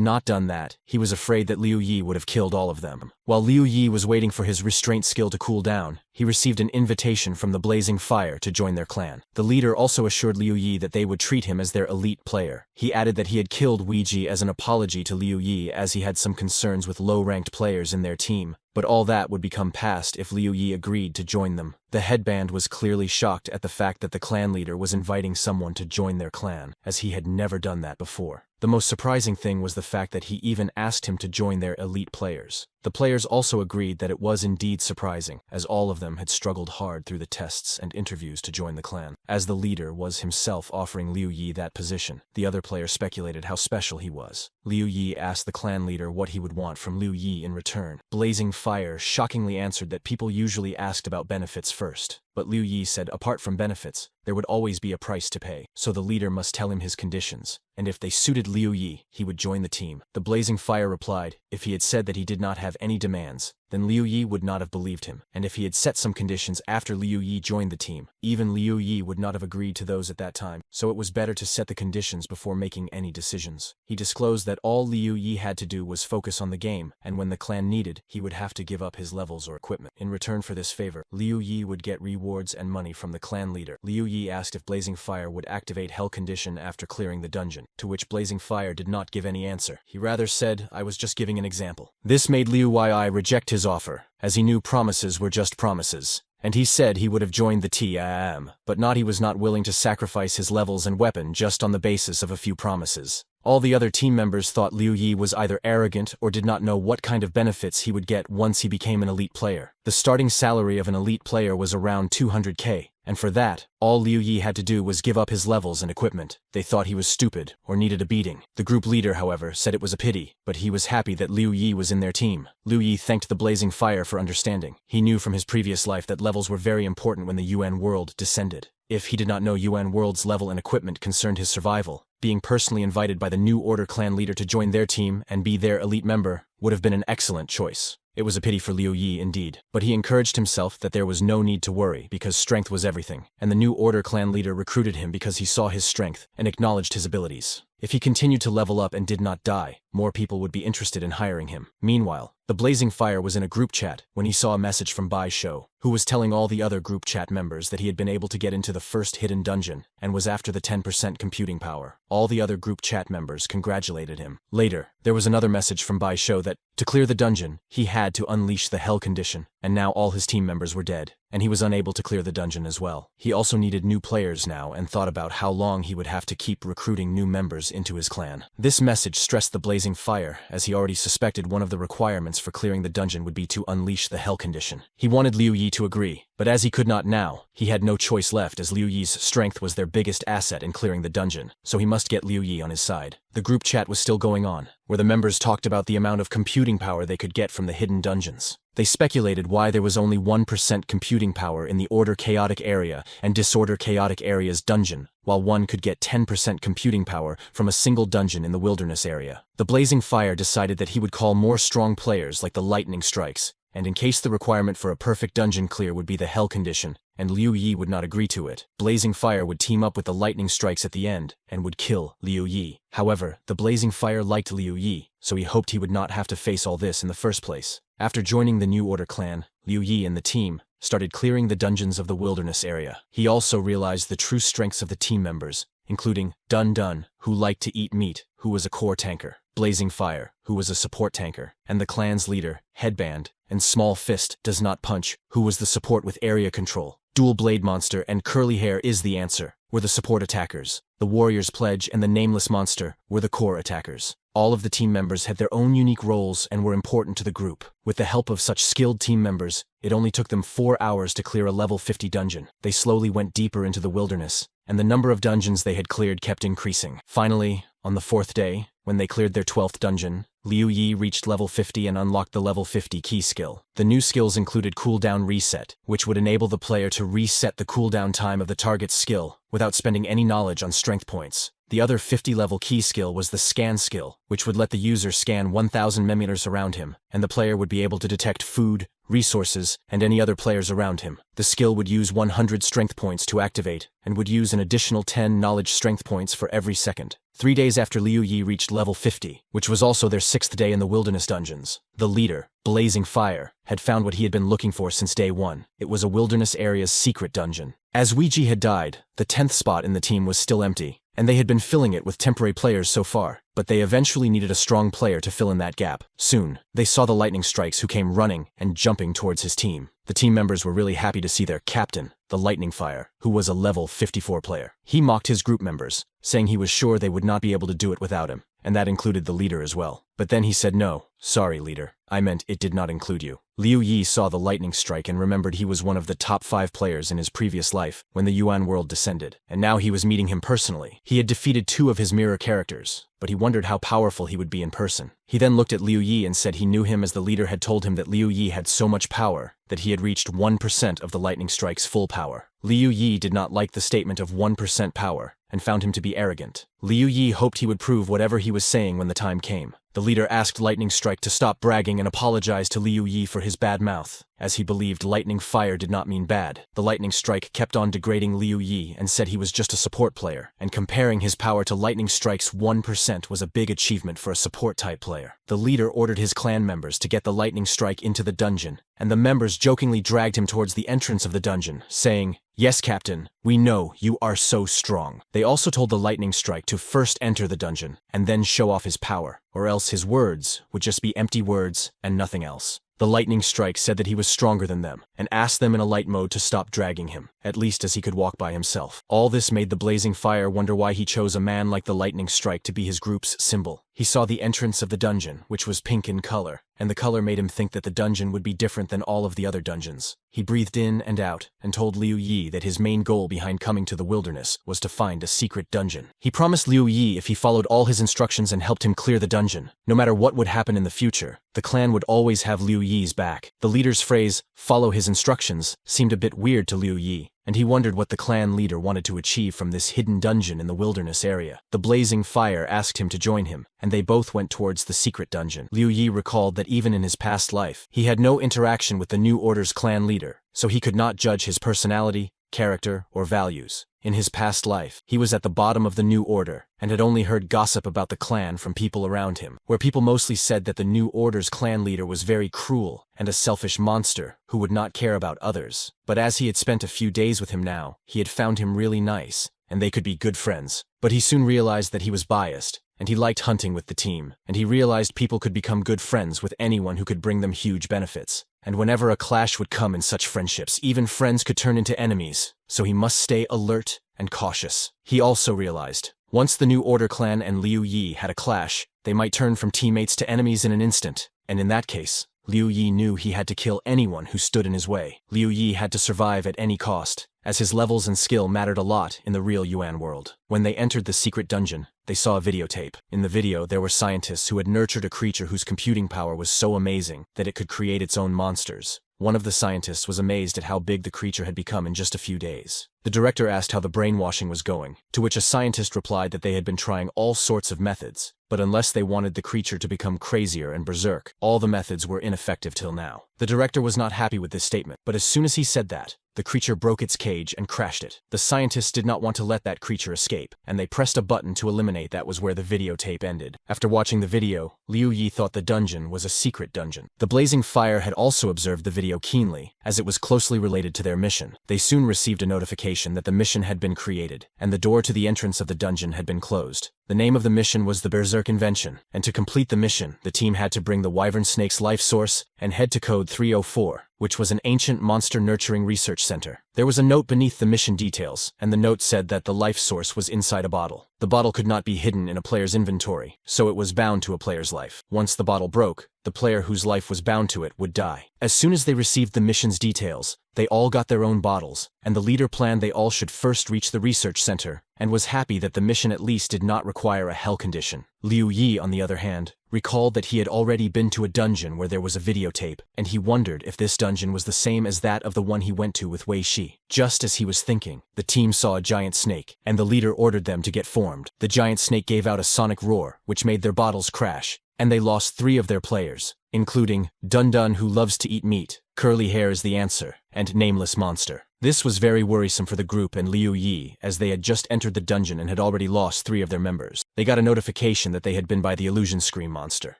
not done that, he was afraid that Liu Yi would have killed all of them. While Liu Yi was waiting for his restraint skill to cool down, he received an invitation from the Blazing Fire to join their clan. The leader also assured Liu Yi that they would treat him as their elite player. He added that he had killed Weiji as an apology to Liu Yi as he had some concerns with low-ranked players in their team, but all that would become past if Liu Yi agreed to join them. The headband was clearly shocked at the fact that the clan leader was inviting someone to join their clan, as he had never done that before. The most surprising thing was the fact that he even asked him to join their elite players. The players also agreed that it was indeed surprising, as all of them had struggled hard through the tests and interviews to join the clan. As the leader was himself offering Liu Yi that position, the other players speculated how special he was. Liu Yi asked the clan leader what he would want from Liu Yi in return. Blazing Fire shockingly answered that people usually asked about benefits first. But Liu Yi said apart from benefits, there would always be a price to pay, so the leader must tell him his conditions, and if they suited Liu Yi, he would join the team. The Blazing Fire replied, if he had said that he did not have any demands, then Liu Yi would not have believed him, and if he had set some conditions after Liu Yi joined the team, even Liu Yi would not have agreed to those at that time, so it was better to set the conditions before making any decisions. He disclosed that all Liu Yi had to do was focus on the game, and when the clan needed, he would have to give up his levels or equipment. In return for this favor, Liu Yi would get rewards and money from the clan leader. Liu Yi asked if Blazing Fire would activate Hell Condition after clearing the dungeon, to which Blazing Fire did not give any answer. He rather said, I was just giving an example. This made Liu Yi reject his offer, as he knew promises were just promises, and he said he would have joined the team, but he was not willing to sacrifice his levels and weapon just on the basis of a few promises. All the other team members thought Liu Yi was either arrogant or did not know what kind of benefits he would get once he became an elite player. The starting salary of an elite player was around 200k, and for that, all Liu Yi had to do was give up his levels and equipment. They thought he was stupid or needed a beating. The group leader, however, said it was a pity, but he was happy that Liu Yi was in their team. Liu Yi thanked the Blazing Fire for understanding. He knew from his previous life that levels were very important when the UN world descended. If he did not know UN world's level and equipment concerned his survival, being personally invited by the New Order clan leader to join their team and be their elite member would have been an excellent choice. It was a pity for Liu Yi indeed, but he encouraged himself that there was no need to worry because strength was everything, and the New Order clan leader recruited him because he saw his strength and acknowledged his abilities. If he continued to level up and did not die, more people would be interested in hiring him. Meanwhile, the Blazing Fire was in a group chat when he saw a message from Bai Shou, who was telling all the other group chat members that he had been able to get into the first hidden dungeon and was after the 10% computing power. All the other group chat members congratulated him. Later, there was another message from Bai Shou that, to clear the dungeon, he had to unleash the Hell Condition, and now all his team members were dead, and he was unable to clear the dungeon as well. He also needed new players now and thought about how long he would have to keep recruiting new members into his clan. This message stressed the Blazing Fire, as he already suspected one of the requirements for clearing the dungeon would be to unleash the Hell condition. He wanted Liu Yi to agree, but as he could not now, he had no choice left as Liu Yi's strength was their biggest asset in clearing the dungeon, so he must get Liu Yi on his side. The group chat was still going on, where the members talked about the amount of computing power they could get from the hidden dungeons. They speculated why there was only 1% computing power in the Order Chaotic Area and Disorder Chaotic Area's dungeon, while one could get 10% computing power from a single dungeon in the Wilderness area. The Blazing Fire decided that he would call more strong players like the Lightning Strikes, and in case the requirement for a perfect dungeon clear would be the Hell condition, and Liu Yi would not agree to it, Blazing Fire would team up with the Lightning Strikes at the end, and would kill Liu Yi. However, the Blazing Fire liked Liu Yi, so he hoped he would not have to face all this in the first place. After joining the New Order clan, Liu Yi and the team started clearing the dungeons of the Wilderness area. He also realized the true strengths of the team members, including Dun Dun, who liked to eat meat, who was a core tanker, Blazing Fire, who was a support tanker, and the clan's leader, Headband, and Small Fist Does Not Punch, who was the support with area control. Dual Blade Monster and Curly Hair Is the Answer were the support attackers. The Warrior's Pledge and the Nameless Monster were the core attackers. All of the team members had their own unique roles and were important to the group. With the help of such skilled team members, it only took them 4 hours to clear a level 50 dungeon. They slowly went deeper into the wilderness, and the number of dungeons they had cleared kept increasing. Finally, on the 4th day, when they cleared their 12th dungeon, Liu Yi reached level 50 and unlocked the level 50 key skill. The new skills included cooldown reset, which would enable the player to reset the cooldown time of the target's skill without spending any knowledge on strength points. The other 50-level key skill was the scan skill, which would let the user scan 1,000 meters around him, and the player would be able to detect food, resources, and any other players around him. The skill would use 100 strength points to activate, and would use an additional 10 knowledge strength points for every second. 3 days after Liu Yi reached level 50, which was also their 6th day in the wilderness dungeons, the leader, Blazing Fire, had found what he had been looking for since day one. It was a wilderness area's secret dungeon. As Ouija had died, the 10th spot in the team was still empty, and they had been filling it with temporary players so far, but they eventually needed a strong player to fill in that gap. Soon, they saw the Lightning Strikes who came running and jumping towards his team. The team members were really happy to see their captain, the Lightning Fire, who was a level 54 player. He mocked his group members, saying he was sure they would not be able to do it without him, and that included the leader as well. But then he said, "No, sorry leader, I meant it did not include you." Liu Yi saw the lightning strike and remembered he was one of the top 5 players in his previous life when the Yuan world descended, and now he was meeting him personally. He had defeated 2 of his mirror characters, but he wondered how powerful he would be in person. He then looked at Liu Yi and said he knew him as the leader had told him that Liu Yi had so much power that he had reached 1% of the lightning strike's full power. Liu Yi did not like the statement of 1% power and found him to be arrogant. Liu Yi hoped he would prove whatever he was saying when the time came. The leader asked Lightning Strike to stop bragging and apologized to Liu Yi for his bad mouth, as he believed Lightning Fire did not mean bad. The Lightning Strike kept on degrading Liu Yi and said he was just a support player, and comparing his power to Lightning Strike's 1% was a big achievement for a support-type player. The leader ordered his clan members to get the Lightning Strike into the dungeon, and the members jokingly dragged him towards the entrance of the dungeon, saying, "Yes, Captain, we know you are so strong." They also told the Lightning Strike to first enter the dungeon, and then show off his power, or else his words would just be empty words and nothing else. The Lightning Strike said that he was stronger than them, and asked them in a light mode to stop dragging him, at least as he could walk by himself. All this made the Blazing Fire wonder why he chose a man like the Lightning Strike to be his group's symbol. He saw the entrance of the dungeon, which was pink in color, and the color made him think that the dungeon would be different than all of the other dungeons. He breathed in and out, and told Liu Yi that his main goal behind coming to the wilderness was to find a secret dungeon. He promised Liu Yi if he followed all his instructions and helped him clear the dungeon, no matter what would happen in the future, the clan would always have Liu Yi's back. The leader's phrase, "follow his instructions," seemed a bit weird to Liu Yi, and he wondered what the clan leader wanted to achieve from this hidden dungeon in the wilderness area. The Blazing Fire asked him to join him, and they both went towards the secret dungeon. Liu Yi recalled that even in his past life, he had no interaction with the New Order's clan leader, so he could not judge his personality, character, or values. In his past life, he was at the bottom of the New Order, and had only heard gossip about the clan from people around him, where people mostly said that the New Order's clan leader was very cruel and a selfish monster who would not care about others. But as he had spent a few days with him now, he had found him really nice, and they could be good friends. But he soon realized that he was biased, and he liked hunting with the team, and he realized people could become good friends with anyone who could bring them huge benefits. And whenever a clash would come in such friendships, even friends could turn into enemies, so he must stay alert and cautious. He also realized, once the New Order clan and Liu Yi had a clash, they might turn from teammates to enemies in an instant, and in that case, Liu Yi knew he had to kill anyone who stood in his way. Liu Yi had to survive at any cost, as his levels and skill mattered a lot in the real Yuan world. When they entered the secret dungeon, they saw a videotape. In the video, there were scientists who had nurtured a creature whose computing power was so amazing that it could create its own monsters. One of the scientists was amazed at how big the creature had become in just a few days. The director asked how the brainwashing was going, to which a scientist replied that they had been trying all sorts of methods, but unless they wanted the creature to become crazier and berserk, all the methods were ineffective till now. The director was not happy with this statement, but as soon as he said that, the creature broke its cage and crashed it. The scientists did not want to let that creature escape, and they pressed a button to eliminate. That was where the videotape ended. After watching the video, Liu Yi thought the dungeon was a secret dungeon. The Blazing Fire had also observed the video keenly, as it was closely related to their mission. They soon received a notification that the mission had been created, and the door to the entrance of the dungeon had been closed. The name of the mission was the Berserk Invention, and to complete the mission, the team had to bring the Wyvern Snake's life source and head to Code 304, which was an ancient monster nurturing research center. There was a note beneath the mission details, and the note said that the life source was inside a bottle. The bottle could not be hidden in a player's inventory, so it was bound to a player's life. Once the bottle broke, the player whose life was bound to it would die. As soon as they received the mission's details, they all got their own bottles, and the leader planned they all should first reach the research center, and was happy that the mission at least did not require a hell condition. Liu Yi, on the other hand, recalled that he had already been to a dungeon where there was a videotape, and he wondered if this dungeon was the same as that of the one he went to with Wei Shi. Just as he was thinking, the team saw a giant snake, and the leader ordered them to get formed. The giant snake gave out a sonic roar, which made their bottles crash, and they lost 3 of their players, including Dun Dun, who loves to eat meat, Curly Hair is the answer, and Nameless Monster. This was very worrisome for the group and Liu Yi, as they had just entered the dungeon and had already lost 3 of their members. They got a notification that they had been by the Illusion Scream monster.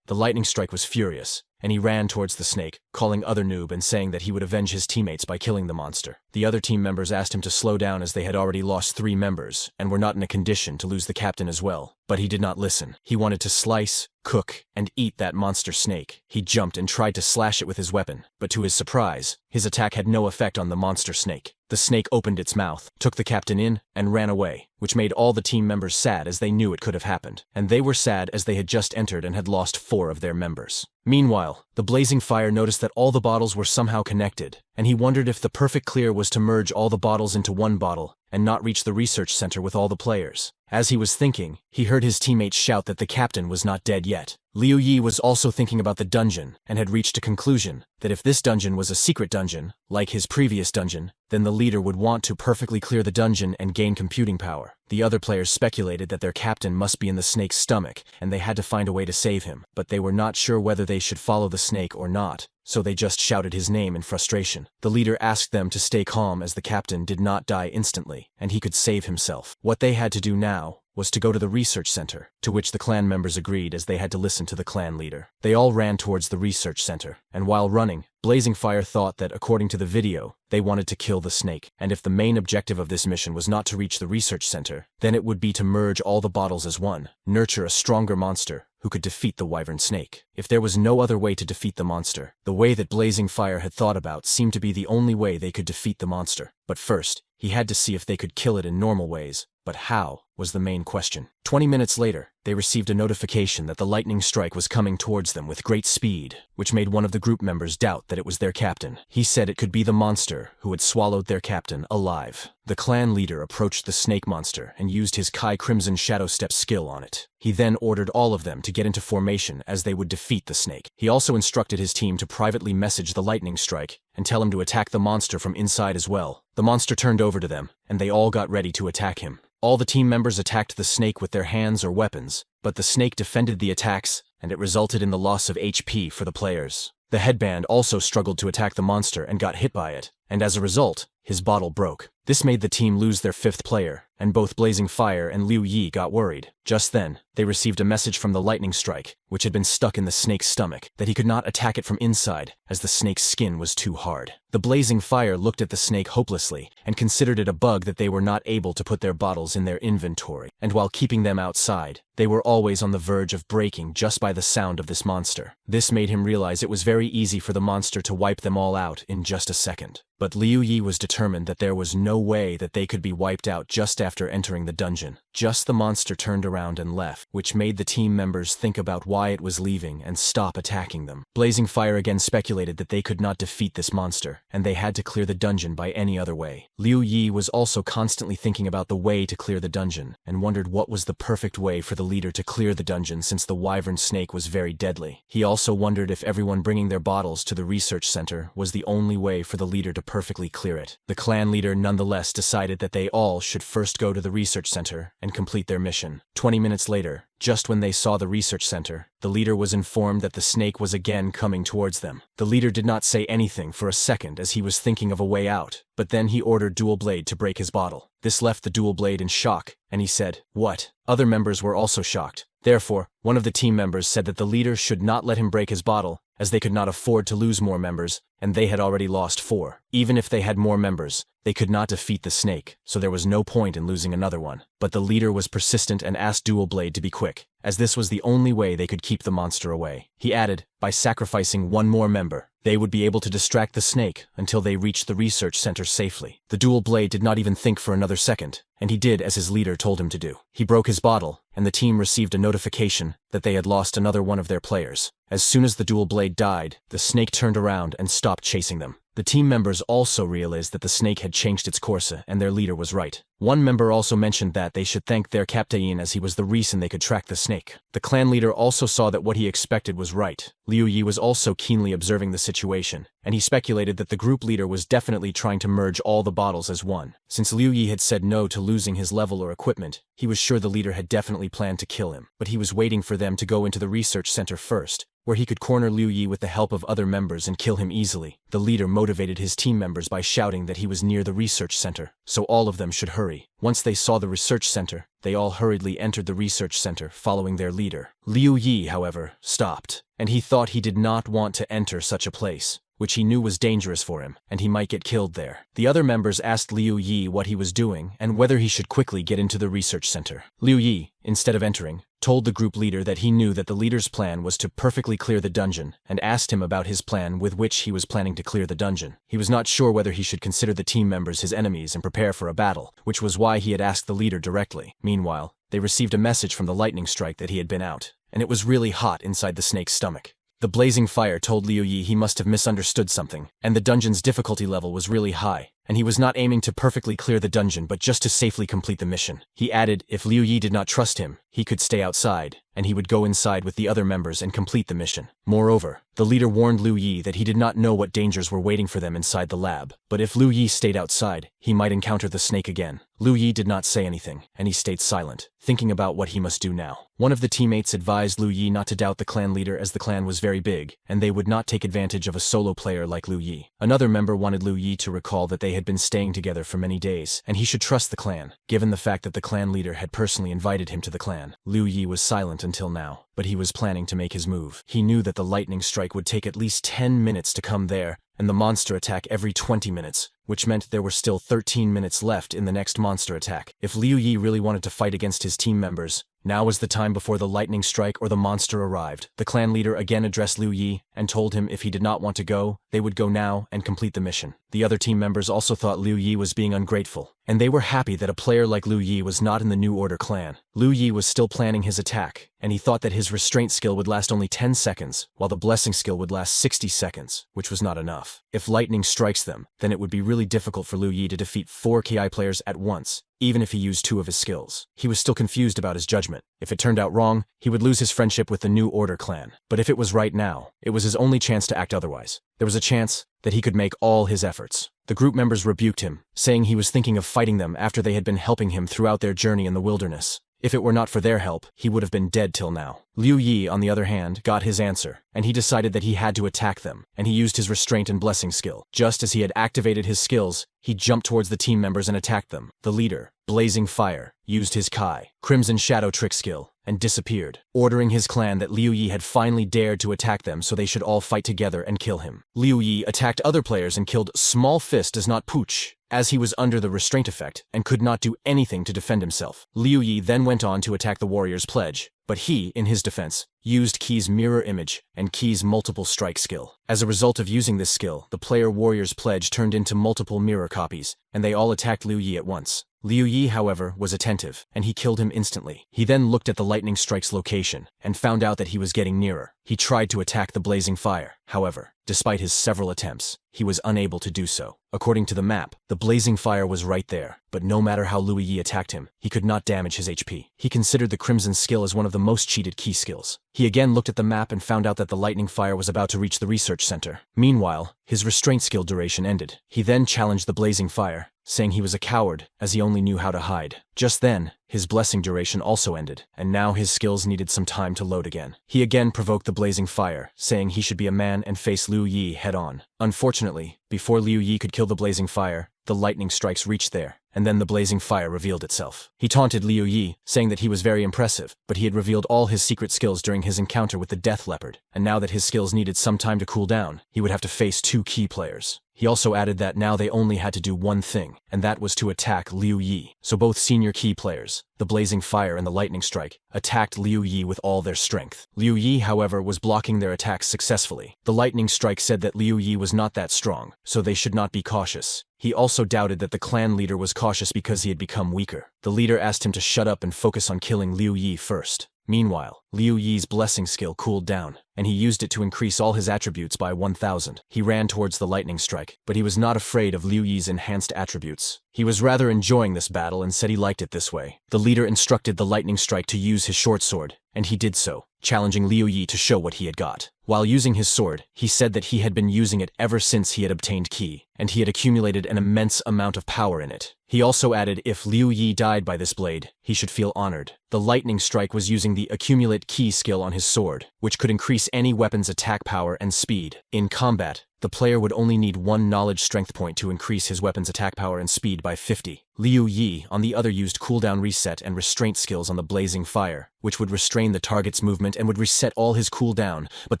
The lightning strike was furious, and he ran towards the snake, calling other noob and saying that he would avenge his teammates by killing the monster. The other team members asked him to slow down as they had already lost 3 members, and were not in a condition to lose the captain as well. But he did not listen. He wanted to slice, cook, and eat that monster snake. He jumped and tried to slash it with his weapon, but to his surprise, his attack had no effect on the monster snake. The snake opened its mouth, took the captain in, and ran away, which made all the team members sad as they knew it could have happened. And they were sad as they had just entered and had lost 4 of their members. Meanwhile, the Blazing Fire noticed that all the bottles were somehow connected, and he wondered if the perfect clear was to merge all the bottles into one bottle, and not reach the research center with all the players. As he was thinking, he heard his teammates shout that the captain was not dead yet. Liu Yi was also thinking about the dungeon, and had reached a conclusion that if this dungeon was a secret dungeon, like his previous dungeon, then the leader would want to perfectly clear the dungeon and gain computing power. The other players speculated that their captain must be in the snake's stomach, and they had to find a way to save him, but they were not sure whether they should follow the snake or not, so they just shouted his name in frustration. The leader asked them to stay calm as the captain did not die instantly, and he could save himself. What they had to do now was to go to the research center, to which the clan members agreed as they had to listen to the clan leader. They all ran towards the research center, and while running, Blazing Fire thought that, according to the video, they wanted to kill the snake, and if the main objective of this mission was not to reach the research center, then it would be to merge all the bottles as one, nurture a stronger monster who could defeat the Wyvern Snake. If there was no other way to defeat the monster, the way that Blazing Fire had thought about seemed to be the only way they could defeat the monster. But first, he had to see if they could kill it in normal ways. But how was the main question. 20 minutes later, they received a notification that the lightning strike was coming towards them with great speed, which made one of the group members doubt that it was their captain. He said it could be the monster who had swallowed their captain alive. The clan leader approached the snake monster and used his Kai Crimson Shadow Step skill on it. He then ordered all of them to get into formation as they would defeat the snake. He also instructed his team to privately message the lightning strike and tell him to attack the monster from inside as well. The monster turned over to them, and they all got ready to attack him. All the team members attacked the snake with their hands or weapons, but the snake defended the attacks, and it resulted in the loss of HP for the players. The headband also struggled to attack the monster and got hit by it, and as a result, his bottle broke. This made the team lose their fifth player, and both Blazing Fire and Liu Yi got worried. Just then, they received a message from the lightning strike, which had been stuck in the snake's stomach, that he could not attack it from inside, as the snake's skin was too hard. The Blazing Fire looked at the snake hopelessly, and considered it a bug that they were not able to put their bottles in their inventory, and while keeping them outside, they were always on the verge of breaking just by the sound of this monster. This made him realize it was very easy for the monster to wipe them all out in just a second. But Liu Yi was determined that there was no way that they could be wiped out just after entering the dungeon. Just the monster turned around and left, which made the team members think about why it was leaving and stop attacking them. Blazing Fire again speculated that they could not defeat this monster, and they had to clear the dungeon by any other way. Liu Yi was also constantly thinking about the way to clear the dungeon, and wondered what was the perfect way for the leader to clear the dungeon since the wyvern snake was very deadly. He also wondered if everyone bringing their bottles to the research center was the only way for the leader to perfectly clear it. The clan leader nonetheless decided that they all should first go to the research center and complete their mission. 20 minutes later, just when they saw the research center, the leader was informed that the snake was again coming towards them. The leader did not say anything for a second as he was thinking of a way out, but then he ordered Dual Blade to break his bottle. This left the Dual Blade in shock, and he said, "What?" Other members were also shocked. Therefore, one of the team members said that the leader should not let him break his bottle, as they could not afford to lose more members, and they had already lost 4. Even if they had more members, they could not defeat the snake, so there was no point in losing another one. But the leader was persistent and asked Dual Blade to be quick, as this was the only way they could keep the monster away. He added, by sacrificing one more member, they would be able to distract the snake until they reached the research center safely. The Dual Blade did not even think for another second, and he did as his leader told him to do. He broke his bottle, and the team received a notification that they had lost another one of their players. As soon as the Dual Blade died, the snake turned around and stopped chasing them. The team members also realized that the snake had changed its course, and their leader was right. One member also mentioned that they should thank their captain as he was the reason they could track the snake. The clan leader also saw that what he expected was right. Liu Yi was also keenly observing the situation, and he speculated that the group leader was definitely trying to merge all the bottles as one. Since Liu Yi had said no to losing his level or equipment, he was sure the leader had definitely planned to kill him. But he was waiting for them to go into the research center first, where he could corner Liu Yi with the help of other members and kill him easily. The leader motivated his team members by shouting that he was near the research center, so all of them should hurry. Once they saw the research center, they all hurriedly entered the research center, following their leader. Liu Yi, however, stopped, and he thought he did not want to enter such a place, which he knew was dangerous for him, and he might get killed there. The other members asked Liu Yi what he was doing and whether he should quickly get into the research center. Liu Yi, instead of entering, told the group leader that he knew that the leader's plan was to perfectly clear the dungeon, and asked him about his plan with which he was planning to clear the dungeon. He was not sure whether he should consider the team members his enemies and prepare for a battle, which was why he had asked the leader directly. Meanwhile, they received a message from the lightning strike that he had been out, and it was really hot inside the snake's stomach. The Blazing Fire told Liu Yi he must have misunderstood something, and the dungeon's difficulty level was really high, and he was not aiming to perfectly clear the dungeon but just to safely complete the mission. He added if Liu Yi did not trust him, he could stay outside, and he would go inside with the other members and complete the mission. Moreover, the leader warned Liu Yi that he did not know what dangers were waiting for them inside the lab, but if Liu Yi stayed outside, he might encounter the snake again. Liu Yi did not say anything, and he stayed silent, thinking about what he must do now. One of the teammates advised Liu Yi not to doubt the clan leader as the clan was very big, and they would not take advantage of a solo player like Liu Yi. Another member wanted Liu Yi to recall that they had been staying together for many days, and he should trust the clan, given the fact that the clan leader had personally invited him to the clan. Liu Yi was silent until now, but he was planning to make his move. He knew that the lightning strike would take at least 10 minutes to come there, and the monster attack every 20 minutes, which meant there were still 13 minutes left in the next monster attack. If Liu Yi really wanted to fight against his team members, now was the time before the lightning strike or the monster arrived. The clan leader again addressed Liu Yi and told him if he did not want to go, they would go now and complete the mission. The other team members also thought Liu Yi was being ungrateful, and they were happy that a player like Liu Yi was not in the New Order clan. Liu Yi was still planning his attack, and he thought that his restraint skill would last only 10 seconds, while the blessing skill would last 60 seconds, which was not enough. If lightning strikes them, then it would be really difficult for Liu Yi to defeat 4 KI players at once, even if he used 2 of his skills. He was still confused about his judgment. If it turned out wrong, he would lose his friendship with the New Order clan. But if it was right now, it was his only chance to act otherwise. There was a chance that he could make all his efforts. The group members rebuked him, saying he was thinking of fighting them after they had been helping him throughout their journey in the wilderness. If it were not for their help, he would have been dead till now. Liu Yi, on the other hand, got his answer, and he decided that he had to attack them, and he used his restraint and blessing skill. Just as he had activated his skills, he jumped towards the team members and attacked them. The leader, Blazing Fire, used his Kai, Crimson Shadow trick skill, and disappeared, ordering his clan that Liu Yi had finally dared to attack them so they should all fight together and kill him. Liu Yi attacked other players and killed Small Fist as not Pooch, as he was under the restraint effect and could not do anything to defend himself. Liu Yi then went on to attack the warrior's pledge, but he, in his defense, used Key's mirror image and Key's multiple strike skill. As a result of using this skill, the player warrior's pledge turned into multiple mirror copies, and they all attacked Liu Yi at once. Liu Yi, however, was attentive, and he killed him instantly. He then looked at the lightning strike's location, and found out that he was getting nearer. He tried to attack the blazing fire. However, despite his several attempts, he was unable to do so. According to the map, the blazing fire was right there, but no matter how Liu Yi attacked him, he could not damage his HP. He considered the crimson skill as one of the most cheated key skills. He again looked at the map and found out that the lightning fire was about to reach the research center. Meanwhile, his restraint skill duration ended. He then challenged the blazing fire, saying he was a coward, as he only knew how to hide. Just then, his blessing duration also ended, and now his skills needed some time to load again. He again provoked the blazing fire, saying he should be a man and face Liu Yi head-on. Unfortunately, before Liu Yi could kill the blazing fire, the lightning strikes reached there, and then the blazing fire revealed itself. He taunted Liu Yi, saying that he was very impressive, but he had revealed all his secret skills during his encounter with the death leopard, and now that his skills needed some time to cool down, he would have to face 2 key players. He also added that now they only had to do one thing, and that was to attack Liu Yi. So both senior key players, the blazing fire and the lightning strike, attacked Liu Yi with all their strength. Liu Yi, however, was blocking their attacks successfully. The lightning strike said that Liu Yi was not that strong, so they should not be cautious. He also doubted that the clan leader was cautious because he had become weaker. The leader asked him to shut up and focus on killing Liu Yi first. Meanwhile, Liu Yi's blessing skill cooled down, and he used it to increase all his attributes by 1,000. He ran towards the lightning strike, but he was not afraid of Liu Yi's enhanced attributes. He was rather enjoying this battle and said he liked it this way. The leader instructed the lightning strike to use his short sword, and he did so, challenging Liu Yi to show what he had got. While using his sword, he said that he had been using it ever since he had obtained Ki, and he had accumulated an immense amount of power in it. He also added if Liu Yi died by this blade, he should feel honored. The lightning strike was using the accumulate Ki skill on his sword, which could increase any weapon's attack power and speed. In combat, the player would only need 1 knowledge strength point to increase his weapon's attack power and speed by 50. Liu Yi, on the other, used cooldown reset and restraint skills on the blazing fire, which would restrain the target's movement and would reset all his cooldown, but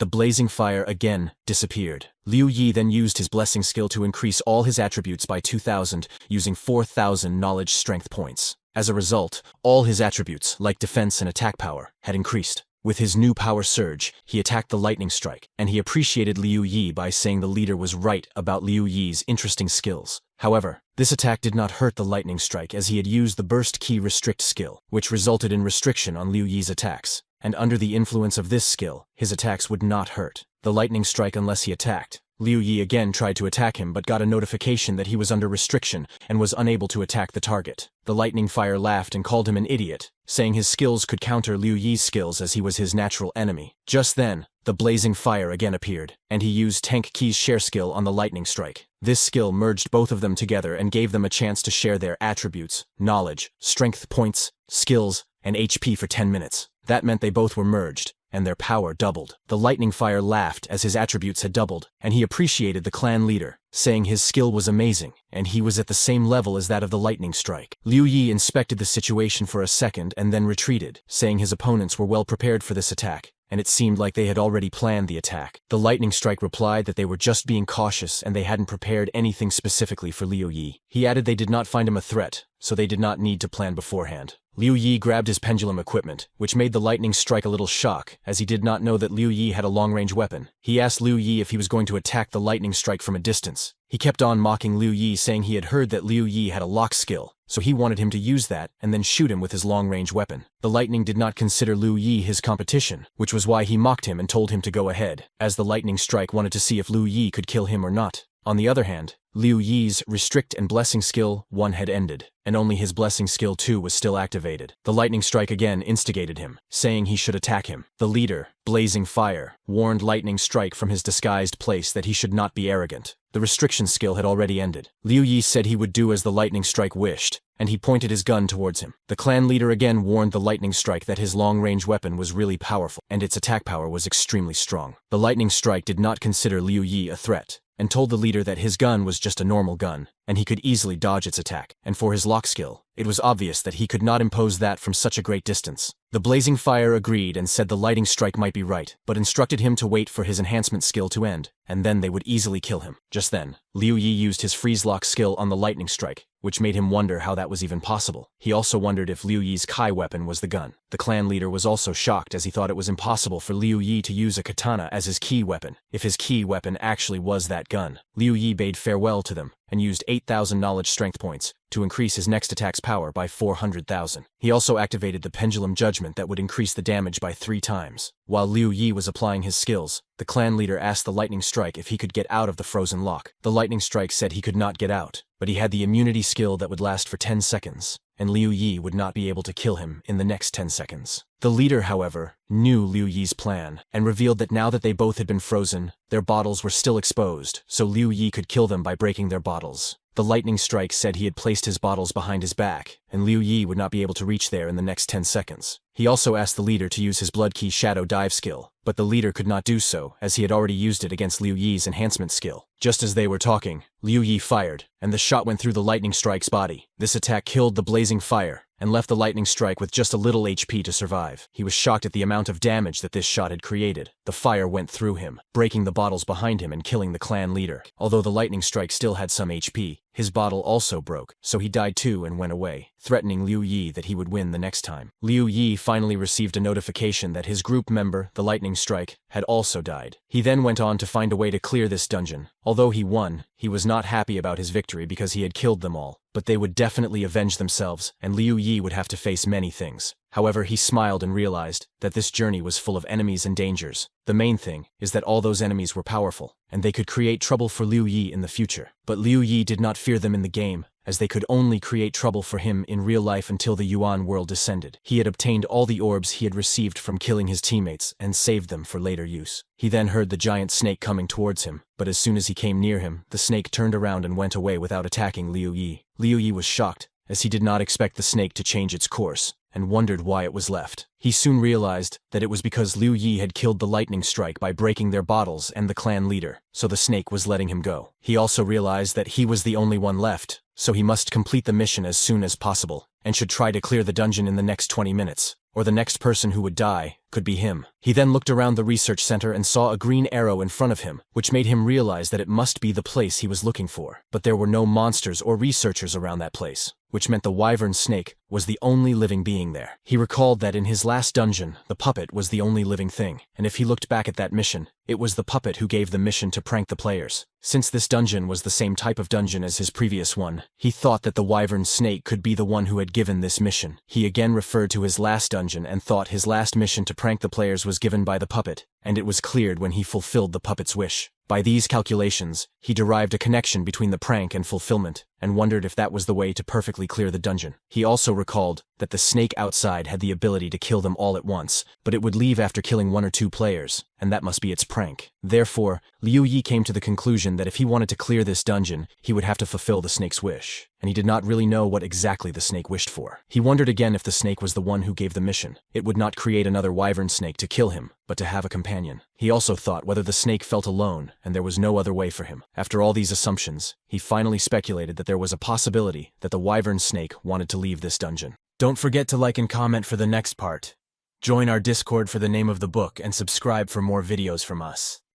the blazing fire again disappeared. Liu Yi then used his blessing skill to increase all his attributes by 2,000, using 4,000 knowledge strength points. As a result, all his attributes, like defense and attack power, had increased. With his new power surge, he attacked the lightning strike, and he appreciated Liu Yi by saying the leader was right about Liu Yi's interesting skills. However, this attack did not hurt the lightning strike as he had used the burst key restrict skill, which resulted in restriction on Liu Yi's attacks, and under the influence of this skill, his attacks would not hurt the lightning strike unless he attacked. Liu Yi again tried to attack him but got a notification that he was under restriction and was unable to attack the target. The lightning fire laughed and called him an idiot, saying his skills could counter Liu Yi's skills as he was his natural enemy. Just then, the blazing fire again appeared, and he used Tank Key's share skill on the lightning strike. This skill merged both of them together and gave them a chance to share their attributes, knowledge, strength points, skills, and HP for 10 minutes. That meant they both were merged, and their power doubled. The lightning fire laughed as his attributes had doubled, and he appreciated the clan leader, saying his skill was amazing, and he was at the same level as that of the lightning strike. Liu Yi inspected the situation for a second and then retreated, saying his opponents were well prepared for this attack, and it seemed like they had already planned the attack. The lightning strike replied that they were just being cautious and they hadn't prepared anything specifically for Liu Yi. He added they did not find him a threat, so they did not need to plan beforehand. Liu Yi grabbed his pendulum equipment, which made the lightning strike a little shock, as he did not know that Liu Yi had a long-range weapon. He asked Liu Yi if he was going to attack the lightning strike from a distance. He kept on mocking Liu Yi, saying he had heard that Liu Yi had a lock skill, so he wanted him to use that and then shoot him with his long-range weapon. The lightning did not consider Liu Yi his competition, which was why he mocked him and told him to go ahead, as the lightning strike wanted to see if Liu Yi could kill him or not. On the other hand, Liu Yi's Restrict and Blessing Skill 1 had ended, and only his Blessing Skill 2 was still activated. The lightning strike again instigated him, saying he should attack him. The leader, Blazing Fire, warned Lightning Strike from his disguised place that he should not be arrogant. The restriction skill had already ended. Liu Yi said he would do as the lightning strike wished, and he pointed his gun towards him. The clan leader again warned the lightning strike that his long-range weapon was really powerful, and its attack power was extremely strong. The lightning strike did not consider Liu Yi a threat, and told the leader that his gun was just a normal gun, and he could easily dodge its attack. And for his lock skill, it was obvious that he could not impose that from such a great distance. The Blazing Fire agreed and said the lightning strike might be right, but instructed him to wait for his enhancement skill to end, and then they would easily kill him. Just then, Liu Yi used his freeze lock skill on the lightning strike, which made him wonder how that was even possible. He also wondered if Liu Yi's Kai weapon was the gun. The clan leader was also shocked as he thought it was impossible for Liu Yi to use a katana as his key weapon, if his key weapon actually was that gun. Liu Yi bade farewell to them, and used 8,000 knowledge strength points to increase his next attack's power by 400,000. He also activated the pendulum judgment that would increase the damage by 3 times. While Liu Yi was applying his skills, the clan leader asked the lightning strike if he could get out of the frozen lock. The lightning strike said he could not get out, but he had the immunity skill that would last for 10 seconds, and Liu Yi would not be able to kill him in the next 10 seconds. The leader, however, knew Liu Yi's plan, and revealed that now that they both had been frozen, their bottles were still exposed, so Liu Yi could kill them by breaking their bottles. The lightning strike said he had placed his bottles behind his back, and Liu Yi would not be able to reach there in the next 10 seconds. He also asked the leader to use his Blood Key Shadow Dive skill, but the leader could not do so, as he had already used it against Liu Yi's enhancement skill. Just as they were talking, Liu Yi fired, and the shot went through the lightning strike's body. This attack killed the Blazing Fire, and left the lightning strike with just a little HP to survive. He was shocked at the amount of damage that this shot had created. The fire went through him, breaking the bottles behind him and killing the clan leader. Although the lightning strike still had some HP, his bottle also broke, so he died too and went away, threatening Liu Yi that he would win the next time. Liu Yi finally received a notification that his group member, the lightning strike, had also died. He then went on to find a way to clear this dungeon. Although he won, he was not happy about his victory because he had killed them all, but they would definitely avenge themselves, and Liu Yi would have to face many things. However, he smiled and realized that this journey was full of enemies and dangers. The main thing is that all those enemies were powerful, and they could create trouble for Liu Yi in the future. But Liu Yi did not fear them in the game, as they could only create trouble for him in real life until the Yuan world descended. He had obtained all the orbs he had received from killing his teammates and saved them for later use. He then heard the giant snake coming towards him, but as soon as he came near him, the snake turned around and went away without attacking Liu Yi. Liu Yi was shocked, as he did not expect the snake to change its course, and wondered why it was left. He soon realized that it was because Liu Yi had killed the lightning strike by breaking their bottles and the clan leader, so the snake was letting him go. He also realized that he was the only one left, so he must complete the mission as soon as possible, and should try to clear the dungeon in the next 20 minutes, or the next person who would die could be him. He then looked around the research center and saw a green arrow in front of him, which made him realize that it must be the place he was looking for. But there were no monsters or researchers around that place, which meant the wyvern snake was the only living being there. He recalled that in his last dungeon, the puppet was the only living thing, and if he looked back at that mission, it was the puppet who gave the mission to prank the players. Since this dungeon was the same type of dungeon as his previous one, he thought that the wyvern snake could be the one who had given this mission. He again referred to his last dungeon and thought his last mission to prank the players was given by the puppet, and it was cleared when he fulfilled the puppet's wish. By these calculations, he derived a connection between the prank and fulfillment, and wondered if that was the way to perfectly clear the dungeon. He also recalled that the snake outside had the ability to kill them all at once, but it would leave after killing 1 or 2 players, and that must be its prank. Therefore, Liu Yi came to the conclusion that if he wanted to clear this dungeon, he would have to fulfill the snake's wish, and he did not really know what exactly the snake wished for. He wondered again if the snake was the one who gave the mission. It would not create another wyvern snake to kill him, but to have a companion. He also thought whether the snake felt alone, and there was no other way for him. After all these assumptions, he finally speculated that there was a possibility that the wyvern snake wanted to leave this dungeon. Don't forget to like and comment for the next part. Join our Discord for the name of the book and subscribe for more videos from us.